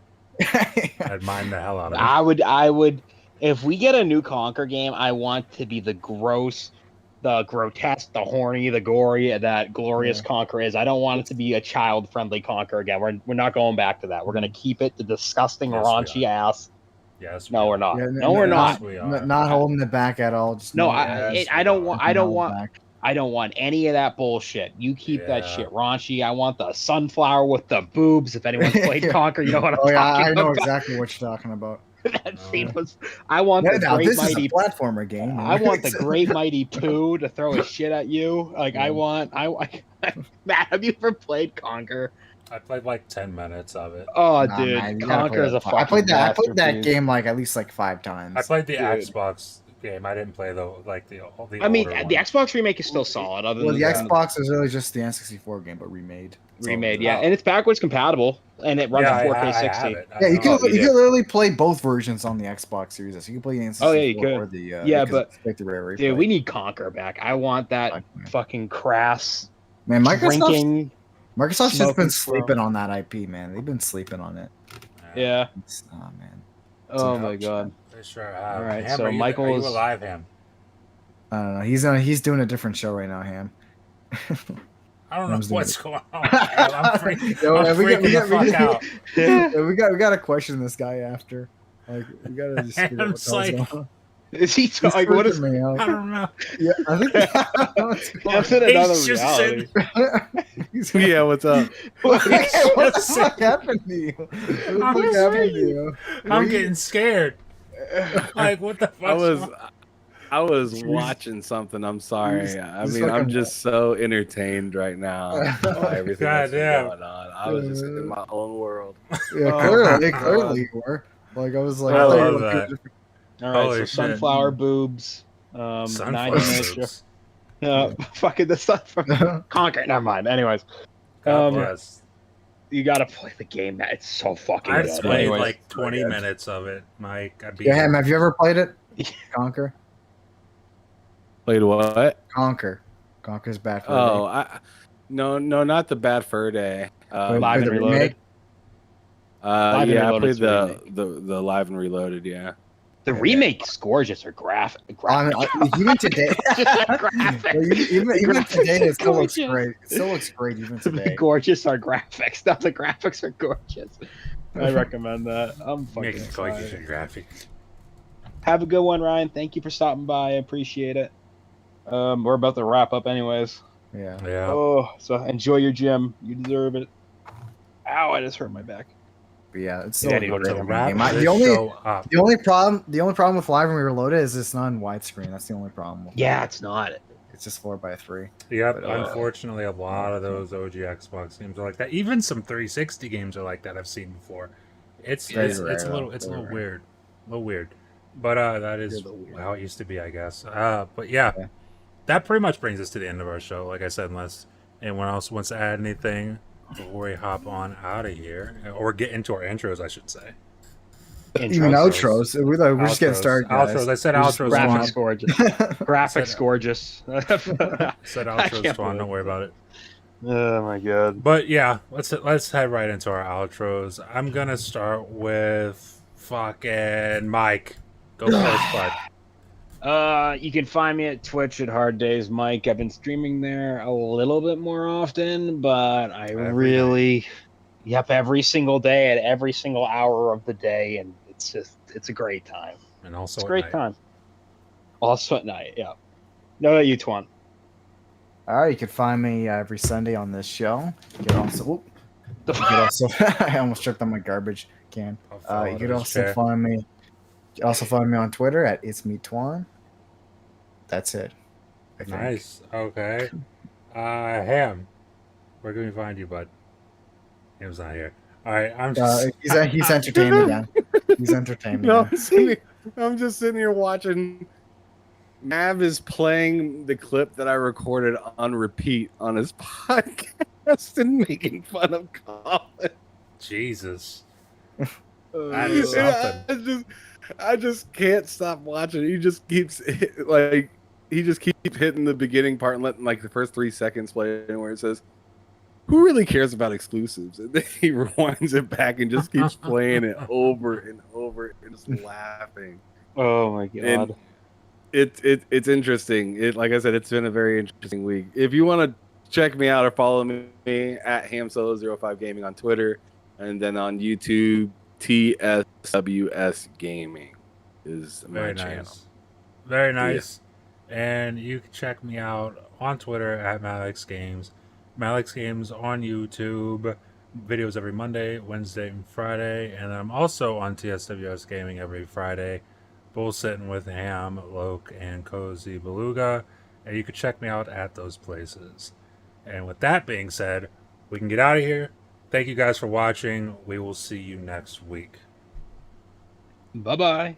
S1: I'd mind the hell out of it.
S2: I would. If we get a new Conquer game, I want to be the gross, the grotesque, the horny, the gory that Glorious Conquer is. I don't want it to be a child-friendly Conquer again. We're not going back to that. We're gonna keep it the disgusting raunchy ass.
S1: Yes.
S2: No, we're not.
S3: Yeah,
S2: no, we're not.
S3: Not holding it back at all. Just
S2: no, I don't want any of that bullshit. You keep that shit raunchy. I want the sunflower with the boobs. If anyone's played Conquer, you know what I'm talking about.
S3: I know exactly what you're talking about.
S2: That scene was. I want the great mighty
S3: platformer game.
S2: I want the great mighty poo to throw his shit at you. Like I want. Matt, have you ever played Conquer?
S1: I played like 10 minutes of it.
S2: Oh, dude, man, Conquer is a fucking.
S3: I played that game like at least like 5 times.
S1: I played the Xbox game. I didn't play the
S2: I mean, the Xbox remake is still solid.
S3: Well, the Xbox is really just the N64 game, but remade.
S2: Yeah, and it's backwards compatible, and it runs in 4K 60.
S3: Yeah, you can literally play both versions on the Xbox Series S. You can play the N64 or the
S2: but
S3: the rare replay.
S2: Dude, we need Conquer back. I want that fucking crass.
S3: Man, Microsoft's just been sleeping on that IP, man. They've been sleeping on it.
S2: Yeah.
S3: Oh man.
S2: Oh my god.
S1: They sure have.
S2: All right,
S1: Ham,
S2: so Michael's.
S1: Are you alive, Ham?
S3: I don't know. He's doing a different show right now, Ham.
S1: I don't know what's going on. I'm freaking the fuck out.
S3: Yeah, we got to question this guy after. Like we got to just figure out what's going on.
S2: Is he like what is
S1: me out. I don't know.
S3: Yeah, I think that's
S2: in another reality.
S4: Yeah, what's up?
S3: What the fuck happened to you? What the
S1: I'm
S3: fuck happened to you?
S1: I'm getting scared. Like, what the fuck?
S4: I was watching something. I'm sorry. I mean, I'm just so entertained right now by everything that's been going on. I was just in my own world.
S3: Yeah, clearly you were. Like I was like,
S1: I
S3: thought you
S1: love
S3: were
S1: that.
S2: All right,
S1: Holy
S2: so
S1: shit.
S2: sunflower boobs. 90
S1: Sunflower
S2: minutes.
S1: boobs.
S2: Fucking the stuff from Conquer. Never mind. Anyways,
S1: God bless.
S2: you gotta play the game. It's so fucking
S1: I've
S2: good.
S1: played
S2: Anyways,
S1: like 20 minutes of it, Mike.
S3: Yeah, have you ever played it? Conquer.
S4: Played what?
S3: Conquer. Conquer's Bad Fur Day.
S4: No, not the Bad Fur Day.
S2: Live and Reloaded.
S4: Live and Reloaded, I played the Live and Reloaded. Yeah.
S2: The remake's gorgeous or graphic.
S3: Even today, even today, it still looks great. It still looks great even today.
S2: The gorgeous are graphics. Now the graphics are gorgeous. I recommend that. I'm fucking excited.
S1: Graphics.
S2: Have a good one, Ryan. Thank you for stopping by. I appreciate it. We're about to wrap up, anyways.
S3: Yeah.
S2: Oh, so enjoy your gym. You deserve it. Ow! I just hurt my back.
S3: But yeah, it's still a great game.
S1: The
S3: only problem with Live and Reloaded is it's not in widescreen. That's the only problem.
S2: Yeah, it's not.
S3: It's just 4:3.
S1: Yep. Unfortunately, a lot of those OG Xbox games are like that. Even some 360 games are like that. I've seen before. It's a little weird. But that is how it used to be, I guess. But yeah, that pretty much brings us to the end of our show. Like I said, unless anyone else wants to add anything before we hop on out of here, or get into our intros, I should say.
S3: Even outros. We're just getting started, guys.
S1: Outros. I said outros.
S2: Graphics gorgeous. Graphics gorgeous.
S1: Said outros, Twan. Don't worry about it.
S2: Oh my god.
S1: But yeah, let's head right into our outros. I'm gonna start with fucking Mike. Go first, bud.
S2: You can find me at Twitch at Hard Days Mike. I've been streaming there a little bit more often, but every single day at every single hour of the day, and it's a great time.
S1: And also
S2: it's a great time. Also at night, yeah. No, about you, Twan.
S3: All right, you can find me every Sunday on this show. You can also, I almost tripped on my garbage can. You can also find me. Also find me on Twitter at itsmetwan. That's it.
S1: Nice. Okay. Ham, where can we find you, bud? Ham's not here. All right.
S3: He's entertained again. He's entertained.
S4: No, I'm just sitting here watching. Mav is playing the clip that I recorded on repeat on his podcast and making fun of Colin.
S1: Jesus. That is something.
S4: I just can't stop watching. He just keeps hitting the beginning part and letting like the first 3 seconds play where it says, "Who really cares about exclusives?" And then he rewinds it back and just keeps playing it over and over and just laughing.
S2: Oh my god!
S4: And it's interesting. Like I said, it's been a very interesting week. If you want to check me out or follow me at HamSolo05 Gaming on Twitter, and then on YouTube. TSWS Gaming is my channel.
S1: Very nice. Yeah. And you can check me out on Twitter at Malix Games. Malix Games on YouTube. Videos every Monday, Wednesday, and Friday. And I'm also on TSWS Gaming every Friday. Bullsitting with Ham, Loke, and Cozy Beluga. And you can check me out at those places. And with that being said, we can get out of here. Thank you guys for watching. We will see you next week.
S2: Bye-bye.